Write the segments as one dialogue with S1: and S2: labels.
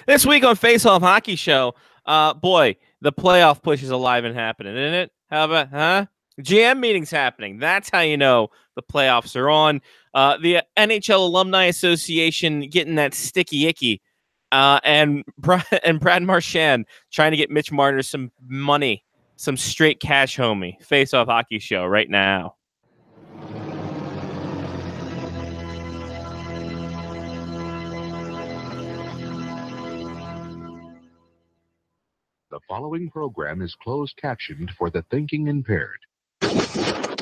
S1: This week on Face Off Hockey Show, boy, the playoff push is alive and happening, isn't it? How about, GM meetings happening. That's how you know the playoffs are on. The NHL Alumni Association getting that sticky icky. And Brad Marchand trying to get Mitch Marner some money, some straight cash, homie. Face Off Hockey Show right now.
S2: The following program is closed captioned for the thinking impaired.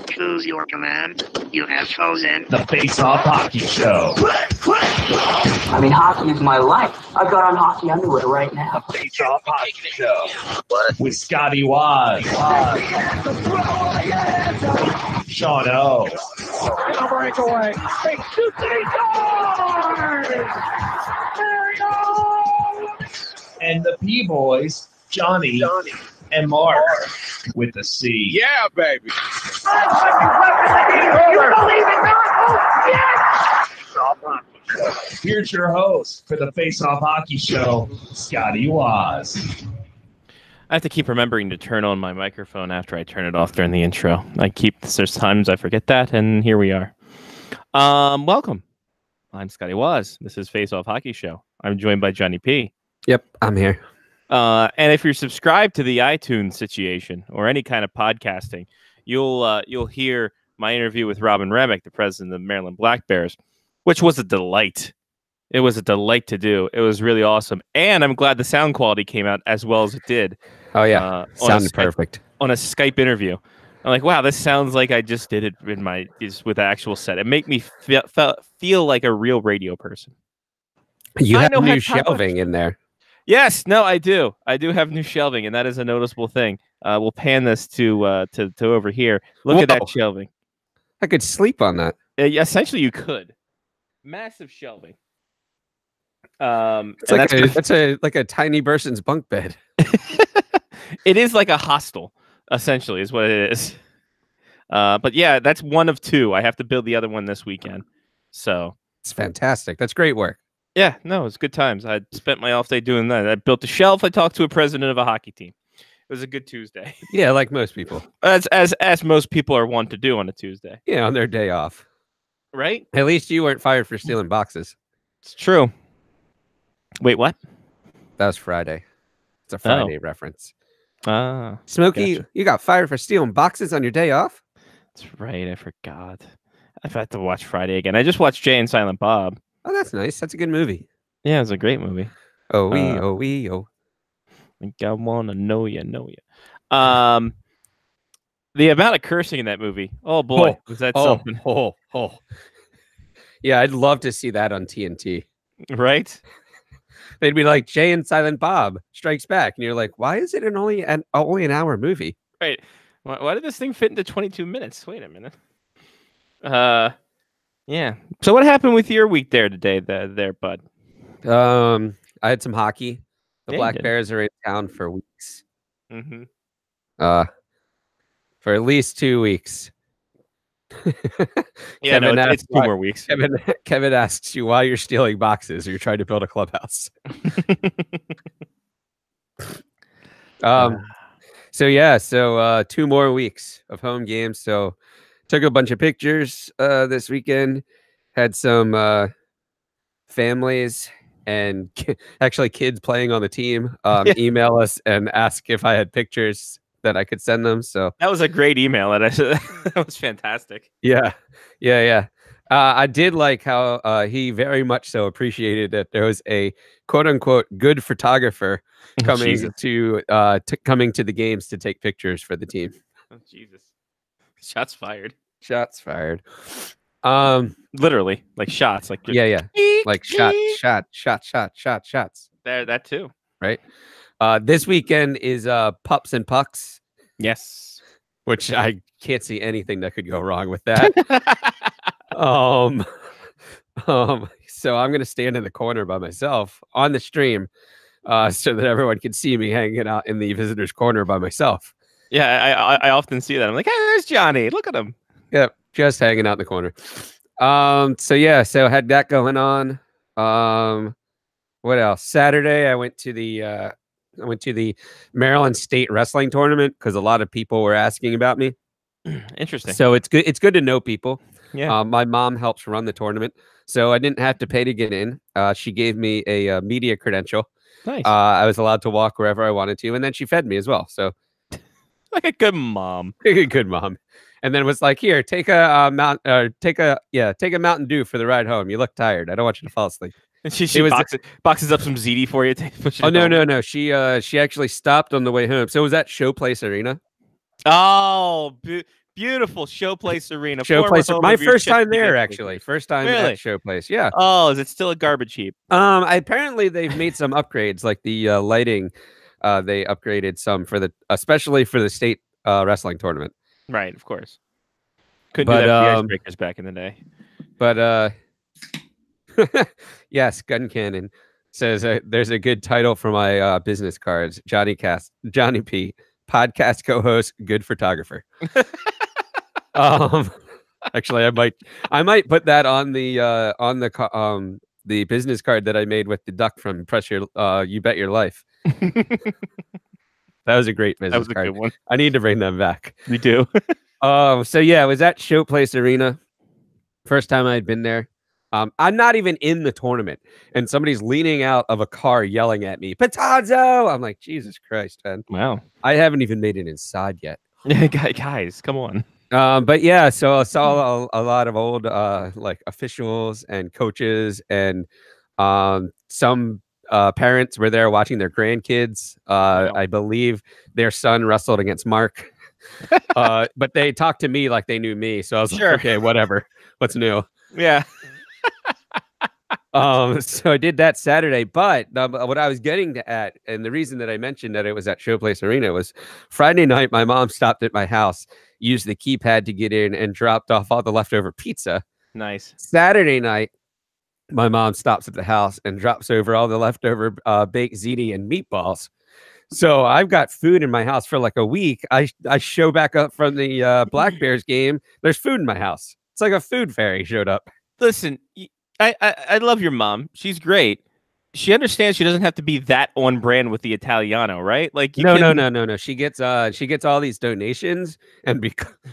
S3: Choose your command. You have chosen
S4: the Face Off Hockey Show.
S5: I mean, hockey is my life. I've got on hockey underwear right now.
S4: The Face Off Hockey Show. What? With Scotty Waz. Sean O.
S3: breakaway.
S4: And the P-Boys, Johnny and Mark with the C.
S6: Yeah, baby.
S3: You believe in miracles? Yes!
S4: Here's your host for the Face Off Hockey Show, Scotty Waz.
S1: I have to keep remembering to turn on my microphone after I turn it off during the intro. There's times I forget that, and here we are. Welcome. I'm Scotty Waz. This is Face Off Hockey Show. I'm joined by Johnny P.
S7: Yep, I'm here.
S1: And if you're subscribed to the iTunes situation or any kind of podcasting, you'll hear my interview with Robin Remick, the president of the Maryland Black Bears, which was a delight. It was a delight to do. It was really awesome. And I'm glad the sound quality came out as well as it did.
S7: Oh, yeah. Sounded perfect.
S1: On a Skype interview. I'm like, wow, this sounds like I just did it with the actual set. It made me feel like a real radio person.
S7: You have new shelving in there.
S1: Yes, no, I do. I do have new shelving, and that is a noticeable thing. We'll pan this to over here. Look at that shelving.
S7: I could sleep on that.
S1: Essentially, you could. Massive shelving.
S7: That's like a tiny person's bunk bed.
S1: It is like a hostel, essentially, is what it is. But yeah, that's one of two. I have to build the other one this weekend. So
S7: it's fantastic. That's great work.
S1: Yeah, no, it's good times. I spent my off day doing that. I built a shelf. I talked to a president of a hockey team. It was a good Tuesday.
S7: Yeah, like most people.
S1: As most people are wont to do on a Tuesday.
S7: Yeah, on their day off.
S1: Right?
S7: At least you weren't fired for stealing boxes.
S1: It's true. Wait, what?
S7: That was Friday. It's a Friday reference. Smokey, gotcha. You got fired for stealing boxes on your day off?
S1: That's right. I forgot. I've had to watch Friday again. I just watched Jay and Silent Bob.
S7: Oh, that's nice. That's a good movie.
S1: Yeah, it's a great movie.
S7: Oh.
S1: Think I wanna know you. The amount of cursing in that movie. Oh boy, was that something?
S7: Yeah, I'd love to see that on TNT.
S1: Right?
S7: They'd be like, Jay and Silent Bob Strikes Back, and you're like, why is it only an hour movie?
S1: Right. Why did this thing fit into 22 minutes? Wait a minute. Yeah. So what happened with your week there today, there, bud?
S7: I had some hockey. The Black Bears are in town for weeks.
S1: Mm-hmm.
S7: For at least 2 weeks.
S1: Yeah, it's 2 more weeks.
S7: Kevin asks you why you're stealing boxes or you're trying to build a clubhouse. So 2 more weeks of home games. So took a bunch of pictures this weekend. Had some families and actually kids playing on the teim email us and ask if I had pictures that I could send them. So
S1: that was a great email. That was fantastic.
S7: Yeah. I did like how he very much so appreciated that there was a quote unquote good photographer coming to the games to take pictures for the team.
S1: Oh, Jesus. Shots fired.
S7: Literally,
S1: like shots, like
S7: like shots.
S1: There, that too,
S7: right? This weekend is Pups and Pucks.
S1: Yes,
S7: which I can't see anything that could go wrong with that. So I'm gonna stand in the corner by myself on the stream, so that everyone can see me hanging out in the visitors' corner by myself.
S1: Yeah, I often see that. I'm like, hey, there's Johnny. Look at him.
S7: Yep, just hanging out in the corner. So had that going on. What What else? Saturday, I went to the Maryland State Wrestling Tournament because a lot of people were asking about me.
S1: Interesting.
S7: So it's good. It's good to know people.
S1: Yeah.
S7: My mom helps run the tournament, so I didn't have to pay to get in. She gave me a media credential.
S1: Nice.
S7: I was allowed to walk wherever I wanted to, and then she fed me as well. So
S1: Like a good mom.
S7: good mom. And then was like, here, take a take a Mountain Dew for the ride home. You look tired. I don't want you to fall asleep.
S1: And she boxes up some ZD for you.
S7: Oh no. She actually stopped on the way home. So it was at Showplace Arena.
S1: Oh, beautiful Showplace Arena.
S7: Showplace. My first time there, actually. First time
S1: Really?
S7: at Showplace. Yeah.
S1: Oh, is it still a garbage heap?
S7: Apparently they've made some upgrades, like the lighting. They upgraded some especially for the state wrestling tournament.
S1: Right, of course. Couldn't do that for the icebreakers back in the day.
S7: But yes, Gun Cannon says there's a good title for my business cards. Johnny P, podcast co-host, good photographer. Actually, I might put that on the business card that I made with the duck from Press Your You Bet Your Life. That was a great business
S1: That was a
S7: card.
S1: good one.
S7: I need to bring them back.
S1: We do.
S7: So yeah, I was at Showplace Arena. First time I'd been there. I'm not even in the tournament, and somebody's leaning out of a car yelling at me, "Patazzo!" I'm like, Jesus Christ, man.
S1: Wow.
S7: I haven't even made it inside yet.
S1: Guys, come on.
S7: But yeah, so I saw a lot of old like officials and coaches, and some parents were there watching their grandkids.
S1: Wow.
S7: I believe their son wrestled against Mark. But they talked to me like they knew me, so I was
S1: Sure.
S7: like, okay, whatever. What's new?
S1: Yeah.
S7: So I did that Saturday, but what I was getting at, and the reason that I mentioned that it was at Showplace Arena, was Friday night. My mom stopped at my house, used the keypad to get in, and dropped off all the leftover pizza.
S1: Nice.
S7: Saturday night, my mom stops at the house and drops over all the leftover baked ziti and meatballs. So I've got food in my house for like a week. I show back up from the Black Bears game. There's food in my house. It's like a food fairy showed up.
S1: Listen, I love your mom. She's great. She understands she doesn't have to be that on brand with the Italiano, right? Like
S7: No. She gets all these donations, and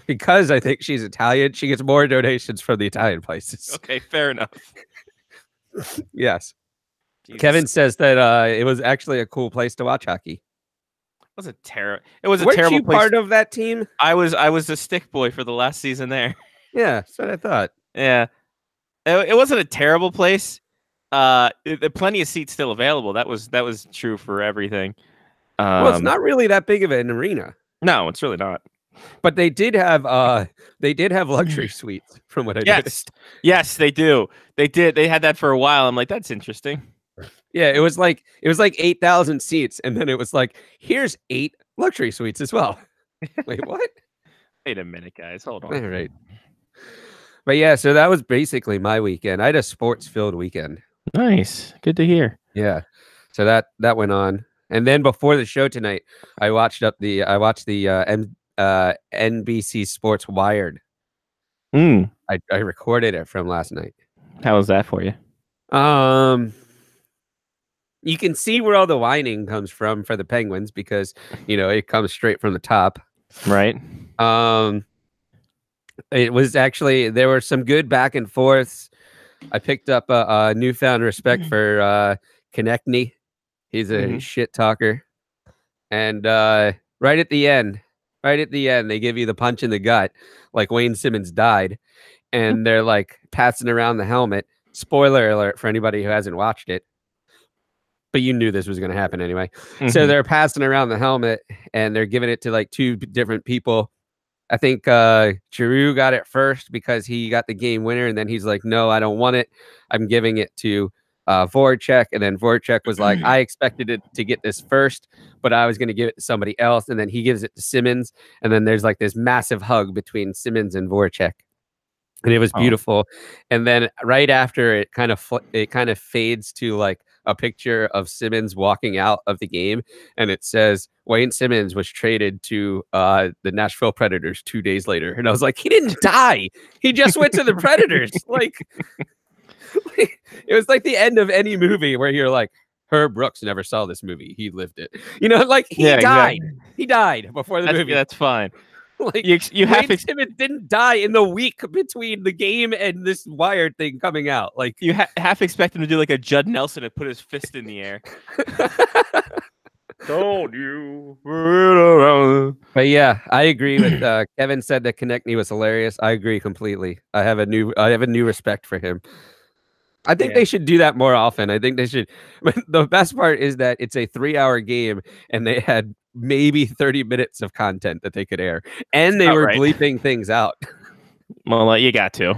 S7: because I think she's Italian, she gets more donations from the Italian places.
S1: Okay, fair enough.
S7: Yes.
S1: Jesus.
S7: Kevin says that it was actually a cool place to watch hockey.
S1: It was a terrible
S7: Weren't you
S1: place.
S7: part of that team?
S1: I was a stick boy for the last season there.
S7: Yeah, that's what I thought.
S1: Yeah. It wasn't a terrible place. Plenty of seats still available. That was true for everything.
S7: Well, it's not really that big of an arena.
S1: No, it's really not.
S7: But they did have luxury suites from what I noticed.
S1: Yes, they do. They did. They had that for a while. I'm like, that's interesting.
S7: Yeah, it was like 8,000 seats, and then it was like, here's 8 luxury suites as well. Wait, what?
S1: Wait a minute, guys. Hold on.
S7: All right. But yeah, so that was basically my weekend. I had a sports-filled weekend.
S1: Nice. Good to hear.
S7: Yeah. So that went on. And then before the show tonight, I watched the NBC Sports Wired. I recorded it from last night.
S1: How was that for you?
S7: You can see where all the whining comes from for the Penguins because, it comes straight from the top.
S1: Right.
S7: It was actually, there were some good back and forths. I picked up a newfound respect for Konechny. He's a shit talker. And right at the end, they give you the punch in the gut, like Wayne Simmons died. And they're like passing around the helmet. Spoiler alert for anybody who hasn't watched it. But you knew this was going to happen anyway. So they're passing around the helmet and they're giving it to like 2 different people. I think Giroux got it first because he got the game winner. And then he's like, no, I don't want it. I'm giving it to Voracek. And then Voracek was like, I expected it to get this first, but I was going to give it to somebody else. And then he gives it to Simmons. And then there's like this massive hug between Simmons and Voracek. And it was beautiful. And then right after it kind of fades to like a picture of Simmons walking out of the game. And it says Wayne Simmons was traded to the Nashville Predators 2 days later. And I was like, he didn't die. He just went to the Predators. Like, It was like the end of any movie where you're like, Herb Brooks never saw this movie. He lived it. You know, like he died.
S1: Exactly.
S7: He died before the movie.
S1: That's fine.
S7: Like
S1: You have
S7: Wayne
S1: to
S7: Simmons didn't die in the week between the game and this Wired thing coming out. Like
S1: half expect him to do like a Judd Nelson and put his fist in the air. Don't you?
S7: But yeah, I agree with Kevin said that Connect Me was hilarious. I agree completely. I have a new respect for him. I think they should do that more often. I think they should. But the best part is that it's a 3-hour game and they had maybe 30 minutes of content that they could air, and they were bleeping things out.
S1: Well, you got to.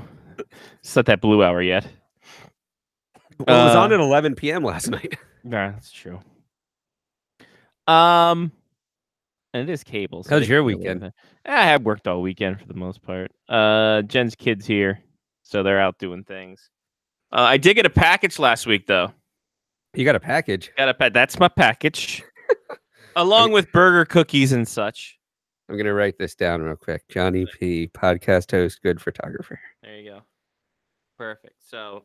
S1: It's not that blue hour yet.
S7: Well, it was on at 11 p.m. last night.
S1: Yeah, that's true. And it is cable. So
S7: how's your weekend?
S1: I have worked all weekend for the most part. Jen's kids here, so they're out doing things. I did get a package last week, though.
S7: You got a package?
S1: That's my package, along with burger, cookies, and such.
S7: I'm gonna write this down real quick. Johnny P, podcast host, good photographer.
S1: There you go. Perfect. So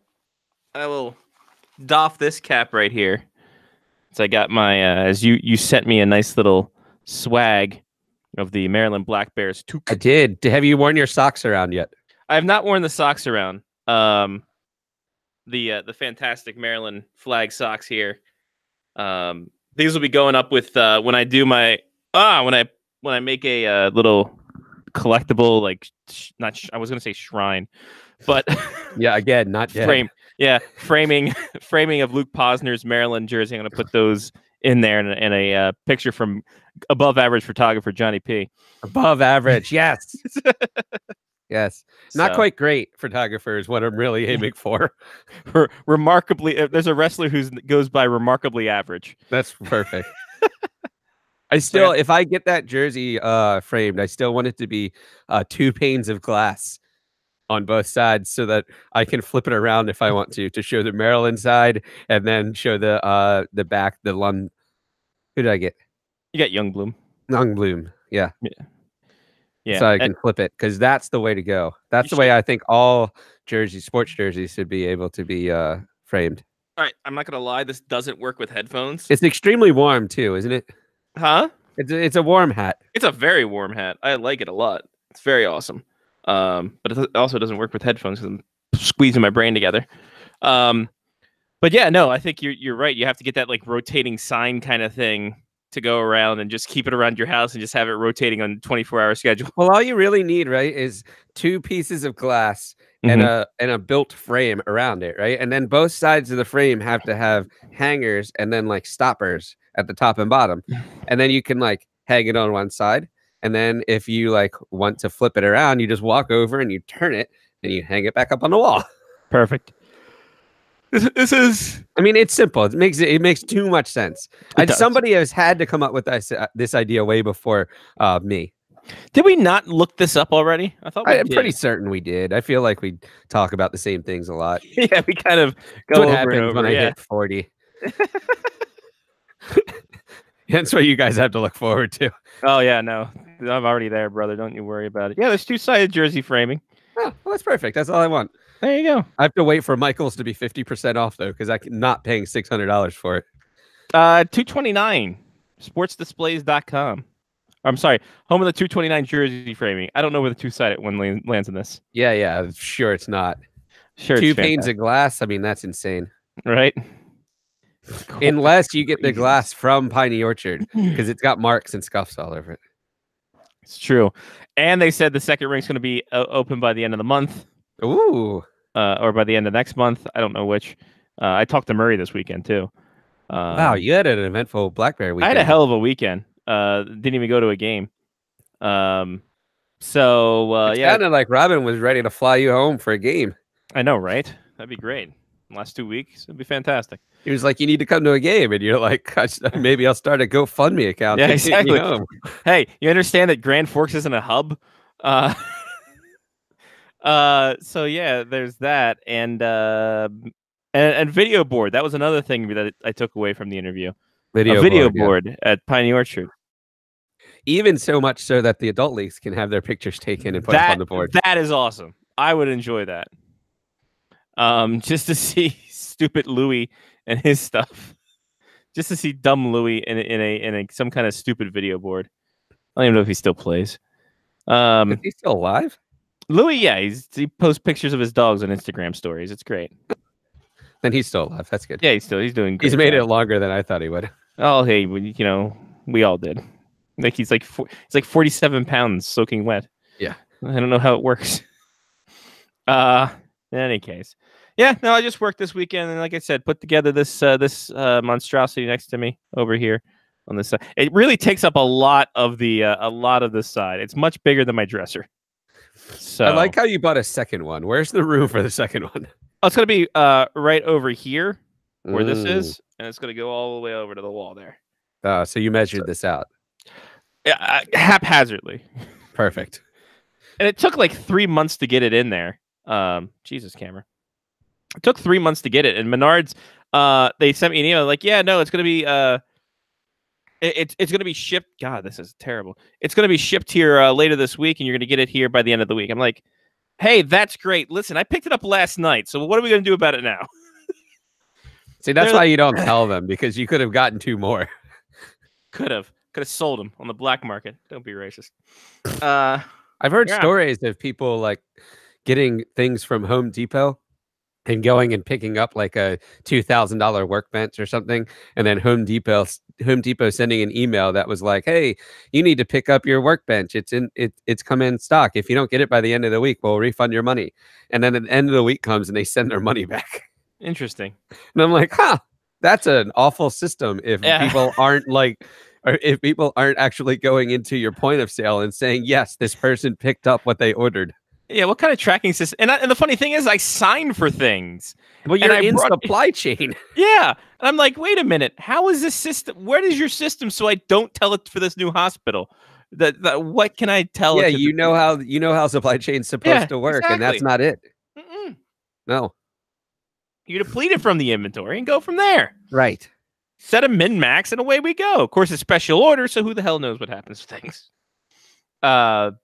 S1: I will doff this cap right here. So I got my as you sent me a nice little swag of the Maryland Black Bears toque.
S7: I did. Have you worn your socks around yet?
S1: I have not worn the socks around. The fantastic Maryland flag socks here. These will be going up with when I do my when I make a little collectible, like I was gonna say shrine, but
S7: yeah, again, not yet.
S1: framing of Luke Posner's Maryland jersey. I'm gonna put those in there and a picture from above average photographer Johnny P.
S7: Above average, yes. Yes, not quite great photographer is what I'm really aiming for.
S1: Remarkably, there's a wrestler who goes by remarkably average.
S7: That's perfect. I still, if I get that jersey framed, I still want it to be 2 panes of glass on both sides so that I can flip it around if I want to show the Maryland side and then show the back, the Lund. Who did I get?
S1: You got Youngbloom.
S7: Youngbloom, yeah.
S1: Yeah.
S7: So I can flip it because that's the way to go. That's the way I think all sports jerseys should be able to be framed.
S1: All right, I'm not gonna lie, this doesn't work with headphones.
S7: It's extremely warm too, isn't it?
S1: Huh?
S7: It's a warm hat.
S1: It's a very warm hat. I like it a lot. It's very awesome. But it also doesn't work with headphones because I'm squeezing my brain together. But yeah, no, I think you're right. You have to get that like rotating sign kind of thing to go around and just keep it around your house and just have it rotating on a 24-hour schedule.
S7: Well, all you really need, right, is 2 pieces of glass and a built frame around it, right? And then both sides of the frame have to have hangers and then like stoppers at the top and bottom. And then you can like hang it on one side. And then if you like want to flip it around, you just walk over and you turn it and you hang it back up on the wall.
S1: Perfect. This is.
S7: I mean, it's simple. It makes too much sense. Somebody has had to come up with this idea way before me.
S1: Did we not look this up already?
S7: I'm pretty certain we did. I feel like we talk about the same things a lot.
S1: Yeah, we kind of
S7: go over and over. When I hit 40. That's what you guys have to look forward to.
S1: Oh yeah, no, I'm already there, brother. Don't you worry about it. Yeah, there's 2-sided jersey framing.
S7: Oh, well, that's perfect. That's all I want.
S1: There you go.
S7: I have to wait for Michael's to be 50% off though, because I'm not paying $600 for it.
S1: $229. Sportsdisplays.com. I'm sorry, home of the 229 jersey framing. I don't know where the 2-sided one lands in this.
S7: Yeah, sure it's not.
S1: Sure,
S7: 2 panes of glass. I mean, that's insane,
S1: right?
S7: Unless you get the glass from Piney Orchard, because it's got marks and scuffs all over it.
S1: It's true. And they said the second ring's going to be open by the end of the month.
S7: Ooh.
S1: Or by the end of next month. I don't know which. I talked to Murray this weekend, too.
S7: Wow, you had an eventful Blackberry weekend.
S1: I had a hell of a weekend. Didn't even go to a game. It
S7: sounded like Robin was ready to fly you home for a game.
S1: I know, right? That'd be great. Last 2 weeks, it'd be fantastic.
S7: He was like, "You need to come to a game," and you're like, "Maybe I'll start a GoFundMe account."
S1: Yeah, exactly. Hey, you understand that Grand Forks isn't a hub? So yeah, there's that, and video board. That was another thing that I took away from the interview. Video board at Piney Orchard.
S7: Even so much so that the adult leagues can have their pictures taken and put up on the board.
S1: That is awesome. I would enjoy that. just to see stupid Louis and his stuff. Just to see dumb Louis in a some kind of stupid video board. I don't even know if he still plays.
S7: Is he still alive?
S1: Louis, yeah, he posts pictures of his dogs on Instagram stories. It's great.
S7: Then he's still alive. That's good.
S1: Yeah, he's doing good.
S7: He's made it longer than I thought he would.
S1: Oh, hey, we all did. Like he's like 47 pounds soaking wet.
S7: Yeah.
S1: I don't know how it works. In any case. Yeah, no, I just worked this weekend and like I said, put together this monstrosity next to me over here on this side. It really takes up a lot of this side. It's much bigger than my dresser. So
S7: I like how you bought a second one. Where's the room for the second one?
S1: Oh, it's gonna be right over here where this is, and it's gonna go all the way over to the wall there.
S7: So you measured this out.
S1: Yeah, haphazardly.
S7: Perfect.
S1: And it took like 3 months to get it in there. Jesus, camera. It took 3 months to get it. And Menards, they sent me an email like, yeah, no, it's gonna be it's gonna be shipped. God, this is terrible. It's gonna be shipped here later this week, and you're gonna get it here by the end of the week. I'm like, hey, that's great. Listen, I picked it up last night, so what are we gonna do about it now?
S7: See, that's why you don't tell them, because you could have gotten 2 more.
S1: Could have sold them on the black market. Don't be racist.
S7: I've heard stories of people like getting things from Home Depot and going and picking up like a $2,000 workbench or something, and then Home Depot sending an email that was like, "Hey, you need to pick up your workbench. It's come in stock. If you don't get it by the end of the week, we'll refund your money." And then at the end of the week comes and they send their money back.
S1: Interesting.
S7: And I'm like, that's an awful system if people aren't like, or if people aren't actually going into your point of sale and saying, yes, this person picked up what they ordered.
S1: Yeah, what kind of tracking system? And the funny thing is, I sign for things.
S7: Well, you're in supply chain.
S1: Yeah. And I'm like, wait a minute. How is this system? Where is your system so I don't tell it for this new hospital? What can I tell?
S7: Yeah, you know how supply chain's supposed to work, and that's not it. No.
S1: You deplete it from the inventory and go from there.
S7: Right.
S1: Set a min-max and away we go. Of course, it's special order, so who the hell knows what happens to things? And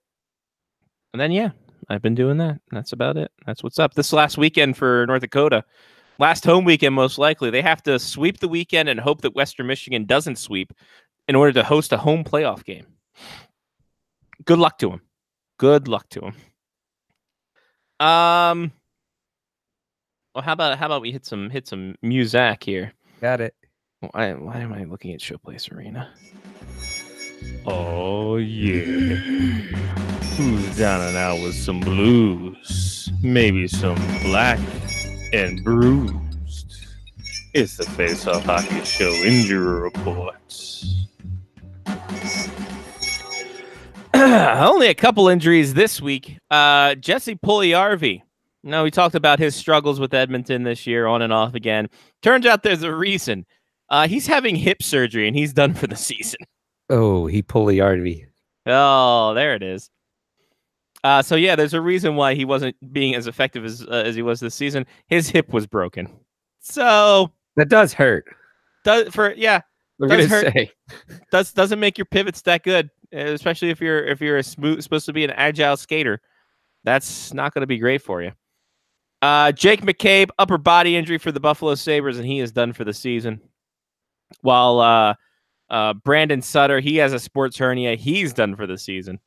S1: then, yeah, I've been doing that. That's about it. That's what's up. This last weekend for North Dakota, last home weekend, most likely, they have to sweep the weekend and hope that Western Michigan doesn't sweep in order to host a home playoff game. Good luck to them. Good luck to them. Well, how about we hit some Muzak here?
S7: Got it.
S1: Why am I looking at Showplace Arena? Oh yeah. Who's down and out with some blues? Maybe some black and bruised. It's the Face Off Hockey Show injury reports. Only a couple injuries this week. Jesse Puljujarvi. No, we talked about his struggles with Edmonton this year, on and off again. Turns out there's a reason. He's having hip surgery, and he's done for the season.
S7: Oh, he Puljujarvi.
S1: Oh, there it is. So yeah, there's a reason why he wasn't being as effective as he was this season. His hip was broken. So
S7: that does hurt.
S1: Doesn't make your pivots that good, especially if you're supposed to be an agile skater. That's not going to be great for you. Jake McCabe, upper body injury for the Buffalo Sabres, and he is done for the season. While Brandon Sutter, he has a sports hernia. He's done for the season.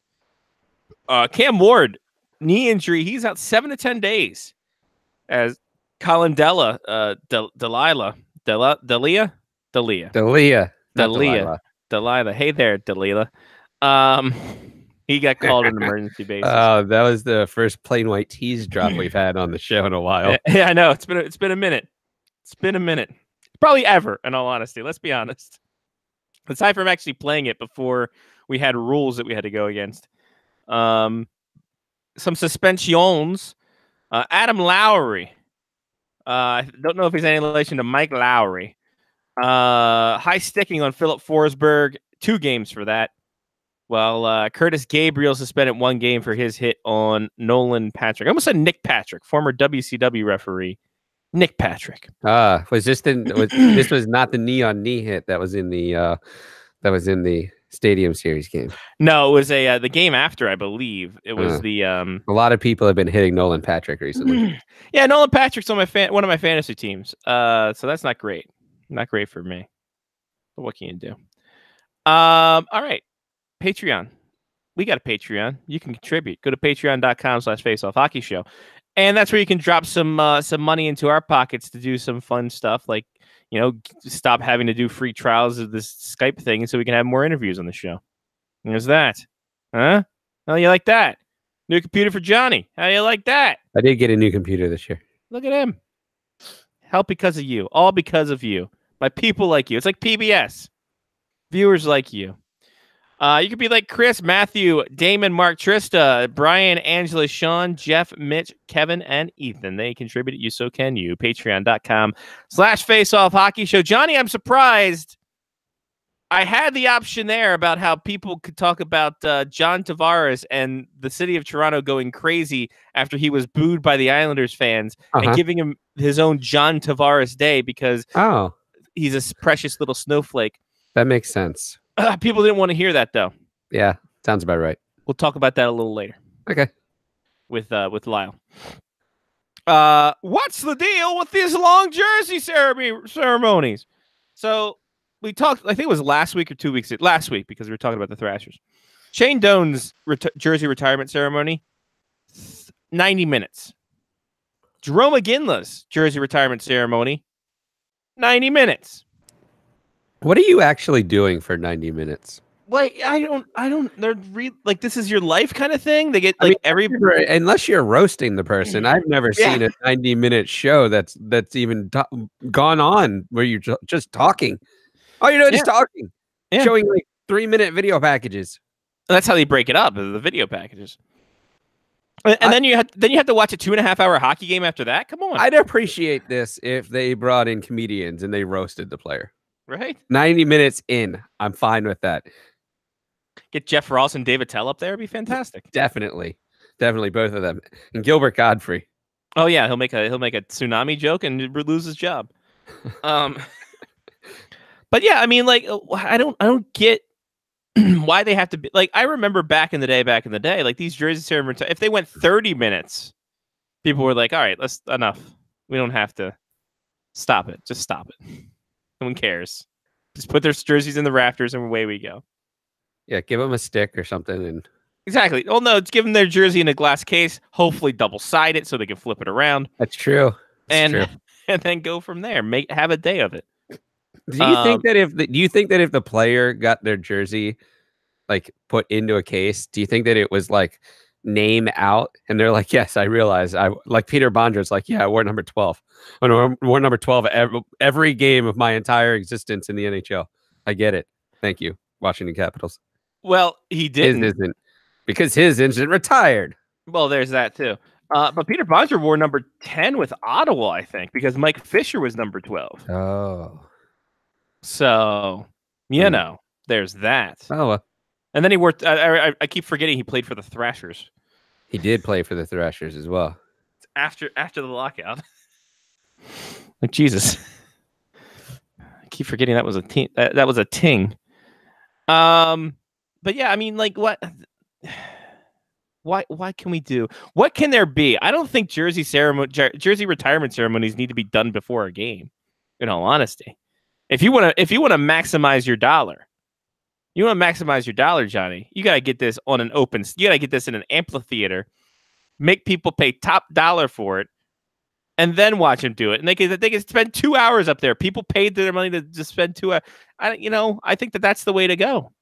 S1: Cam Ward, knee injury. He's out 7 to 10 days. As Colin Delia. Hey there, Delia. He got called an emergency basis.
S7: That was the first plain white tease drop we've had on the show in a while.
S1: Yeah, I know. It's been a minute. It's been a minute. Probably ever, in all honesty. Let's be honest. Aside from actually playing it before we had rules that we had to go against. Some suspensions. Adam Lowry. I don't know if he's any relation to Mike Lowry. High sticking on Philip Forsberg. 2 games for that. Well, Curtis Gabriel suspended 1 game for his hit on Nolan Patrick. I almost said Nick Patrick, former WCW referee. Nick Patrick.
S7: This was not the knee on knee hit that was in the Stadium Series game?
S1: No, it was the game after, I believe. It was the
S7: A lot of people have been hitting Nolan Patrick recently.
S1: yeah, Nolan Patrick's on one of my fantasy teams. So that's not great. Not great for me. But what can you do? All right. Patreon. We got a Patreon. You can contribute. Go to patreon.com/faceoffhockeyshow. And that's where you can drop some money into our pockets to do some fun stuff, like, stop having to do free trials of this Skype thing so we can have more interviews on the show. And there's that. Huh? How do you like that? New computer for Johnny. How do you like that?
S7: I did get a new computer this year.
S1: Look at him. Help because of you. All because of you. By people like you. It's like PBS. Viewers like you. You could be like Chris, Matthew, Damon, Mark, Trista, Brian, Angela, Sean, Jeff, Mitch, Kevin, and Ethan. They contributed. You so can you. Patreon.com/faceoffhockeyshow. Johnny, I'm surprised. I had the option there about how people could talk about John Tavares and the city of Toronto going crazy after he was booed by the Islanders fans and giving him his own John Tavares day because he's a precious little snowflake.
S7: That makes sense.
S1: People didn't want to hear that, though.
S7: Yeah, sounds about right.
S1: We'll talk about that a little later.
S7: Okay.
S1: With Lyle. What's the deal with these long jersey ceremonies? So we talked, I think it was last week or 2 weeks. Last week, because we were talking about the Thrashers. Shane Doan's jersey retirement ceremony, 90 minutes. Jerome McGinley's jersey retirement ceremony, 90 minutes.
S7: What are you actually doing for 90 minutes?
S1: Like, I don't, they're like, this is your life kind of thing. They get like
S7: unless you're roasting the person. I've never seen a 90-minute show that's even gone on where you're just talking. Oh, you're not just talking, showing like 3-minute video packages.
S1: That's how they break it up, the video packages. And then you have to watch a 2.5-hour hockey game after that. Come on.
S7: I'd appreciate this if they brought in comedians and they roasted the player.
S1: Right?
S7: 90 minutes in, I'm fine with that.
S1: Get Jeff Ross and David Tell up there. It'd be fantastic.
S7: Definitely both of them, and Gilbert Godfrey. Oh
S1: yeah, he'll make a tsunami joke and lose his job. But yeah, I mean, like, I don't get why they have to be like. I remember back in the day, like these jersey ceremonies, if they went 30 minutes, people were like, "All right, that's enough. We don't have to stop it. Just stop it." No one cares. Just put their jerseys in the rafters and away we go.
S7: Yeah, give them a stick or something. And
S1: exactly. Oh, no, it's give them their jersey in a glass case, hopefully double-sided so they can flip it around.
S7: That's true.
S1: And then go from there. Have a day of it.
S7: Do you think that if the player got their jersey like put into a case, do you think that it was like name out and they're like, yes, I realize I like Peter Bondrad's like, yeah, I wore number 12. I wore number 12 every game of my entire existence in the NHL. I get it. Thank you, Washington Capitals.
S1: Well, he didn't.
S7: His isn't, because his isn't retired.
S1: Well, there's that too. But Peter Bondrad wore number 10 with Ottawa, I think, because Mike Fisher was number 12.
S7: Oh.
S1: So, there's that.
S7: Oh, well.
S1: And then he worked. I keep forgetting he played for the Thrashers.
S7: He did play for the Thrashers as well.
S1: After the lockout. Like Jesus. I keep forgetting that was a team. That was a ting. But yeah, I mean, like, what? Why can we do? What can there be? I don't think jersey retirement ceremonies need to be done before a game. In all honesty, if you want to maximize your dollar. You want to maximize your dollar, Johnny. You got to get this on an open. You got to get this in an amphitheater, make people pay top dollar for it, and then watch them do it. And they can spend 2 hours up there. People paid their money to just spend 2 hours. I think that's the way to go.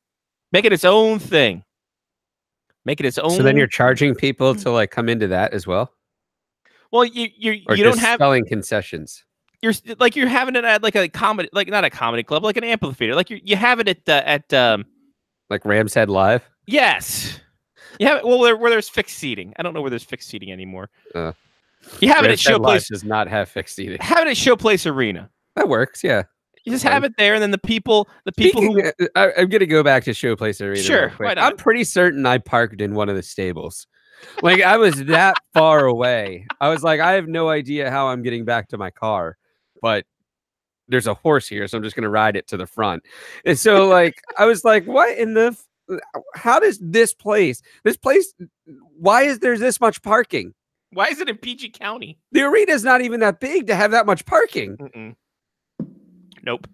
S1: Make it its own thing. Make it its own.
S7: So then you're charging people to like come into that as well.
S1: Well, you don't have
S7: selling concessions.
S1: You're having it at like a comedy, like not a comedy club, like an amphitheater. Like you have it at
S7: like Rams Head Live.
S1: Yes. Yeah. Well, where there's fixed seating. I don't know where there's fixed seating anymore. You have it at Showplace.
S7: Does not have fixed seating.
S1: Have it at Showplace Arena.
S7: That works. Yeah.
S1: You just have it there, and then the people who
S7: I'm gonna go back to Showplace Arena.
S1: Sure. Why not?
S7: I'm pretty certain I parked in one of the stables. Like I was that far away. I was like, I have no idea how I'm getting back to my car. But there's a horse here, so I'm just gonna ride it to the front. And so like I was like, what in the how does this place why is there this much parking?
S1: Why is it in PG County?
S7: The arena's not even that big to have that much parking.
S1: Mm-mm. Nope.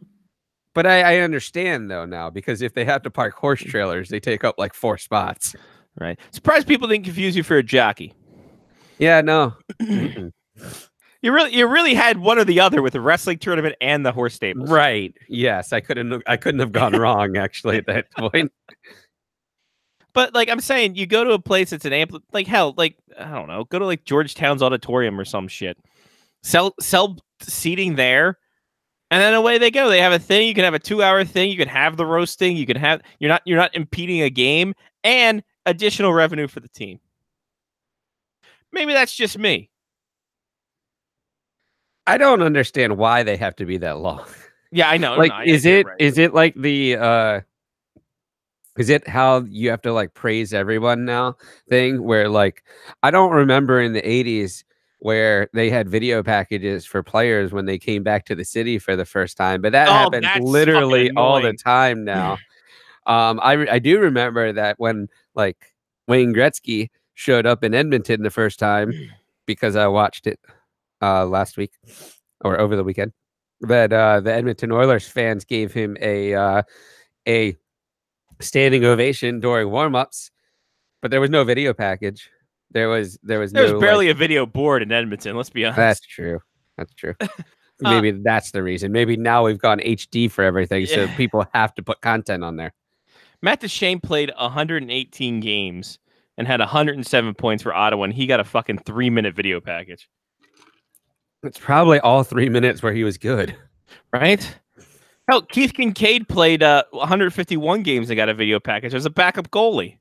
S7: But I understand though now, because if they have to park horse trailers, they take up like 4 spots.
S1: Right. Surprised people didn't confuse you for a jockey.
S7: Yeah, no.
S1: You really had one or the other with the wrestling tournament and the horse stables.
S7: Right. Yes, I couldn't have gone wrong actually at that point.
S1: But like I'm saying, you go to a place that's an like hell, like I don't know, go to like Georgetown's auditorium or some shit. Sell seating there, and then away they go. They have a thing. You can have a 2-hour thing. You can have the roasting. You can have you're not impeding a game, and additional revenue for the team. Maybe that's just me.
S7: I don't understand why they have to be that long.
S1: Yeah, I know.
S7: Like,
S1: no,
S7: is
S1: you're
S7: it
S1: right.
S7: is it like the is it how you have to like praise everyone now thing where like I don't remember in the 80s where they had video packages for players when they came back to the city for the first time, but that happens
S1: that's
S7: literally
S1: fucking
S7: all the
S1: annoying.
S7: time now. I do remember that when like Wayne Gretzky showed up in Edmonton the first time, because I watched it last week or over the weekend, that the Edmonton Oilers fans gave him a standing ovation during warm-ups, but there was no video package. There was no,
S1: barely
S7: like,
S1: a video board in Edmonton. Let's be honest.
S7: that's true. That's true. Maybe that's the reason. Maybe now we've gone HD for everything, so
S1: Yeah.
S7: people have to put content on there.
S1: Matt Duchene played 118 games and had 107 points for Ottawa, and he got a fucking 3-minute video package.
S7: It's probably all 3 minutes where he was good.
S1: Right? Hell, Keith Kincaid played 151 games and got a video package as a backup goalie.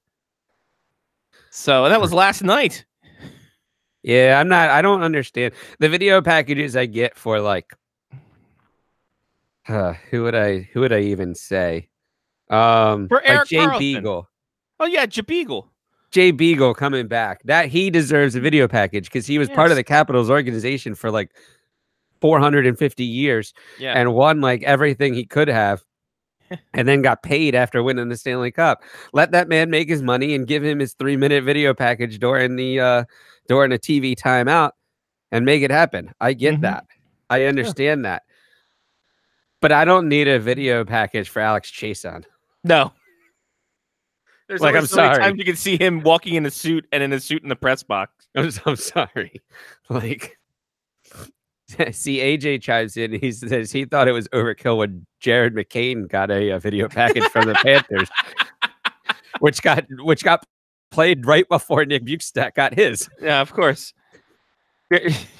S1: So that was last night.
S7: Yeah, I don't understand the video packages I get for like who would I even say?
S1: For
S7: Like
S1: Eric
S7: Jay
S1: Carlson.
S7: Beagle.
S1: Oh yeah, Jabeagle.
S7: Jay Beagle coming back. That he deserves a video package because he was part of
S1: Yes.
S7: the Capitals organization for like 450 years
S1: Yeah.
S7: and won like everything he could have. And then got paid after winning the Stanley Cup. Let that man make his money and give him his 3-minute video package during a TV timeout and make it happen. I get
S1: Mhm.
S7: that. I understand that. But I don't need a video package for Alex Chason.
S1: No. There's
S7: Like,
S1: only
S7: I'm
S1: so many
S7: sorry.
S1: times you can see him walking in a suit and in a suit in the press box.
S7: I'm sorry. Like, see, AJ chimes in. He says he thought it was overkill when Jared McCain got a video package from the Panthers, which got played right before Nick Bukestad got his.
S1: Yeah, of course.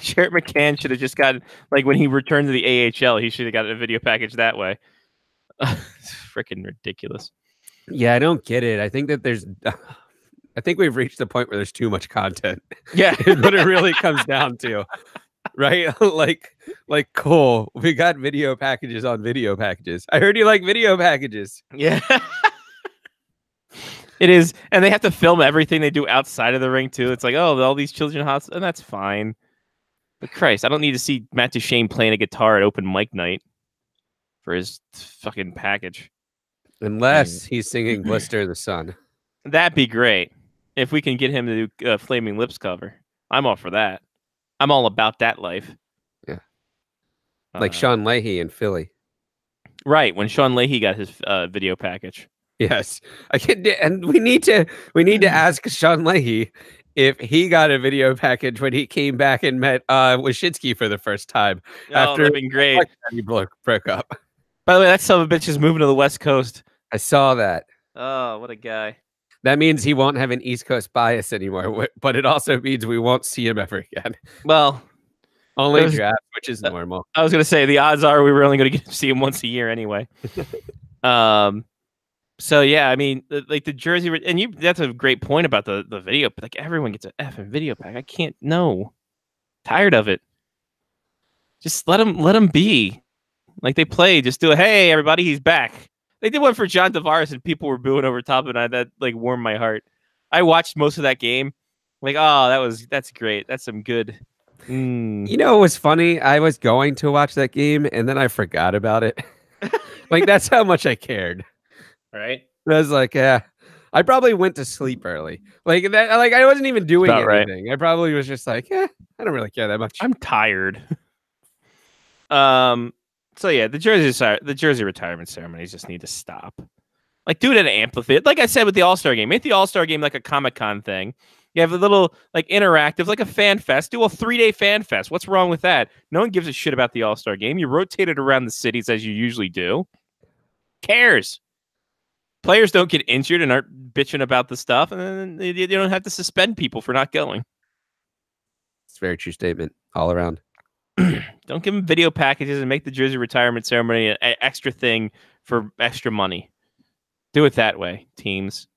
S1: Jarrett McCann should have just gotten, like, when he returned to the AHL, he should have got a video package that way. It's freaking ridiculous.
S7: Yeah, I don't get it. I think that I think we've reached the point where there's too much content.
S1: Yeah.
S7: Is what it really comes down to, right? like cool. We got video packages on video packages. I heard you like video packages.
S1: Yeah. It is. And they have to film everything they do outside of the ring, too. It's like, oh, all these children hospitals, and that's fine. But Christ, I don't need to see Matt Duchene playing a guitar at open mic night for his fucking package.
S7: Unless he's singing Blister in the Sun.
S1: That'd be great. If we can get him to do Flaming Lips cover. I'm all for that. I'm all about that life.
S7: Yeah. Like Sean Leahy in Philly.
S1: Right, when Sean Leahy got his video package.
S7: Yes. And we need to ask Sean Leahy if he got a video package when he came back and met Wyshynski for the first time.
S1: Oh, that'd been great.
S7: He broke up.
S1: By the way, that son of a bitch is moving to the West Coast.
S7: I saw that.
S1: Oh, what a guy.
S7: That means he won't have an East Coast bias anymore, but it also means we won't see him ever again.
S1: Well,
S7: Only
S1: Those-
S7: draft, which is normal.
S1: I was going to say the odds are we were only going to get to see him once a year anyway. So yeah, I mean, like the jersey, and that's a great point about the video. But like everyone gets an effing video pack. I can't. No, tired of it. Just let him be. Like they play. Just do it. Hey, everybody, he's back. They did one for John Tavares, and people were booing over top of it. That like warmed my heart. I watched most of that game. Like, oh, that's great. That's some good
S7: You know, it was funny. I was going to watch that game and then I forgot about it. Like, that's how much I cared.
S1: Right?
S7: I was like, yeah, I probably went to sleep early. Like that, like I wasn't even doing
S1: About right.
S7: anything. I probably was just like, I don't really care that much.
S1: I'm tired. So yeah, the jersey retirement ceremonies just need to stop. Like, do it at an amphitheater. Like I said with the All-Star game, make the All-Star game like a Comic-Con thing. You have a little like interactive, like a fan fest. Do a 3-day fan fest. What's wrong with that? No one gives a shit about the All-Star game. You rotate it around the cities as you usually do. Cares? Players don't get injured and aren't bitching about the stuff, and then you don't have to suspend people for not going.
S7: It's a very true statement all around.
S1: Don't give them video packages and make the jersey retirement ceremony an extra thing for extra money. Do it that way, teams.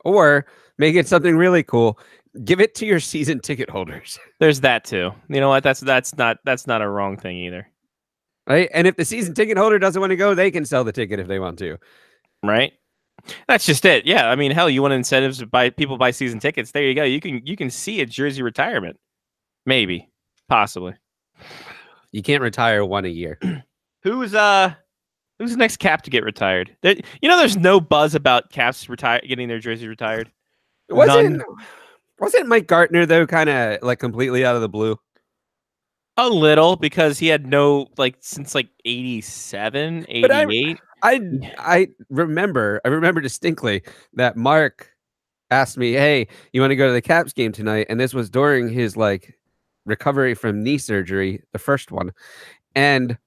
S7: Or make it something really cool. Give it to your season ticket holders.
S1: There's that too. You know what? That's not a wrong thing either.
S7: Right? And if the season ticket holder doesn't want to go, they can sell the ticket if they want to.
S1: Right? That's just it. Yeah. I mean, hell, you want incentives to buy season tickets. There you go. You can see a jersey retirement. Maybe. Possibly.
S7: You can't retire one a year.
S1: Who's the next Cap to get retired? There's no buzz about Caps getting their jersey retired.
S7: Wasn't Mike Gartner though kind of like completely out of the blue?
S1: A little, because he had no since 87, 88.
S7: I remember distinctly that Mark asked me, "Hey, you want to go to the Caps game tonight?" And this was during his recovery from knee surgery, the first one. And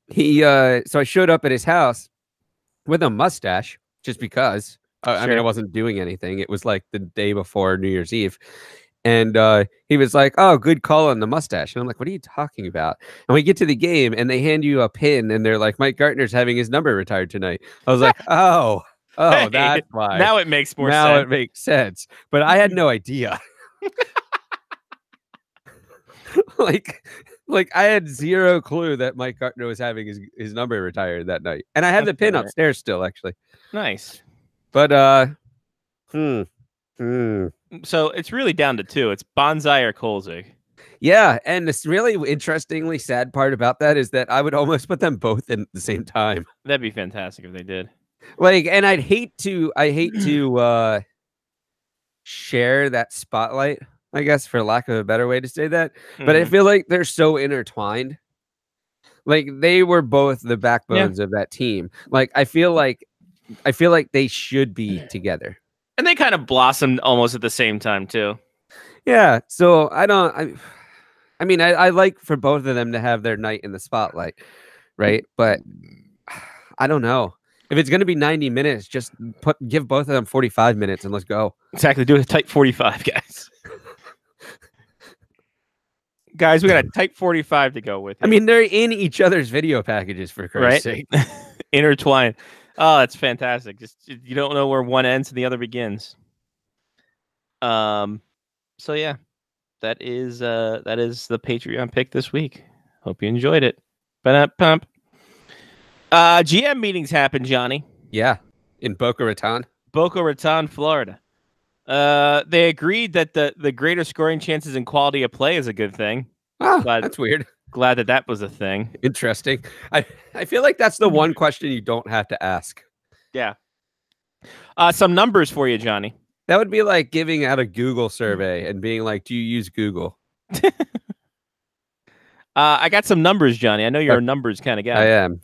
S7: he so I showed up at his house with a mustache just because I mean, I wasn't doing anything. It was like the day before New Year's Eve. And he was like, "Oh, good call on the mustache." And I'm like, "What are you talking about?" And we get to the game and they hand you a pin and they're like, "Mike Gartner's having his number retired tonight." I was like, oh,
S1: Hey,
S7: that's why.
S1: Now it makes more sense.
S7: Now it makes sense. But I had no idea. Like I had zero clue that Mike Gartner was having his number retired that night. And I have the pin upstairs still, actually.
S1: Nice.
S7: But
S1: So it's really down to two. It's Bonsai or Kolzig.
S7: Yeah, and this really interestingly sad part about that is that I would almost put them both in at the same time.
S1: That'd be fantastic if they did.
S7: And I hate to share that spotlight, I guess, for lack of a better way to say that. But I feel like they're so intertwined. Like they were both the backbones of that team. Like I feel like they should be together.
S1: And they kind of blossomed almost at the same time too.
S7: Yeah. So I mean, I like for both of them to have their night in the spotlight, right? But I don't know. If it's going to be 90 minutes, just give both of them 45 minutes and let's go.
S1: Exactly. Do a tight 45, guys. Guys, we got a tight 45 to go with.
S7: I mean, they're in each other's video packages, for Christ's sake.
S1: Intertwined. Oh, that's fantastic. Just you don't know where one ends and the other begins. So yeah, that is the Patreon pick this week. Hope you enjoyed it. Pump. GM meetings happened, Johnny.
S7: Yeah, in Boca Raton,
S1: Florida. They agreed that the greater scoring chances and quality of play is a good thing.
S7: Oh, that's weird.
S1: Glad that was a thing.
S7: Interesting. I feel like that's the one question you don't have to ask.
S1: Yeah. Some numbers for you, Johnny.
S7: That would be like giving out a Google survey and being like, "Do you use Google?"
S1: I got some numbers, Johnny. I know you're a numbers kind of guy.
S7: I am.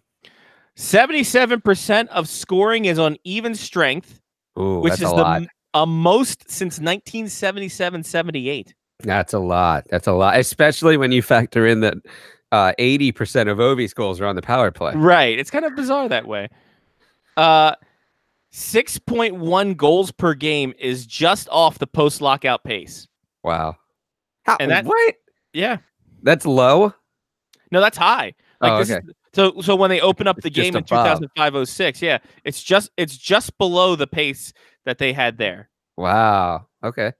S1: 77% of scoring is on even strength, which is the most since 1977-78.
S7: That's a lot. That's a lot, especially when you factor in that 80% of Ovi's goals are on the power play.
S1: Right. It's kind of bizarre that way. 6.1 goals per game is just off the post-lockout pace.
S7: Wow.
S1: What? Yeah.
S7: That's low?
S1: No, that's high.
S7: Okay.
S1: So when they open up the game in 2005-06, yeah, it's just below the pace that they had there.
S7: Wow. Okay.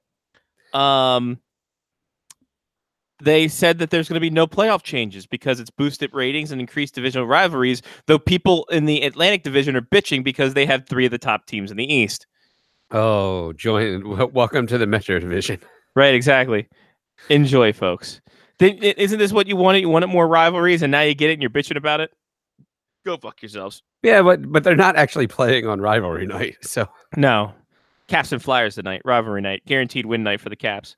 S1: They said that there's going to be no playoff changes because it's boosted ratings and increased divisional rivalries, though people in the Atlantic Division are bitching because they have 3 of the top teams in the East.
S7: Oh, welcome to the Metro Division.
S1: Right, exactly. Enjoy, folks. Isn't this what you wanted? You wanted more rivalries, and now you get it, and you're bitching about it. Go fuck yourselves.
S7: Yeah, but they're not actually playing on rivalry night, so
S1: No, Caps and Flyers tonight, rivalry night, guaranteed win night for the Caps.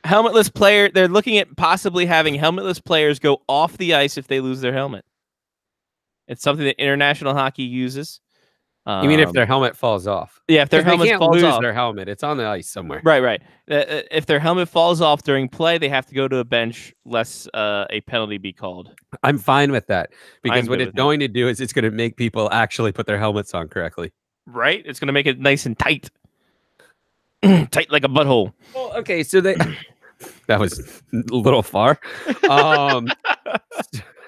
S1: Helmetless player. They're looking at possibly having helmetless players go off the ice if they lose their helmet. It's something that international hockey uses.
S7: you mean if their helmet falls off?
S1: Yeah, if their
S7: 'Cause they
S1: helmet
S7: can't
S1: falls
S7: lose
S1: off.
S7: their helmet. It's on the ice somewhere.
S1: Right. If their helmet falls off during play, they have to go to a bench, lest a penalty be called.
S7: I'm fine with that because
S1: I'm
S7: what
S1: good
S7: it's
S1: with that.
S7: going to do is it's going to make people actually put their helmets on correctly.
S1: Right? It's going to make it nice and tight. Tight like a butthole.
S7: Well, okay, so that was a little far.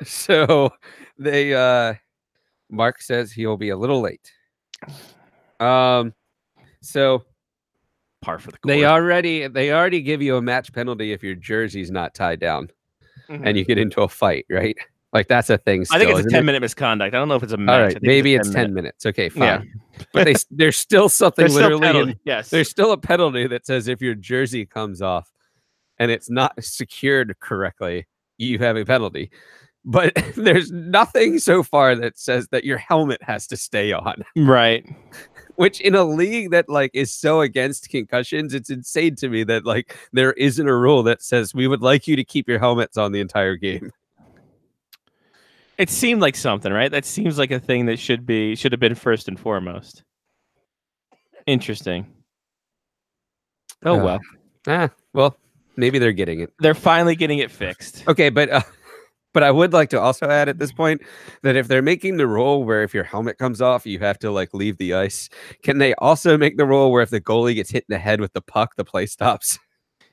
S7: So they Mark says he'll be a little late. So
S1: Par for the course.
S7: they already give you a match penalty if your jersey's not tied down
S1: Mhm.
S7: and you get into a fight, right? Like that's a thing.
S1: I think it's a
S7: isn't it?
S1: 10-minute misconduct. I don't know if it's a match.
S7: All
S1: I
S7: right,
S1: think
S7: maybe
S1: a
S7: it's 10 minutes. Okay, fine.
S1: Yeah.
S7: But there's still something
S1: There's still
S7: literally
S1: penalty.
S7: in,
S1: Yes.
S7: there's still a penalty that says if your jersey comes off and it's not secured correctly, you have a penalty. But there's nothing so far that says that your helmet has to stay on.
S1: Right.
S7: Which in a league that like is so against concussions, it's insane to me that like there isn't a rule that says we would like you to keep your helmets on the entire game.
S1: It seemed like something, right? That seems like a thing that should have been first and foremost. Interesting. Oh well.
S7: Well, maybe they're getting it.
S1: They're finally getting it fixed.
S7: Okay, but I would like to also add at this point that if they're making the rule where if your helmet comes off, you have to like leave the ice, can they also make the rule where if the goalie gets hit in the head with the puck, the play stops?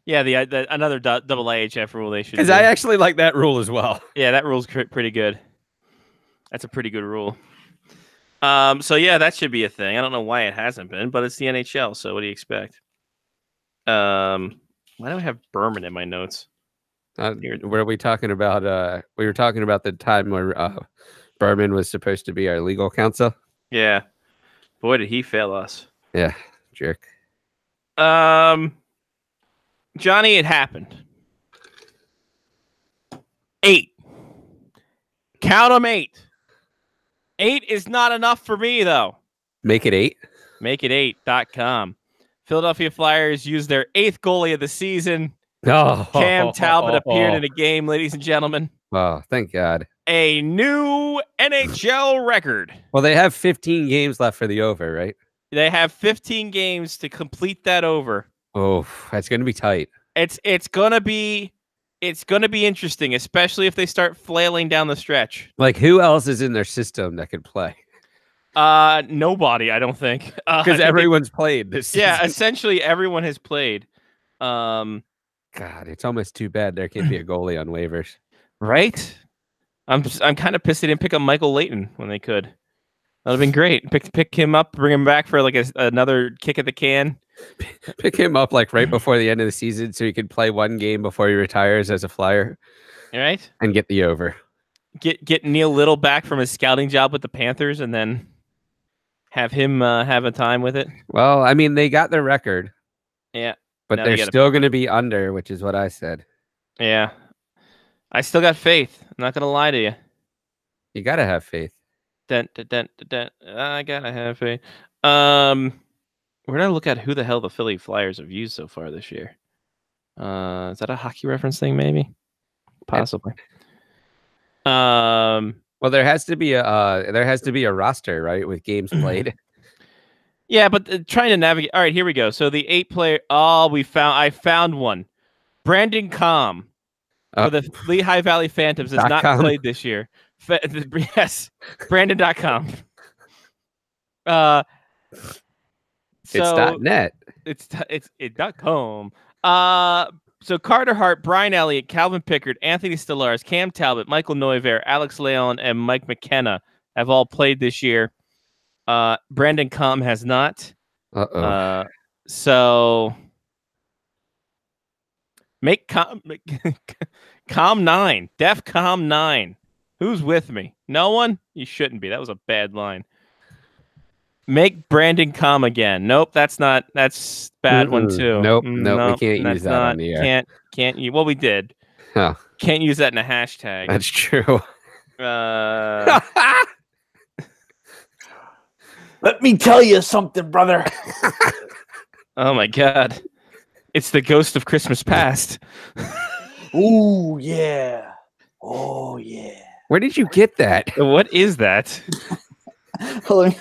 S1: Yeah, the another double IHF rule they should.
S7: Because
S1: do.
S7: I actually like that rule as well.
S1: Yeah, that rule's pretty good. That's a pretty good rule. So yeah, that should be a thing. I don't know why it hasn't been, but it's the NHL. So what do you expect? Why do I have Berman in my notes?
S7: Were we talking about? We were talking about the time where Berman was supposed to be our legal counsel.
S1: Yeah, boy, did he fail us.
S7: Yeah, jerk.
S1: Johnny, it happened. 8. Count them 8. 8 is not enough for me, though.
S7: Make it 8.
S1: Makeit8.com. Philadelphia Flyers used their 8th goalie of the season.
S7: Oh,
S1: Cam Talbot appeared in a game, ladies and gentlemen.
S7: Oh, thank God.
S1: A new NHL record.
S7: Well, they have 15 games left for the over, right?
S1: They have 15 games to complete that over.
S7: Oh, that's going to be tight.
S1: It's gonna be interesting, especially if they start flailing down the stretch.
S7: Like, who else is in their system that could play?
S1: Nobody, I don't think.
S7: Because everyone's played this season.
S1: Yeah, essentially everyone has played.
S7: God, it's almost too bad there can't be a goalie on waivers.
S1: Right? I'm kind of pissed they didn't pick up Michael Leighton when they could. That would have been great. Pick him up, bring him back for like another kick at the can.
S7: Pick him up like right before the end of the season so he could play one game before he retires as a Flyer.
S1: All right?
S7: And get the over.
S1: Get Neil Little back from his scouting job with the Panthers and then have him have a time with it.
S7: Well, I mean, they got their record.
S1: Yeah.
S7: But they're still going to be under, which is what I said.
S1: Yeah. I still got faith. I'm not going to lie to you.
S7: You got to have faith.
S1: I gotta have faith. Where did I look at who the hell the Philly Flyers have used so far this year? Is that a hockey reference thing? Maybe, possibly.
S7: Well, there has to be a roster, right, with games played.
S1: Yeah, but trying to navigate. All right, here we go. So the 8-player. Oh, I found one. Brandon Calm for the Lehigh Valley Phantoms has not played this year. Yes, Brandon.com.
S7: It's .net.
S1: It's .com. So Carter Hart, Brian Elliott, Calvin Pickard, Anthony Stellaris, Cam Talbot, Michael Neuver, Alex Leon, and Mike McKenna have all played this year. Brandon Com has not. So make Com 9, Def Com 9. Who's with me? No one? You shouldn't be. That was a bad line. Make Brandon come again. Nope, that's bad one too.
S7: Nope, we can't use
S1: that's
S7: that on the air.
S1: Can't you? Well, we did.
S7: Huh.
S1: Can't use that in a hashtag.
S7: That's true.
S6: Let me tell you something, brother.
S1: Oh my God, it's the ghost of Christmas past.
S6: Ooh, yeah. Oh, yeah.
S7: Where did you get that?
S1: What is that?
S6: Couldn't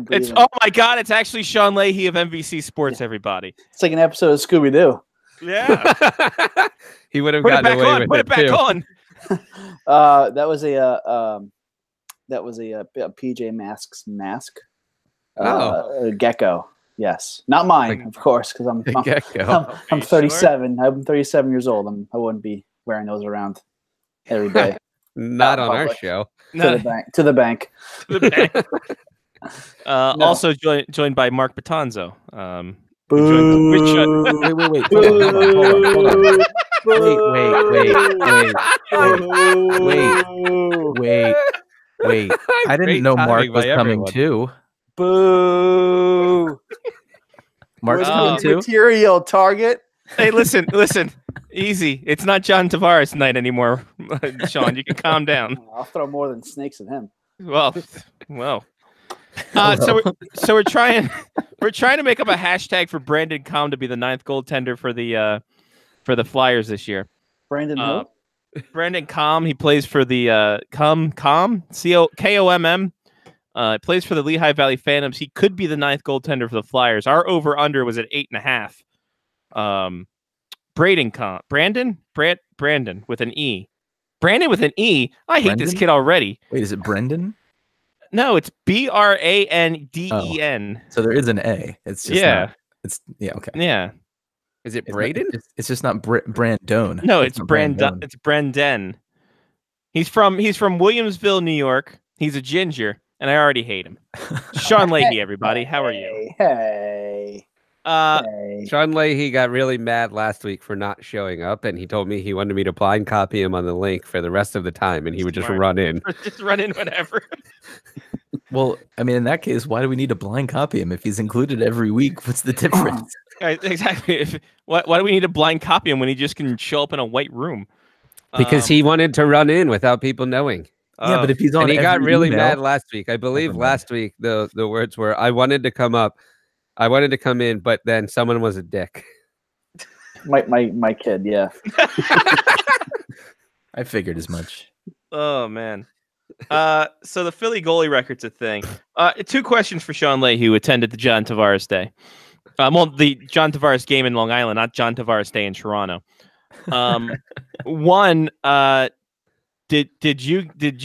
S6: breathe in.
S1: Oh my God, it's actually Sean Leahy of NBC Sports. Everybody,
S6: It's like an episode of Scooby Doo.
S1: yeah.
S7: He would have
S1: Put it
S7: gotten
S1: back
S7: away
S1: on.
S7: with
S1: Put
S7: it
S1: it back
S7: too.
S1: on.
S6: That was a PJ Masks mask. A gecko. Yes, not mine, of course, because I'm
S7: Gecko.
S6: I'm 37. I'm 37 years old. I wouldn't be wearing those around every day.
S7: Not on our
S6: public.
S7: show.
S1: No,
S6: To the bank.
S1: to the bank. Also joined by Mark Batanzo.
S6: Boo.
S1: Which,
S8: Wait. Hold on. Wait. I didn't
S7: Great
S8: know Mark
S7: timing
S8: was
S7: by
S8: coming
S7: everyone.
S8: too.
S6: Boo.
S8: Mark's
S6: Where's
S8: coming
S6: the
S8: too.
S6: material, Target?
S1: Hey, listen. Easy. It's not John Tavares night anymore, Sean. You can calm down.
S6: I'll throw more than snakes at him.
S1: Well. So we're trying to make up a hashtag for Brandon Comm to be the 9th goaltender for the Flyers this year.
S6: Brandon who?
S1: Brandon Comm, he plays for the KOMM. Plays for the Lehigh Valley Phantoms. He could be the 9th goaltender for the Flyers. Our over/under was at 8.5. Brandon with an E. Brandon with an E. I hate this
S8: Brendan?
S1: kid already.
S8: Wait, is it Brendan?
S1: No, it's Branden.
S8: So there is an A. It's just not, okay.
S1: Yeah.
S7: Is it Braden?
S8: It's just not Brandon.
S1: No, it's Brandon. It's Brendan. He's from Williamsville, New York. He's a ginger, and I already hate him. Sean Leahy, everybody. How are you?
S6: Hey.
S7: Sean Leahy got really mad last week for not showing up, and he told me he wanted me to blind copy him on the link for the rest of the time, and he would just
S1: Smart.
S7: run in.
S1: Just run in whenever.
S8: Well, I mean, in that case, why do we need to blind copy him if he's included every week? What's the difference?
S1: Right, exactly. Why do we need to blind copy him when he just can show up in a white room?
S7: Because he wanted to run in without people knowing.
S8: Yeah, but if he's on,
S7: And he got
S8: every
S7: really
S8: email-
S7: mad last week. I believe
S8: Never mind.
S7: last week the words were, I wanted to come up. I wanted to come in, but then someone was a dick.
S6: My kid, yeah.
S8: I figured as much.
S1: Oh man. So the Philly goalie record's a thing. 2 questions for Sean Leahy, who attended the John Tavares Day. Well, the John Tavares game in Long Island, not John Tavares Day in Toronto. One, did you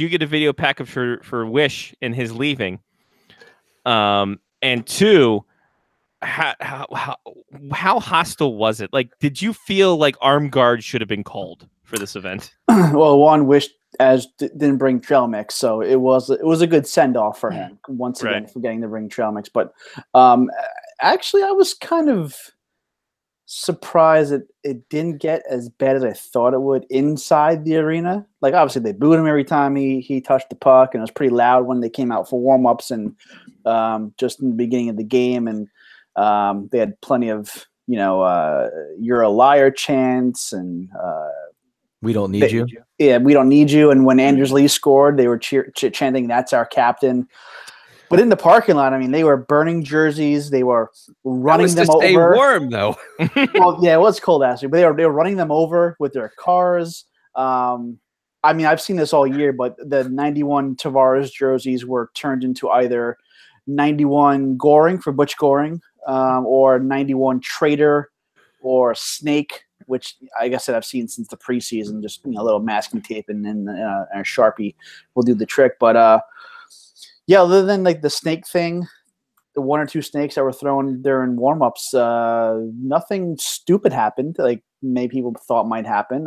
S1: get a video package for Wish in his leaving? And 2, how hostile was it? Like, did you feel like armed guards should have been called for this event?
S6: Well, one Wish didn't bring trail mix, so it was a good send off for him once again
S1: Right.
S6: for getting to bring trail mix. But actually, I was kind of surprised that it didn't get as bad as I thought it would inside the arena. Like, obviously, they booed him every time he touched the puck, and it was pretty loud when they came out for warm ups and just in the beginning of the game, and they had plenty of "You're a liar" chants and.
S8: We don't need you.
S6: Yeah, we don't need you. And when Anders Lee scored, they were chanting, "That's our captain." But in the parking lot, I mean, they were burning jerseys. They were running them
S7: to stay
S6: over.
S7: warm, though.
S6: Well, yeah, it was cold actually, but they were running them over with their cars. I mean, I've seen this all year, but the 91 Tavares jerseys were turned into either 91 Goring for Butch Goring, or 91 Traitor or Snake, which I guess that I've seen since the preseason. Just a little masking tape and then a Sharpie will do the trick. But yeah, other than like the snake thing, the 1 or 2 snakes that were thrown there in warm-ups, nothing stupid happened like maybe people thought might happen.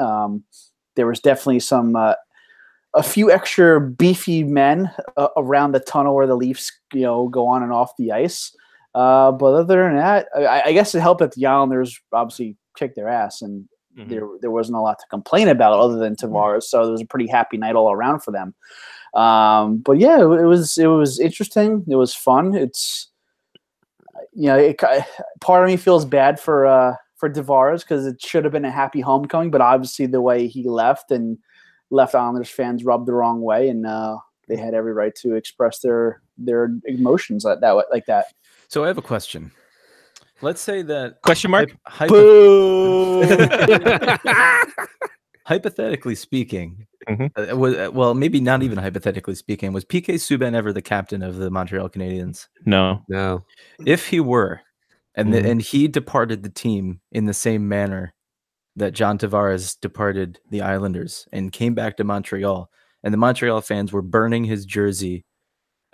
S6: There was definitely a few extra beefy men around the tunnel where the Leafs go on and off the ice. But other than that, I guess it helped that the Islanders obviously kicked their ass, and there wasn't a lot to complain about other than Tavares. So it was a pretty happy night all around for them. But yeah, it was interesting. It was fun. It's part of me feels bad for Tavares because it should have been a happy homecoming, but obviously the way he left Islanders fans rubbed the wrong way, and they had every right to express their emotions like that.
S8: So I have a question. Let's say that
S1: Question mark?
S8: Hypothetically speaking,
S1: Mhm.
S8: well, maybe not even hypothetically speaking, was PK Subban ever the captain of the Montreal Canadiens?
S1: No.
S7: No.
S8: If he were, and
S1: Mhm.
S8: and he departed the team in the same manner that John Tavares departed the Islanders and came back to Montreal, and the Montreal fans were burning his jersey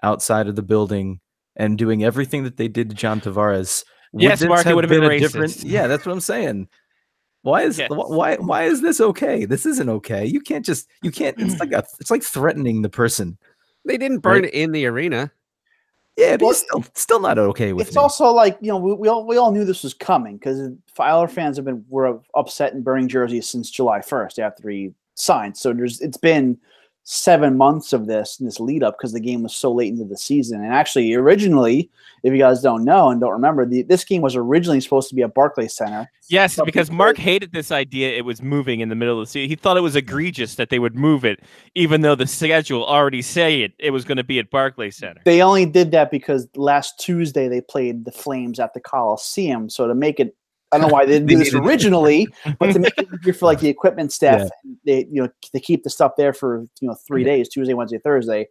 S8: outside of the building and doing everything that they did to John Tavares.
S1: Yes,
S8: this
S1: Mark, it would have been
S8: a
S1: racist.
S8: Yeah, that's what I'm saying. Why is
S1: Yes.
S8: why is this okay? This isn't okay. You can't. It's like threatening the person.
S7: They didn't burn it in the arena.
S8: Yeah, but
S6: Well,
S8: it's still not okay with
S6: It's
S8: me.
S6: also like, we all knew this was coming because Islander fans were upset and burning jerseys since July 1st after he signed. So it's been 7 months of this lead up because the game was so late into the season. And actually, originally, if you guys don't know and don't remember, this game was originally supposed to be at Barclays Center.
S1: Yes, because Mark hated this idea it was moving in the middle of the season. He thought it was egregious that they would move it, even though the schedule already said it was going to be at Barclays Center.
S6: They only did that because last Tuesday they played the Flames at the Coliseum. So to make it, I don't know why they didn't do this originally, but to make it easier for like the equipment staff, they keep the stuff there for 3 days, Tuesday, Wednesday, Thursday.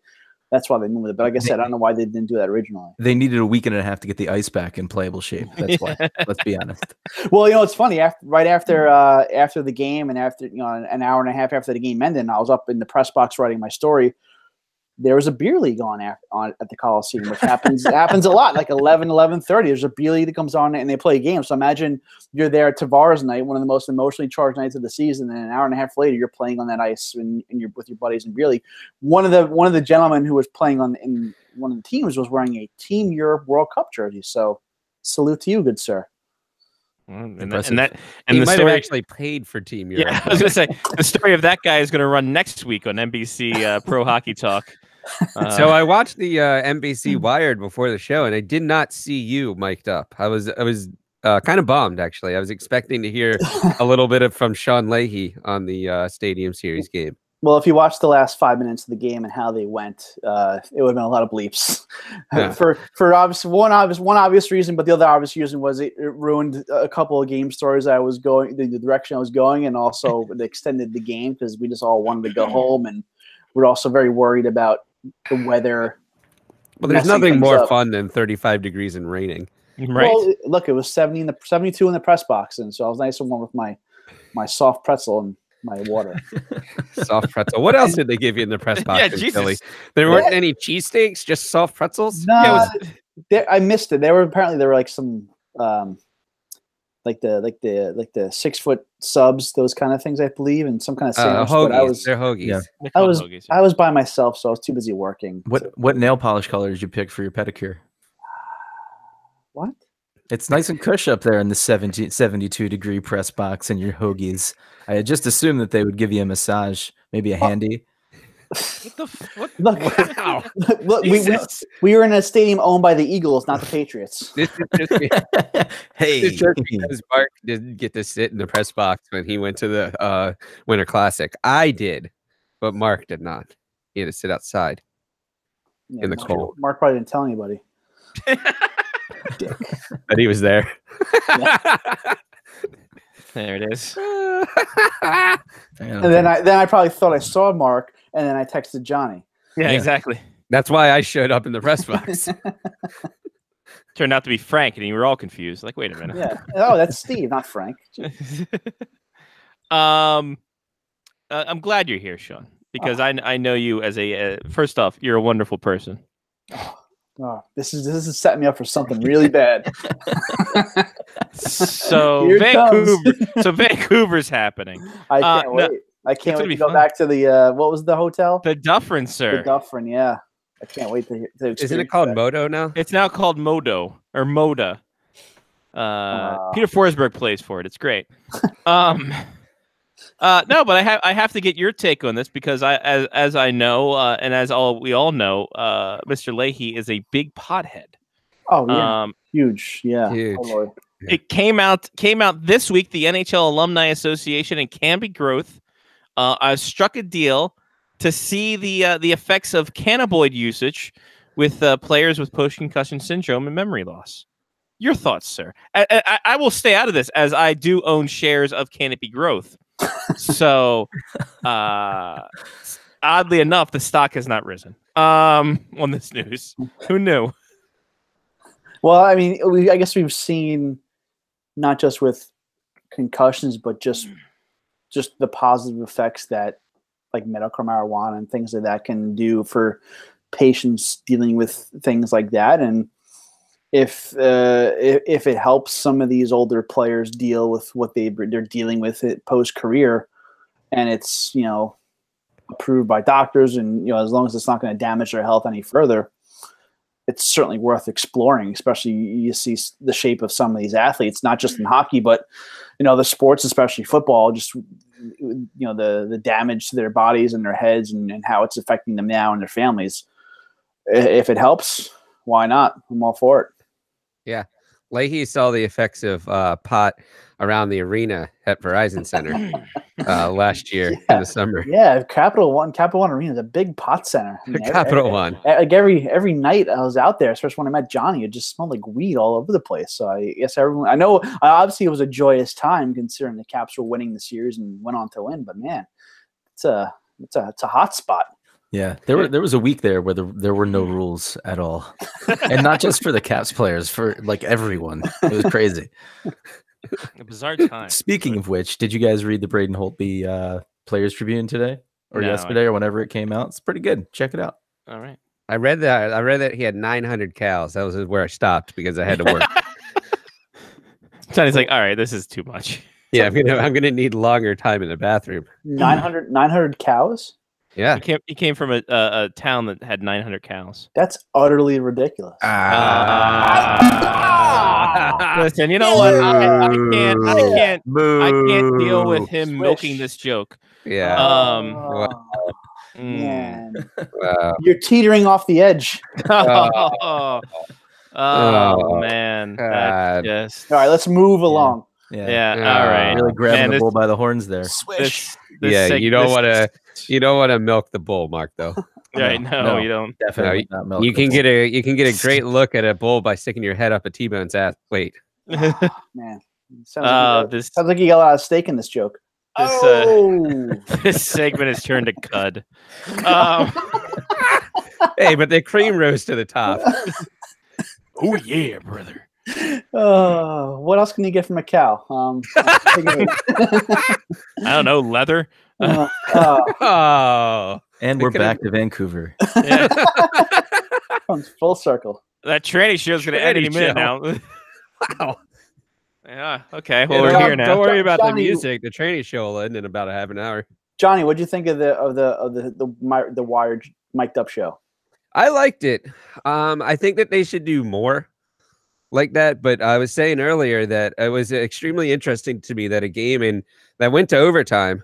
S6: That's why they moved it. But like I said, I don't know why they didn't do that originally.
S8: They needed a week and a half to get the ice back in playable shape. That's why. Let's be honest.
S6: Well, it's funny. Right after the game and after an hour and a half after the game ended, I was up in the press box writing my story. There was a beer league on at the Coliseum, which happens a lot. Like 11:30, there's a beer league that comes on and they play games. So imagine you're there at Tavares night, one of the most emotionally charged nights of the season, and an hour and a half later, you're playing on that ice and you're with your buddies in beer league. One of the gentlemen who was playing in one of the teams was wearing a Team Europe World Cup jersey. So salute to you, good sir.
S1: And
S7: he
S1: the
S7: might have
S1: story,
S7: actually played for Team Europe.
S1: yeah, I was going to say the story of that guy is going to run next week on NBC Pro Hockey Talk.
S7: So I watched the NBC Wired before the show, and I did not see you mic'd up. I was kind of bummed, actually. I was expecting to hear a little bit from Sean Leahy on the Stadium Series game.
S6: Well, if you watch the last 5 minutes of the game and how they went, it would have been a lot of bleeps.
S7: Yeah.
S6: for one obvious reason, but the other obvious reason was it ruined a couple of game stories I was going, the direction I was going, and also it extended the game because we just all wanted to go home, and we're also very worried about the weather.
S7: Well, there's
S6: messing
S7: nothing
S6: things
S7: more
S6: up.
S7: fun than 35 degrees and raining.
S1: Right.
S6: Well, look, it was 72 in the press box, and so I was nice and warm with my soft pretzel and my water.
S7: Soft pretzel. What else did they give you in the press box?
S1: Yeah,
S7: in
S1: Jesus.
S7: Philly? There weren't any cheesesteaks, just soft pretzels?
S6: No, I missed it. There were like some like the 6 foot subs, those kind of things, I believe, and some kind of sandwich. But
S7: Hoagies. They're hoagies.
S8: Yeah.
S1: They
S6: I
S1: call
S6: was
S1: them hoagies.
S6: I was by myself, so I was too busy working.
S8: What nail polish color did you pick for your pedicure?
S6: What?
S8: It's nice and cush up there in the 72 degree press box and your hoagies. I had just assumed that they would give you a massage, maybe a handy.
S1: What the what?
S6: Look,
S1: Wow.
S6: look,
S1: Jesus.
S6: we were in a stadium owned by the Eagles, not the Patriots.
S7: This is just,
S8: Hey,
S7: this is just because Mark didn't get to sit in the press box when he went to the Winter Classic. I did, but Mark did not. He had to sit outside.
S6: Yeah,
S7: in the
S6: Mark-
S7: cold.
S6: Mark probably didn't tell anybody. Dick.
S7: But he was there.
S1: There it is.
S6: And then I probably thought I saw Mark, and then I texted Johnny.
S1: Yeah,
S8: Yeah.
S1: exactly.
S7: That's why I showed up in the press box.
S1: Turned out to be Frank, and you were all confused. Like, wait a minute.
S6: Yeah. Oh, that's Steve, not Frank.
S1: I'm glad you're here, Sean, because I know you as a first off, you're a wonderful person.
S6: Oh, this is setting me up for something really bad.
S1: So
S6: Here it comes.
S1: Vancouver's happening.
S6: I can't
S1: no,
S6: wait. I can't
S1: gonna
S6: wait
S1: be
S6: to go
S1: fun.
S6: back to the what was the hotel?
S1: The Dufferin, sir.
S6: The Dufferin, yeah. I can't wait to
S7: Isn't it
S6: experience
S7: called
S6: that.
S7: Moto now?
S1: It's now called Moda. Peter Forsberg plays for it. It's great. No, but I have to get your take on this because as I know, and as we all know, Mr. Leahy is a big pothead.
S6: Oh yeah, huge. Yeah,
S7: Huge.
S6: Oh, Lord.
S1: It came out this week. The NHL Alumni Association and Canby Growth struck a deal to see the effects of cannabinoid usage with players with post-concussion syndrome and memory loss. Your thoughts, sir? I will stay out of this as I do own shares of Canopy Growth. So, oddly enough, the stock has not risen on this news. Who knew?
S6: Well, I mean, I guess we've seen not just with concussions, but just the positive effects that like medical marijuana and things like that can do for patients dealing with things like that. And if it helps some of these older players deal with what they're dealing with it post career, and it's approved by doctors, and as long as it's not going to damage their health any further, it's certainly worth exploring. Especially you see the shape of some of these athletes, not just in hockey, but the sports, especially football. Just the damage to their bodies and their heads, and how it's affecting them now and their families. If it helps, why not? I'm all for it.
S7: Yeah. Leahy saw the effects of pot around the arena at Verizon Center last year in the summer.
S6: Yeah, Capital One Arena is a big pot center. I mean,
S7: Capital One.
S6: Like every night I was out there, especially when I met Johnny, it just smelled like weed all over the place. So I guess I know obviously it was a joyous time considering the Caps were winning the series and went on to win, but man, it's a hot spot.
S8: Yeah, there was a week there where there were no rules at all, and not just for the Caps players, for like everyone. It was crazy.
S1: A bizarre time.
S8: Speaking of which, did you guys read the Braden Holtby Players Tribune today or yesterday or whenever it came out? It's pretty good. Check it out.
S1: All right.
S7: I read that he had 900 cows. That was where I stopped because I had to work.
S1: Johnny's like, all right, this is too much.
S7: Yeah, I'm gonna need longer time in the bathroom.
S6: 900 cows.
S7: Yeah,
S1: he came from a town that had 900 cows.
S6: That's utterly ridiculous.
S1: Listen, you know what? I can't deal with him milking this joke.
S7: Yeah.
S6: Man,
S7: Wow.
S6: you're teetering off the edge.
S1: Oh man. That's
S6: All right, let's move along.
S1: Yeah. All right.
S8: Really grabbing the bull by the horns there.
S6: Swish.
S7: You don't want to milk the bull, Mark. Though.
S1: Right? No, you don't.
S8: Definitely not milk.
S7: You can get a great look at a bull by sticking your head up a T-Bone's ass. Wait.
S6: Man, sounds like you got a lot of stake in this joke.
S1: This segment has turned to cud.
S7: Hey, but the cream rose to the top.
S1: Oh yeah, brother.
S6: What else can you get from a cow?
S1: I don't know, leather.
S7: Oh,
S8: and we're back to Vancouver.
S1: Yeah.
S6: Comes full circle.
S1: That tranny show's going to end any minute now.
S7: Wow.
S1: Yeah. Okay. Well, we're here now.
S7: Don't worry about the
S6: Johnny,
S7: music. The training show will end in about a half an hour.
S6: Johnny, what do you think of the Wired mic'd up show?
S7: I liked it. I think that they should do more like that. But I was saying earlier that it was extremely interesting to me that a game that went to overtime,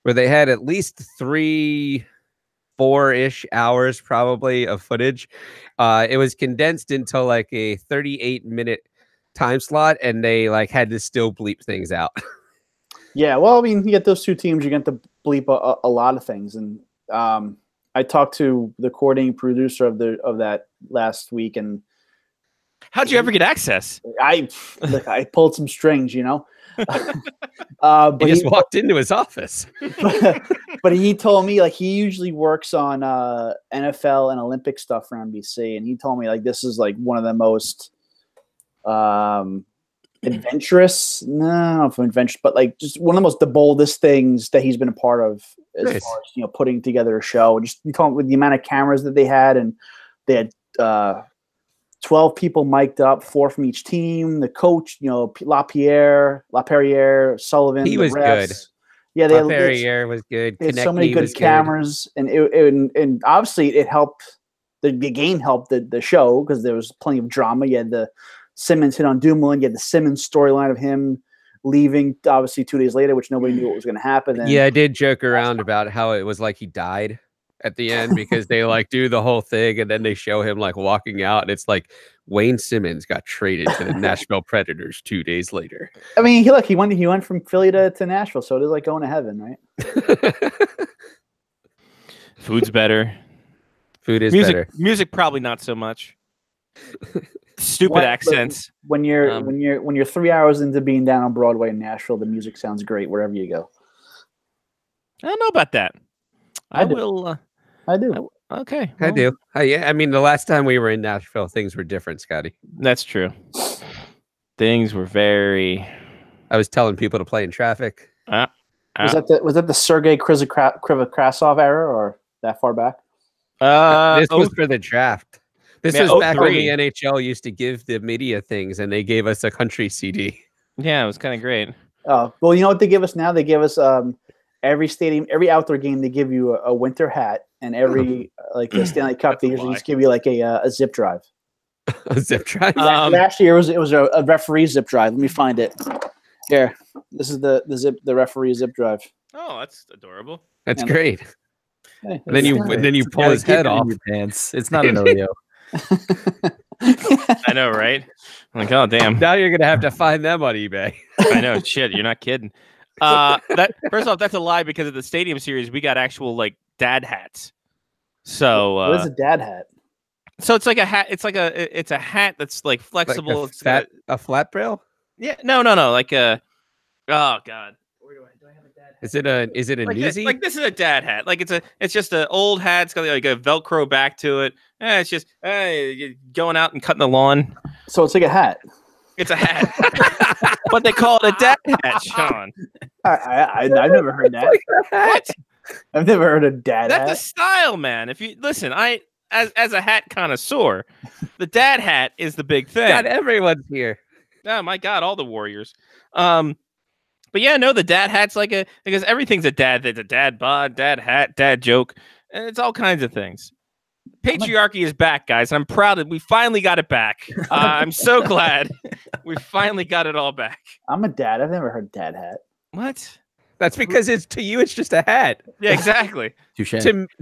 S7: where they had at least 3-4-ish hours probably of footage. It was condensed into like a 38-minute time slot, and they like had to still bleep things out.
S6: Yeah, well, I mean, you get those two teams, you get to bleep a lot of things, and I talked to the coordinating producer of that last week, and
S1: how'd you ever get access?
S6: I pulled some strings,
S7: But he just walked into his office.
S6: but he told me like he usually works on NFL and Olympic stuff for NBC, and he told me like this is like one of the most adventurous, but like just one of the boldest things that he's been a part of as far as putting together a show. Just you talk with the amount of cameras that they had, and they had 12 people mic'd up, 4 from each team. The coach, LaPierre, Sullivan.
S7: He was good.
S6: Yeah,
S7: LaPierre was good.
S6: They had so many good cameras, and and obviously it helped. The game helped the show because there was plenty of drama. You had the Simmons hit on Dumoulin. You had the Simmons storyline of him leaving obviously 2 days later, which nobody knew what was going to happen. And
S7: Yeah, I did joke around about how it was like he died at the end because they like do the whole thing and then they show him like walking out and it's like Wayne Simmons got traded to the Nashville Predators 2 days later.
S6: I mean, he went from Philly to Nashville, so it is like going to heaven, right?
S1: Food's better.
S7: Food is
S1: Music,
S7: better.
S1: music probably not so much. Stupid accents.
S6: When you're 3 hours into being down on Broadway in Nashville, the music sounds great wherever you go.
S1: I don't know about that.
S6: I do.
S1: will.
S6: I do.
S1: Okay,
S7: I
S1: well,
S7: do. Yeah, I mean, the last time we were in Nashville, things were different, Scotty.
S1: That's true. Things were very.
S7: I was telling people to play in traffic.
S6: Was that the Sergei Krivokrasov era or that far back?
S7: This was for the draft. This
S1: Yeah,
S7: was back when
S1: 03.
S7: the NHL used to give the media things, and they gave us a country CD.
S1: Yeah, it was kind of great.
S6: Oh, well, you know what they give us now? They give us every stadium, every outdoor game, they give you a winter hat, and every like the Stanley Cup, they usually just give you like a zip drive.
S7: A zip drive.
S6: Last year it was a referee zip drive. Let me find it. Here, this is the referee zip drive.
S1: Oh, that's adorable.
S7: That's
S6: and-
S7: great.
S6: Hey,
S7: And then you pull
S8: Gotta
S7: his
S8: keep
S7: head
S8: it in
S7: off.
S8: your pants. It's not an Oreo.
S1: I know, right? I'm like, oh damn.
S7: Now you're gonna have to find them on eBay.
S1: I know, shit. You're not kidding. That first off, that's a lie because of the Stadium Series. We got actual like dad hats. So,
S6: what is a dad hat?
S1: so it's like a hat. It's a hat that's like flexible.
S7: Like
S1: It's got-
S7: a flat braille?
S1: yeah, no, like a. Oh god. Where do I have a dad hat?
S7: Is it a
S1: Like
S7: newsie?
S1: this is a dad hat. Like it's just an old hat. It's got like a Velcro back to it. It's just you're going out and cutting the lawn.
S6: So it's like a hat.
S1: It's a hat, but they call it a dad hat, Sean.
S6: I've never heard that.
S1: What?
S6: I've never heard of dad
S1: That's a
S6: hat.
S1: style, man. If you listen, as a hat connoisseur, the dad hat is the big thing.
S7: God, everyone's here.
S1: Oh my god, all the Warriors. But yeah, no, the dad hat's because everything's a dad. There's a dad bod, dad hat, dad joke, and it's all kinds of things. Patriarchy is back, guys. I'm proud that we finally got it back. I'm so glad we finally got it all back.
S6: I'm a dad. I've never heard dad hat.
S1: What?
S7: That's because it's just a hat.
S1: Yeah, exactly.
S8: Touche.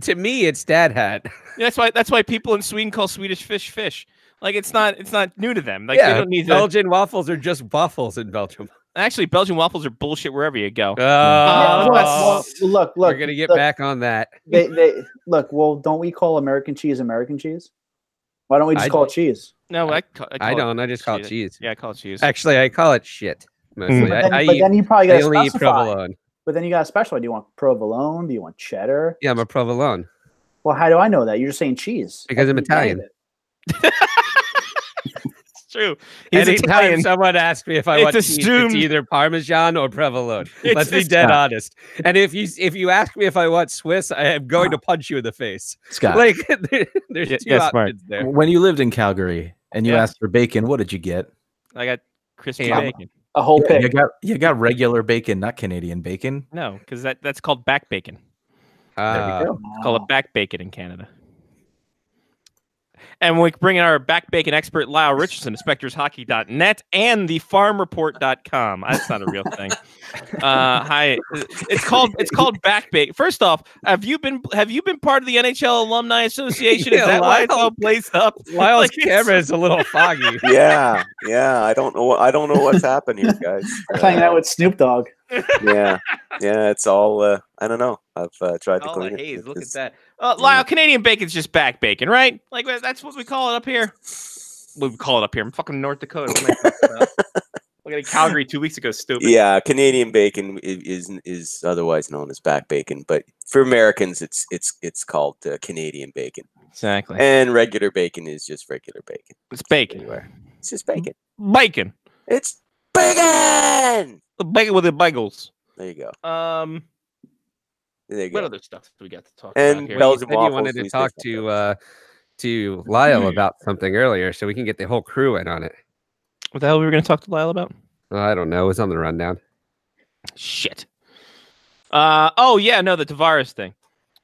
S7: To me, it's dad hat.
S1: Yeah, that's why people in Sweden call Swedish fish fish. Like it's not new to them. Like
S7: Yeah,
S1: they don't need to.
S7: Belgian waffles are just waffles in Belgium.
S1: Actually, Belgian waffles are bullshit wherever you go.
S6: Well, look.
S7: We're gonna get
S6: look,
S7: back on that.
S6: They look. Well, don't we call American cheese American cheese? Why don't we just call it cheese?
S1: No, I
S7: don't. I just call it cheese.
S1: Yeah, I call it cheese.
S7: Actually, I call it shit mostly.
S6: But
S7: I
S6: then you probably
S7: I
S6: got
S7: only
S6: to
S7: eat
S6: specify.
S7: provolone.
S6: But then you got to specify. Do you want provolone? Do you want cheddar?
S7: Yeah, I'm a provolone
S6: Well, how do I know that? You're just saying cheese.
S7: because I'm Italian.
S1: It's true. He's
S7: Anytime
S1: Italian.
S7: someone asks me if I
S1: It's
S7: want cheese,
S1: assumed-
S7: it's either Parmesan or provolone.
S1: It's
S7: Let's be
S1: just-
S7: dead honest. And if you ask me if I want Swiss, I am going to punch you in the face.
S8: Scott,
S7: Like there's
S1: Yeah,
S7: two
S1: yeah, smart.
S7: options there.
S8: when you lived in Calgary and you
S1: Yeah.
S8: asked for bacon, what did you get?
S1: I got crispy
S7: Ham.
S1: bacon.
S6: A whole pig.
S8: You got regular bacon, not Canadian bacon.
S1: No, because that's called back bacon.
S8: There we go.
S1: It's called a back bacon in Canada. And we bring in our back bacon expert, Lyle Richardson, of SpectresHockey.net and thefarmreport.com. That's not a real thing. Hi, it's called back bacon. First off, have you been part of the NHL Alumni Association? Is
S7: Yeah,
S1: that why it's
S7: Lyle.
S1: all blazed up?
S7: Lyle's
S1: Like, it's-
S7: camera is a little foggy.
S9: Yeah. I don't know what's happened here, guys.
S6: Hanging out with Snoop Dogg.
S9: Yeah. It's all. I don't know. I've tried to
S1: All the
S9: clean it.
S1: haze. Look at
S9: It's-
S1: that. Lyle, Canadian bacon's just back bacon, right? Like that's what we call it up here. What we call it up here. I'm fucking North Dakota. What am I talking about? Look at Calgary 2 weeks ago. Stupid.
S9: Yeah, Canadian bacon is otherwise known as back bacon, but for Americans, it's called Canadian bacon,
S1: Exactly.
S9: and regular bacon is just regular bacon.
S1: It's bacon.
S9: Anywhere, it's just bacon.
S1: Bacon.
S9: It's bacon.
S1: The bacon with the bagels.
S9: There you go. There you
S1: What
S9: go.
S1: other stuff do we got to talk
S9: And
S1: about here?
S9: Belgian
S7: Said you
S9: waffles,
S7: wanted to
S9: we
S7: talk
S9: still
S7: to Lyle about something earlier, so we can get the whole crew in on it.
S1: What the hell were we going to talk to Lyle about?
S7: I don't know. It was on the rundown.
S1: Shit. Oh yeah, no, the Tavares thing.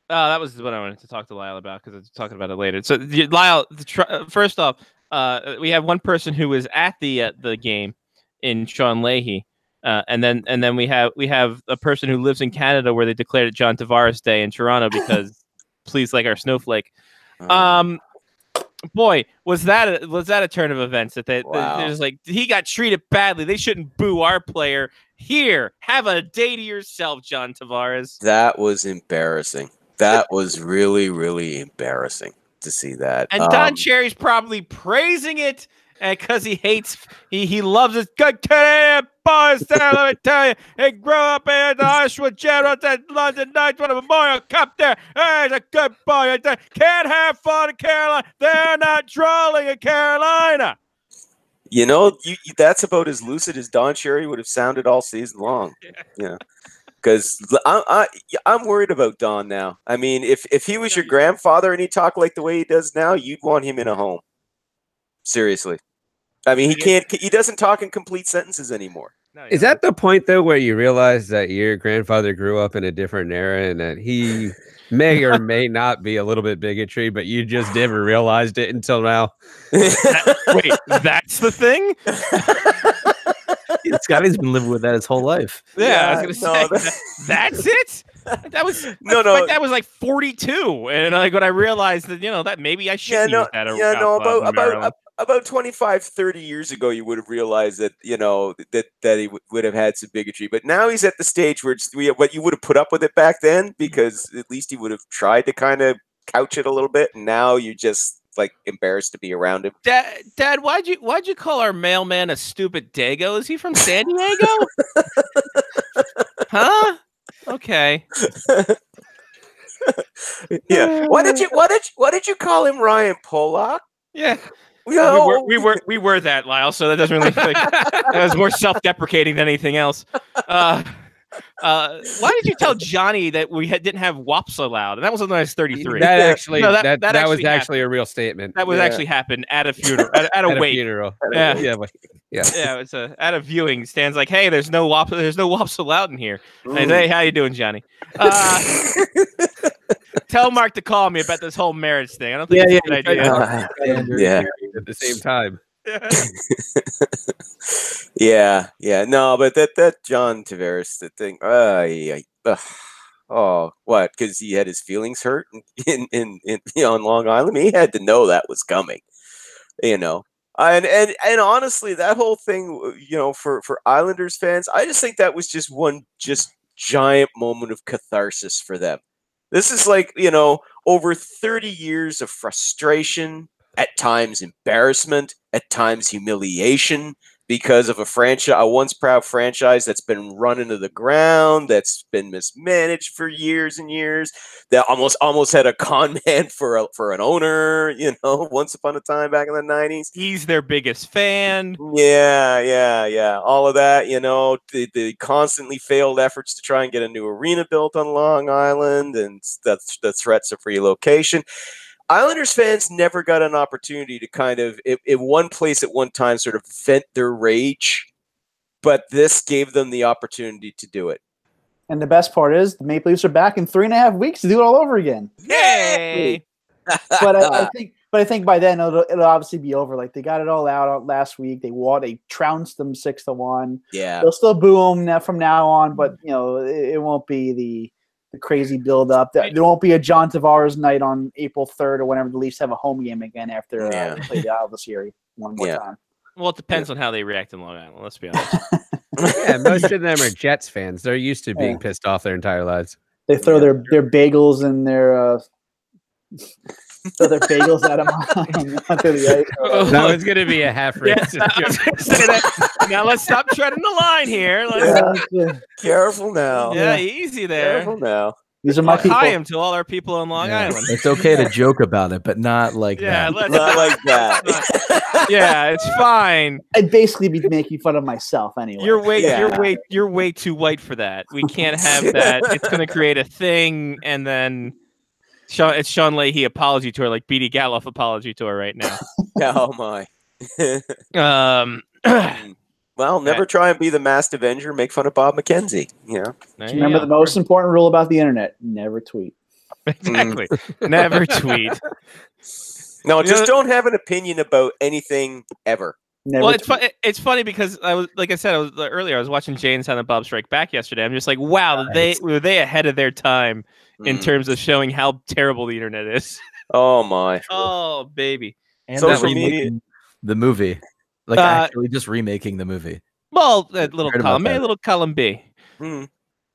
S1: That was what I wanted to talk to Lyle about because I was talking about it later. So Lyle, first off, we have one person who was at the game in Sean Leahy, And then we have a person who lives in Canada where they declared it John Tavares Day in Toronto because please like our snowflake. Boy, was that a turn of events that they're just like, he got treated badly. They shouldn't boo our player. Here, have a day to yourself, John Tavares.
S9: That was embarrassing. That was really, really embarrassing to see that.
S1: And Don Cherry's probably praising it because he loves his good Canadian boys. Let me tell you, he grew up in the Oshawa Generals at London Knights, won a Memorial Cup there. Hey, he's a good boy. Can't have fun in Carolina. They're not trolling in Carolina.
S9: You know, that's about as lucid as Don Cherry would have sounded all season long. Yeah. Because I'm worried about Don now. I mean, if he was your grandfather and he talked like the way he does now, you'd want him in a home. Seriously. I mean, he doesn't talk in complete sentences anymore.
S7: Is that the point, though, where you realize that your grandfather grew up in a different era and that he may or may not be a little bit bigotry, but you just never realized it until now?
S1: Wait, that's the thing?
S8: Scotty's been living with that his whole life.
S1: Yeah, I was gonna say that's it. That was that was like 42, and like when I realized that that maybe I shouldn't use that.
S9: About 25, 30 years ago, you would have realized that that he would have had some bigotry. But now he's at the stage where what you would have put up with it back then, because at least he would have tried to kind of couch it a little bit. And now you're just like embarrassed to be around him.
S1: Dad, why'd you call our mailman a stupid dago? Is he from San Diego? Huh? Okay.
S9: Yeah. Why did you call him Ryan Pollock?
S1: Yeah.
S9: No.
S1: We were that, Lyle, so that doesn't really that was more self-deprecating than anything else. Why did you tell Johnny that we didn't have WAPs allowed? And that was when I was 33.
S7: That actually that was
S1: actually
S7: actually a real statement.
S1: That was actually happened at a funeral, at a wake.
S7: Funeral.
S1: Yeah.
S7: Yeah.
S1: It's at a viewing. Stan's like, hey, there's no WAPs allowed in here. And I say, hey, how you doing, Johnny? Tell Mark to call me about this whole marriage thing. I don't think it's a good idea.
S9: Yeah.
S7: At the same time.
S9: Yeah. No, but that John Tavares, the thing. What? Because he had his feelings hurt in on Long Island. He had to know that was coming. And honestly, that whole thing, for Islanders fans, I just think that was just one giant moment of catharsis for them. This is like, over 30 years of frustration, at times embarrassment, at times humiliation, because of a once proud franchise that's been run into the ground, that's been mismanaged for years and years, that almost had a con man for an owner, once upon a time back in the 90s.
S1: He's their biggest fan.
S9: Yeah. All of that, the constantly failed efforts to try and get a new arena built on Long Island, and the threats of relocation. Islanders fans never got an opportunity to kind of, in one place at one time, sort of vent their rage, but this gave them the opportunity to do it.
S6: And the best part is the Maple Leafs are back in 3.5 weeks to do it all over again.
S1: Yay!
S6: But I think by then it'll obviously be over. Like, they got it all out last week. They trounced them 6-1.
S9: Yeah,
S6: they'll still boo them from now on, but it won't be the crazy build up. There won't be a John Tavares night on April 3rd or whenever the Leafs have a home game again after they play the Islanders series one more time.
S1: Well, it depends on how they react in Long Island. Let's be honest.
S7: Yeah, most of them are Jets fans. They're used to being pissed off their entire lives.
S6: They throw their bagels and their bagels at them onto the ice.
S7: No, it's going to be a half race.
S1: Now let's stop treading the line here.
S9: Careful now.
S1: Yeah, easy there.
S9: Careful now.
S6: These are my people.
S1: Hi to all our people on Long Island.
S8: It's okay to joke about it, but not like that.
S9: Not like that.
S1: Yeah, it's fine.
S6: I'd basically be making fun of myself anyway.
S1: You're way too white for that. We can't have that. It's going to create a thing, and then it's Sean Leahy apology tour, like BD Galoff apology tour right now.
S9: Oh my. Well, never try and be the masked Avenger. Make fun of Bob McKenzie.
S6: Remember the most important rule about the internet: never tweet.
S1: Exactly. Never tweet.
S9: No, just don't have an opinion about anything ever.
S6: Never
S1: Well, it's funny because I was like I said earlier. I was watching Jay and Silent Bob Strike Back yesterday. I'm just like, wow, were they ahead of their time in terms of showing how terrible the internet is.
S9: Oh my!
S1: Oh baby!
S8: And
S9: Social
S8: that
S9: media.
S8: the movie, like actually just remaking the movie.
S1: Well, that little
S8: Heard about
S1: column A,
S8: that.
S1: little column B.
S9: Hmm.